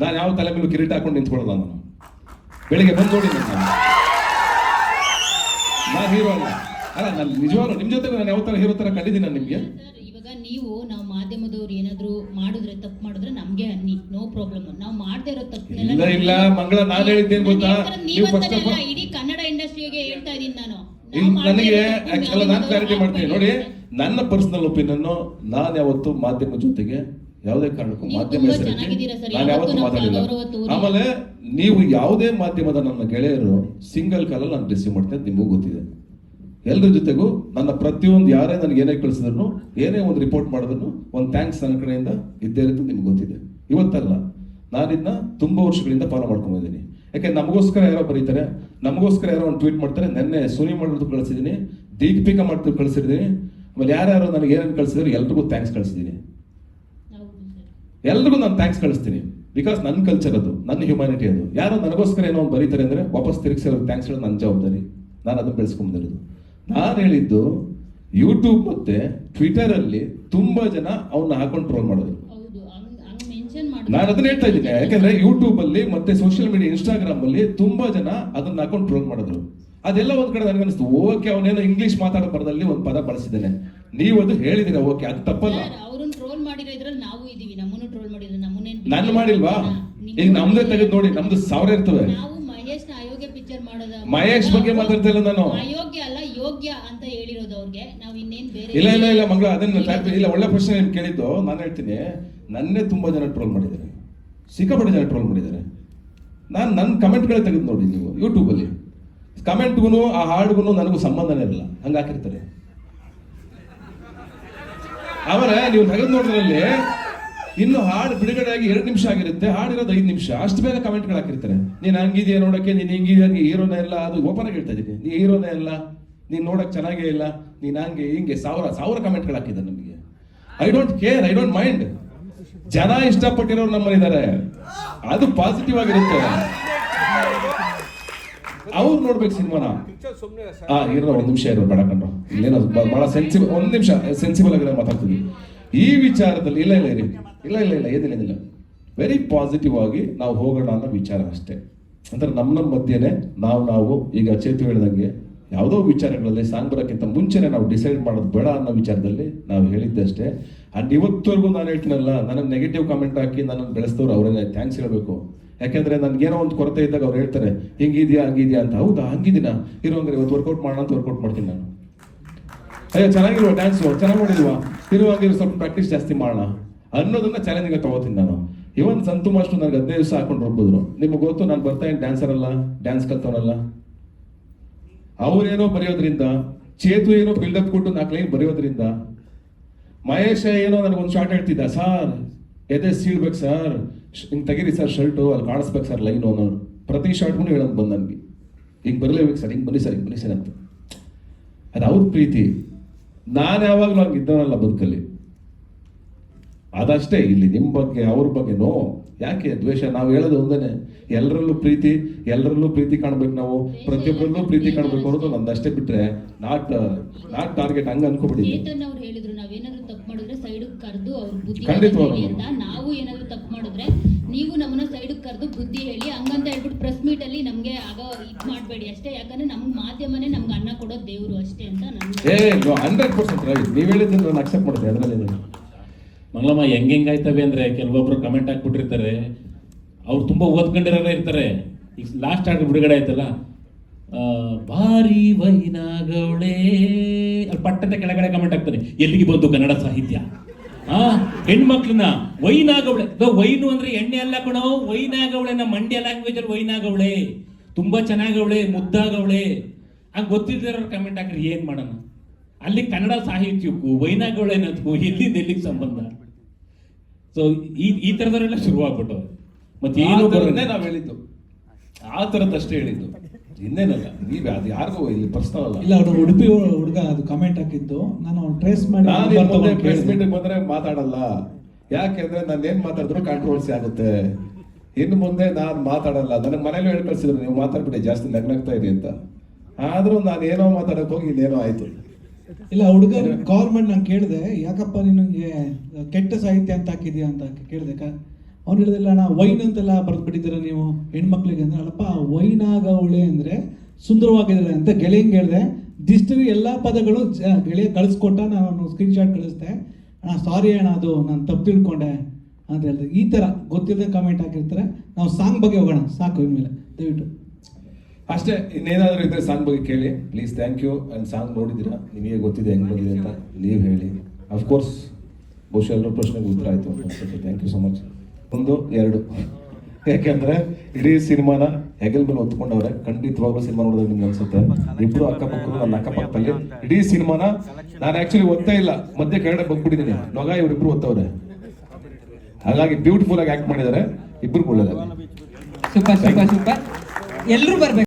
ನಾನು ಯಾವ ತಲೆ ಮೇಲೂ ಕಿರೀಟ ಹಾಕೊಂಡು ನಿಂತ್ಕೊಳ್ಳಲ್ಲ. ನಾನು ಬೆಳಿಗ್ಗೆ ಬಂದು ನೋಡಿ, ನಾನು ಹೀರೋ ಅಲ್ಲ. ನಾನು ನಿಜವಾಗ್ಲೂ ನಿಮ್ ಜೊತೆ ನಾನು ಯಾವ ತರ ಹೀರೋ ತರ ಕಂಡಿದ್ದೀನಿ ನಾನು ನಿಮ್ಗೆ. ಇವಾಗ ನೀವು ನಾವು ಮಾಧ್ಯಮದವ್ರು ಏನಾದ್ರು ಮಾಡಿದ್ರೆ, ತಪ್ಪು ಮಾಡಿದ್ರೆ ನಮ್ಗೆ ಅನ್ನಿ, ನೋ ಪ್ರಾಬ್ಲಮ್. ನಾವು ಮಾಡದೇ ಇರೋ ತಪ್ಪು ಇಲ್ಲ ಮಂಗಳ, ನಾನು ಹೇಳಿದ್ದೇನು ಗೊತ್ತಾ, ಇಡೀ ಕನ್ನಡ ಇಂಡಸ್ಟ್ರಿಗೆ ಹೇಳ್ತಾ ಇದೀನಿ ನಾನು. ನನಗೆ ನಾನು ಕ್ಲಾರಿಟಿ ಮಾಡ್ತೀನಿ ನೋಡಿ. ನನ್ನ ಪರ್ಸನಲ್ ಒಪಿನಿಯನ್, ನಾನು ಯಾವತ್ತು ಮಾಧ್ಯಮ ಜೊತೆಗೆ ಯಾವುದೇ ಕಾರಣಕ್ಕೂ ಮಾಧ್ಯಮ ನಾನು ಯಾವತ್ತು ಮಾತಾಡಿಲ್ಲ. ಆಮೇಲೆ ನೀವು ಯಾವುದೇ ಮಾಧ್ಯಮದ ನನ್ನ ಗೆಳೆಯರು ಸಿಂಗಲ್ ಕಾಲಲ್ಲಿ ನಾನು ರಿಸೀವ್ ಮಾಡ್ತೇನೆ, ನಿಮಗೂ ಗೊತ್ತಿದೆ. ಎಲ್ಲರ ಜೊತೆಗೂ ನನ್ನ ಪ್ರತಿಯೊಂದು ಯಾರೇ ನನಗೆ ಏನೇ ಕಳಿಸಿದ್ರು, ಏನೇ ಒಂದು ರಿಪೋರ್ಟ್ ಮಾಡಿದ್ರು ಒಂದು ಥ್ಯಾಂಕ್ಸ್ ನನ್ನ ಕಡೆಯಿಂದ ಇದ್ದೇ ಇರುತ್ತೆ, ನಿಮ್ಗೆ ಗೊತ್ತಿದೆ. ಇವತ್ತಲ್ಲ, ನಾನಿನ್ನ ತುಂಬ ವರ್ಷಗಳಿಂದ ಫಾಲೋ ಮಾಡ್ಕೊಂಡಿದ್ದೀನಿ. ಯಾಕೆ ನಮಗೋಸ್ಕರ ಯಾರೋ ಬರೀತಾರೆ, ನಮಗೋಸ್ಕರ ಯಾರೋ ಒಂದು ಟ್ವೀಟ್ ಮಾಡ್ತಾರೆ. ನೆನ್ನೆ ಸುನಿ ಮಾಡೋದು ಕಳಿಸಿದ್ದೀನಿ, ದೀಪಿಕಾ ಮಾಡ್ತು ಕಳಿಸಿದ್ದೀನಿ, ಆಮೇಲೆ ಯಾರ್ಯಾರೋ ನನಗೆ ಏನೇನು ಕಳಿಸಿದ್ರು ಎಲ್ರಿಗೂ ಥ್ಯಾಂಕ್ಸ್ ಕಳಿಸಿದ್ದೀನಿ. ಎಲ್ರಿಗೂ ನಾನು ಥ್ಯಾಂಕ್ಸ್ ಕಳಿಸ್ತೀನಿ. ಬಿಕಾಸ್ ನನ್ನ ಕಲ್ಚರ್ ಅದು, ನನ್ನ ಹ್ಯುಮ್ಯಾನಿಟಿ ಅದು. ಯಾರೋ ನನಗೋಸ್ಕರ ಏನೋ ಒಂದು ಬರೀತಾರೆ ಅಂದರೆ ವಾಪಸ್ ತಿರುಗಿಸಿ ಅವ್ರಿಗೆ ಥ್ಯಾಂಕ್ಸ್ ಹೇಳೋದು ನನ್ನ ಜವಾಬ್ದಾರಿ. ನಾನು ಅದನ್ನು ಬೆಳೆಸ್ಕೊಂಡ್ಬಂದಿರೋದು. ನಾನು ಹೇಳಿದ್ದು ಯೂಟ್ಯೂಬ್ ಮತ್ತೆ ಟ್ವಿಟರಲ್ಲಿ ತುಂಬ ಜನ ಅವನ್ನ ಹಾಕೊಂಡು ಟ್ರೋಲ್ ಮಾಡೋದು. ನಾನು ಅದನ್ನ ಹೇಳ್ತಾ ಇದ್ದೀನಿ. ಯಾಕಂದ್ರೆ ಯೂಟ್ಯೂಬ್ ಅಲ್ಲಿ ಮತ್ತೆ ಸೋಷಿಯಲ್ ಮೀಡಿಯಾ ಇನ್ಸ್ಟಾಗ್ರಾಮ್ ಅಲ್ಲಿ ತುಂಬಾ ಜನ ಅದನ್ನ ಹಾಕೊಂಡು ಟ್ರೋಲ್ ಮಾಡಿದ್ರು. ಅದೆಲ್ಲ ಒಂದ್ ಕಡೆ ನನಗನ್ನಿಸ್ತು, ಓಕೆ ಅವನೇನೋ ಇಂಗ್ಲಿಷ್ ಮಾತಾಡೋ ಪರದಲ್ಲಿ ಒಂದು ಪದ ಬಳಸಿದ್ದೇನೆ, ನೀವು ಅದು ಹೇಳಿದಿರ, ಓಕೆ ಅದು ತಪ್ಪಲ್ಲ. ಅವ್ರನ್ನ ಟ್ರೋಲ್ ಮಾಡಿರೋ ಇದ್ರಲ್ಲಿ ನಾವು ಇದೀವಿ, ನಮ್ಮನ್ನು ಟ್ರೋಲ್ ಮಾಡಿದ್ರು, ನಮ್ಮನ್ನೇನ್ ನಾನು ಮಾಡಿಲ್ವಾ? ಈಗ ನಮ್ದೇ ತೆಗೆದು ನೋಡಿ, ನಮ್ದು 1000 ಇರ್ತವೆ. ನಾವು ಮಹೇಶ್ ನ ಅಯೋಗ್ಯ ಪಿಕ್ಚರ್ ಮಾಡೋದ, ಮಹೇಶ್ ಬಗ್ಗೆ ಮಾತಾಡ್ತಾ ಇಲ್ಲ ನಾನು. ಅಯೋಗ್ಯ ಅಲ್ಲ ಯೋಗ್ಯ ಅಂತ ಹೇಳಿರೋದು ಅವ್ರಿಗೆ. ನಾವು ಇನ್ನೇನ್ ಬೇರೆ ಇಲ್ಲ ಮಂಗಳ, ಅದನ್ನ ಇಲ್ಲ, ಒಳ್ಳೆ ಪ್ರಶ್ನೆ ನಿಮ್ಗೆ ಕೇಳಿದ್ದು. ನಾನು ಹೇಳ್ತೀನಿ, ನನ್ನೇ ತುಂಬಾ ಜನ ಟ್ರೋಲ್ ಮಾಡಿದ್ದಾರೆ, ಸಿಕ್ಕಾಪಟ್ಟೆ ಜನ ಟ್ರೋಲ್ ಮಾಡಿದ್ದಾರೆ. ನಾನು ನನ್ನ ಕಮೆಂಟ್ಗಳೇ ತೆಗೆದು ನೋಡಿ ನೀವು ಯೂಟ್ಯೂಬಲ್ಲಿ. ಕಮೆಂಟ್ಗೂ ಆ ಹಾಡ್ಗೂ ನನಗೂ ಸಂಬಂಧನೇ ಇರಲ್ಲ, ಹಂಗೆ ಹಾಕಿರ್ತಾರೆ. ಆಮೇಲೆ ನೀವು ತೆಗೆದು ನೋಡಿದ್ರಲ್ಲಿ ಇನ್ನು ಹಾಡು ಬಿಡುಗಡೆ ಆಗಿ 2 ನಿಮಿಷ ಆಗಿರುತ್ತೆ, ಹಾಡಿರೋದು 5 ನಿಮಿಷ, ಅಷ್ಟು ಬೇಗ ಕಮೆಂಟ್ಗಳು ಹಾಕಿರ್ತಾರೆ. ನೀನು ಹಂಗಿದೆಯಾ ನೋಡಕ್ಕೆ, ನೀನು ಹಿಂಗಿದೆಯಾ, ನೀ ಹೀರೋನೇ ಇಲ್ಲ. ಅದು ಓಪನ್ ಆಗಿ ಹೇಳ್ತಾ ಇದ್ದೀನಿ, ನೀ ಹೀರೋನೇ ಇಲ್ಲ, ನೀನು ನೋಡಕ್ ಚೆನ್ನಾಗೇ ಇಲ್ಲ, ನೀನು ಹಂಗೆ ಹಿಂಗೆ 1000 ಕಮೆಂಟ್ಗಳು ಹಾಕಿದ್ದಾರೆ ನಮಗೆ. I don't care, I don't mind. ಜನ ಇಷ್ಟಪಟ್ಟಿರೋರು ನಮ್ಮಲ್ಲಿದ್ದಾರೆ, ಅದು ಪಾಸಿಟಿವ್ ಆಗಿರುತ್ತೆ. ಅವ್ರು ನೋಡ್ಬೇಕು ಸಿನಿಮಾನ. ಇರೋ 1 ನಿಮಿಷ ಇರೋ ಬೇಡ ಕಣ್ರು, ಇಲ್ಲೇನೋ ಬಹಳ ಸೆನ್ಸಿಬಲ್, 1 ನಿಮಿಷ ಸೆನ್ಸಿಬಲ್ ಆಗಿರೋ ಮಾತಾಡ್ತೀವಿ ಈ ವಿಚಾರದಲ್ಲಿ. ಇಲ್ಲ ಏನಿಲ್ಲ, ವೆರಿ ಪಾಸಿಟಿವ್ ಆಗಿ ನಾವು ಹೋಗೋಣ ಅನ್ನೋ ವಿಚಾರ ಅಷ್ಟೇ. ಅಂದ್ರೆ ನಮ್ಮ ಮಧ್ಯೆನೆ ನಾವು ಈಗ ಚೇತು ಹೇಳಿದಂಗೆ ಯಾವುದೋ ವಿಚಾರಗಳಲ್ಲಿ ಸಾಂಗ್ ಬರೋಕ್ಕಿಂತ ಮುಂಚೆನೆ ನಾವು ಡಿಸೈಡ್ ಮಾಡೋದು ಬೇಡ ಅನ್ನೋ ವಿಚಾರದಲ್ಲಿ ನಾವು ಹೇಳಿದ್ದಷ್ಟೇ. ಅಂಡ್ ಇವತ್ತವರೆಗೂ ನಾನು ಹೇಳ್ತೀನಲ್ಲ, ನನಗೆ ನೆಗೆಟಿವ್ ಕಾಮೆಂಟ್ ಹಾಕಿ ನನ್ನನ್ನು ಬೆಳೆಸ್ತವ್ರು ಅವರಿಗೆ ಥ್ಯಾಂಕ್ಸ್ ಹೇಳಬೇಕು. ಯಾಕೆಂದ್ರೆ ನನ್ಗೇನೋ ಒಂದು ಕೊರತೆ ಇದ್ದಾಗ ಅವ್ರು ಹೇಳ್ತಾರೆ ಹಿಂಗಿದ್ಯಾ ಹಂಗಿದ್ಯಾ ಅಂತ. ಹೌದಾ, ಹಂಗಿದ್ದೀನ ಇರುವಂಗ್ರೆ ಇವತ್ತು ವರ್ಕೌಟ್ ಮಾಡೋಣ ಅಂತ ವರ್ಕೌಟ್ ಮಾಡ್ತೀನಿ ನಾನು. ಅಯ್ಯೋ ಚೆನ್ನಾಗಿಲ್ವಾ ಡ್ಯಾನ್ಸು, ಚೆನ್ನಾಗಿ ಮಾಡಿಲ್ವಾ, ಇರುವಂಗಿರೋ ಸ್ವಲ್ಪ ಪ್ರಾಕ್ಟೀಸ್ ಜಾಸ್ತಿ ಮಾಡೋಣ ಅನ್ನೋದನ್ನ ಚಾಲೆಂಜಿಂಗ್ ತಗೋತೀನಿ ನಾನು. ಇವನ್ ಸಂತು ಮಾಸ್ಟರ್ ನನಗೆ 15 ದಿವಸ ಹಾಕೊಂಡು ಹೋಗ್ಬೋದ್ರು. ನಿಮ್ಗೆ ಗೊತ್ತು, ನಾನು ಬರ್ತಾ ಇದ್ದೀನಿ ಡ್ಯಾನ್ಸರ್ ಅಲ್ಲ, ಡ್ಯಾನ್ಸ್ ಕಲ್ತವನಲ್ಲ. ಅವ್ರೇನೋ ಬರೆಯೋದ್ರಿಂದ, ಚೇತು ಏನೋ ಬಿಲ್ಡಪ್ ಕೊಟ್ಟು 4 ಲೈನ್ ಬರೆಯೋದ್ರಿಂದ, ಮಹೇಶ ಏನೋ ನನಗೊಂದು ಶಾರ್ಟ್ ಹೇಳ್ತಿದ್ದ, ಸರ್ ಎದೆ ಸೀಳ್ಬೇಕು ಸರ್, ಹಿಂಗೆ ತೆಗೀರಿ ಸರ್ ಶರ್ಟು, ಅಲ್ಲಿ ಕಾಣಿಸ್ಬೇಕು ಸರ್ ಲೈನು ಅನ್ನೋರು. ಪ್ರತಿ ಶಾರ್ಟ್ಗೂ ಹೇಳೋದು ಬಂದು ನನಗೆ, ಹಿಂಗೆ ಬರಲೇಬೇಕು ಸರ್, ಹಿಂಗೆ ಬನ್ನಿ ಸರ್ ಅಂತ. ಅದು ಅವ್ರ ಪ್ರೀತಿ. ನಾನು ಯಾವಾಗಲೂ ಹಂಗೆ ಇದ್ದವನಲ್ಲ ಬದುಕಲ್ಲಿ, ಅದಷ್ಟೇ. ಇಲ್ಲಿ ನಿಮ್ಮ ಬಗ್ಗೆ ಅವ್ರ ಬಗ್ಗೆ ನೋ, ಯಾಕೆ ದ್ವೇಷ? ನಾವು ಹೇಳೋದು ಒಂದೇನೆ, ಎಲ್ಲರಲ್ಲೂ ಪ್ರೀತಿ ಕಾಣ್ಬೇಕು, ನಾವು ಪ್ರತಿಯೊಬ್ಬರಲ್ಲೂ ಪ್ರೀತಿ ಕಾಣ್ಬೇಕು ಅನ್ನೋದು ನಂದಷ್ಟೇ. ಬಿಟ್ರೆ ನಾಟ್ ಟಾರ್ಗೆಟ್ ಹಂಗ ಅನ್ಕೋಬಿಡಿ. ಚೇತನ್ ಅವ್ರು ಹೇಳಿದ್ರು, ನಾವೇನಾದ್ರೂ ತಪ್ಪು ಮಾಡಿದ್ರೆ ಸೈಡ್ ಕರೆದು ಅವ್ರ ಬುದ್ಧಿ ಖಂಡಿತವಾಗ್ಲೂ ಹೇಳಿ ಅಂತ. ನಾವು ಏನಾದ್ರು ತಪ್ಪು ಮಾಡಿದ್ರೆ ನೀವು ನಮ್ಮನ್ನ ಸೈಡ್ ಕರೆದು ಬುದ್ಧಿ ಹೇಳಿ ಹಂಗಂತ ಹೇಳ್ಬಿಟ್ಟು ಪ್ರೆಸ್ ಮೀಟ್ ಅಲ್ಲಿ ನಮ್ಗೆ ಆಗ ಇದು ಮಾಡಬೇಡಿ ಅಷ್ಟೇ. ಯಾಕಂದ್ರೆ ನಮ್ಗೆ ಮಾಧ್ಯಮನೇ ನಮ್ಗೆ ಅನ್ನ ಕೊಡೋದು ದೇವ್ರು ಅಷ್ಟೇ ಅಂತ ನಾನು 100% ರೈಟ್. ನೀವು ಹೇಳಿದ್ದನ್ನು ನಾನು ಅಕ್ಸೆಪ್ಟ್ ಮಾಡ್ತೀನಿ. ಅದರಲ್ಲಿ ಮಂಗಳಮ್ಮ ಹೆಂಗಾಯ್ತವೆ ಅಂದ್ರೆ, ಕೆಲವೊಬ್ರು ಕಮೆಂಟ್ ಹಾಕ್ಬಿಟ್ಟಿರ್ತಾರೆ, ಅವ್ರು ತುಂಬಾ ಓದ್ಕೊಂಡಿರೋರೇ ಇರ್ತಾರೆ. ಈಗ ಲಾಸ್ಟ್ ಆರ್ಡರ್ ಬಿಡುಗಡೆ ಆಯ್ತಲ್ಲ, ಭಾರಿ ವೈನಾಗವಳೆ, ಅಲ್ಲಿ ಪಟ್ಟಂತ ಕೆಳಗಡೆ ಕಮೆಂಟ್ ಹಾಕ್ತಾರೆ, ಎಲ್ಲಿಗೆ ಬಂತು ಕನ್ನಡ ಸಾಹಿತ್ಯ? ಹೆಣ್ಮಕ್ಳನ್ನ ವೈನಾಗವಳೆ. ವೈನು ಅಂದ್ರೆ ಎಣ್ಣೆ ಅಲ್ಲ ಕಣೋ, ವೈನಾಗವಳೆ. ನಮ್ಮ ಮಂಡ್ಯ ಲ್ಯಾಂಗ್ವೇಜ್ ಅಲ್ಲಿ ವೈನಾಗವಳೆ, ತುಂಬಾ ಚೆನ್ನಾಗವಳೆ, ಮುದ್ದಾಗವಳೆ. ಹಂಗೆ ಗೊತ್ತಿಲ್ದಿರೋರು ಕಮೆಂಟ್ ಹಾಕ್ರಿ, ಏನ್ ಮಾಡೋಣ? ಅಲ್ಲಿ ಕನ್ನಡ ಸಾಹಿತ್ಯಕ್ಕೂ ವೈನಾಗವಳೆನಕ್ಕೂ ಎಲ್ಲಿಗೆ ಸಂಬಂಧ? ಸೊ ಈ ತರದವರೆಲ್ಲ ಶುರುವಾಗ್ಬಿಟ್ಟು ಮತ್ತೆ ಏನು ಬರೋದೇ ನಾವು ಹೇಳಿದ್ದು, ಆ ಥರದ್ದಷ್ಟೇ ಹೇಳಿದ್ದು, ಇನ್ನೇನಲ್ಲ. ನೀವೇ ಅದು ಯಾರಿಗೂ ಇಲ್ಲಿ ಪರ್ಸನಲ್ ಅಲ್ಲ. ಇಲ್ಲ, ಅವ್ರು ಉಡುಪಿ ಹುಡುಗ ಅದು ಕಮೆಂಟ್ ಹಾಕಿದ್ದು, ನಾನು ಟ್ರೇಸ್ ಮಾಡಿ ಪ್ರೆಸ್ ಮೀಟಿಗೆ ಬಂದ್ರೆ ಮಾತಾಡಲ್ಲ. ಯಾಕೆಂದ್ರೆ ನಾನು ಏನ್ ಮಾತಾಡಿದ್ರು ಕಾಂಟ್ರವರ್ಸಿ ಆಗುತ್ತೆ. ಇನ್ನು ಮುಂದೆ ನಾನು ಮಾತಾಡಲ್ಲ. ನನಗೆ ಮನೇಲಿ ಹೇಳಿ ಕಳ್ಸಿದ್ರು, ನೀವು ಮಾತಾಡ್ಬಿಡಿ ಜಾಸ್ತಿ ನಗ್ನಾಗ್ತಾ ಇರಿ ಅಂತ. ಆದ್ರೂ ನಾನು ಏನೋ ಮಾತಾಡಕ್ ಹೋಗಿ ಇನ್ನೇನೋ ಆಯ್ತು. ಇಲ್ಲ, ಹುಡುಗ ಕಾಲ್ ಮಾಡಿ ನಾನು ಕೇಳಿದೆ, ಯಾಕಪ್ಪ ನಿನಗೆ ಕೆಟ್ಟ ಸಾಹಿತ್ಯ ಅಂತ ಹಾಕಿದ್ಯಾ ಅಂತ ಕೇಳಿದೆ. ಅವ್ನು ಹೇಳಿದಿಲ್ಲ, ನಾ ವೈನ್ ಅಂತೆಲ್ಲ ಬರೆದ್ಬಿಟ್ಟಿದ್ದೀರ ನೀವು ಹೆಣ್ಮಕ್ಳಿಗೆ ಅಂದ್ರೆ. ಅಲ್ಲಪ್ಪ, ವೈನಾಗವಳೆ ಅಂದ್ರೆ ಸುಂದರವಾಗಿದ್ದಾರೆ ಅಂತ ಗೆಳೆಯಂಗೆ ಹೇಳಿದೆ. ಡಿಸ್ಟರಿ ಎಲ್ಲ ಪದಗಳು ಗೆಳೆಯ ಕಳಿಸ್ಕೊಟ್ಟ, ನಾನು ಸ್ಕ್ರೀನ್ ಶಾಟ್ ಕಳಿಸ್ದೆ. ಸಾರಿ ಅಣ್ಣ, ಅದು ನಾನು ತಪ್ಪು ತಿಳ್ಕೊಂಡೆ ಅಂತ ಹೇಳಿದೆ. ಈ ಥರ ಗೊತ್ತಿಲ್ಲದೆ ಕಮೆಂಟ್ ಹಾಕಿರ್ತಾರೆ. ನಾವು ಸಾಂಗ್ ಬಗ್ಗೆ ಹೋಗೋಣ, ಸಾಕು ಇನ್ಮೇಲೆ ದಯವಿಟ್ಟು ಅಷ್ಟೇ. ಇನ್ನೇನಾದರೂ ಇದ್ರೆ ಸಾಂಗ್ ಬಗ್ಗೆ ಕೇಳಿ please. Thank you. And song ನೋಡಿದ್ದೀರಾ, ನಿಮಗೆ ಗೊತ್ತಿದೆ ಹೆಂಗೆ ಬಂದಿದೆ ಅಂತ, ನೀವು ಹೇಳಿ. ಅಫ್ಕೋರ್ಸ್ ಬಹುಶಃ ಎಲ್ಲರ ಪ್ರಶ್ನೆಗೆ ಉತ್ತರ ಆಯಿತು ಅನ್ಸುತ್ತೆ. Thank you so much. 1, 2 ಯಾಕೆಂದರೆ ಇಡೀ ಸಿನಿಮಾನ ಹೆಗಲ್ ಮೇಲೆ ಹೊತ್ಕೊಂಡವ್ರೆ. ಖಂಡಿತವಾಗ್ಲೂ ಸಿನಿಮಾ ನೋಡಿದ್ರೆ ನಿಮ್ಗೆ ಅನ್ಸುತ್ತೆ. ಇಬ್ರು ಅಕ್ಕಪಕ್ಕರು ನನ್ನ ಅಕ್ಕಪಕ್ಕದಲ್ಲಿ ಇಡೀ ಸಿನಿಮಾನ ನಾನು ಆಕ್ಚುಲಿ ಓದ್ತಾ ಇಲ್ಲ, ಮಧ್ಯೆ ಕೆಳಗಡೆ ಬಂದ್ಬಿಟ್ಟಿದ್ದೀನಿ. ನೊಗ ಇವರಿಬ್ರು ಓದ್ತವ್ರೆ, ಹಾಗಾಗಿ ಬ್ಯೂಟಿಫುಲ್ ಆಗಿ ಆಕ್ಟ್ ಮಾಡಿದ್ದಾರೆ. ಇಬ್ರು ಒಳ್ಳೆದಾಗಲಿ. Super super super. ಎಲ್ಲರೂ ಬರ್ಬೇಕು.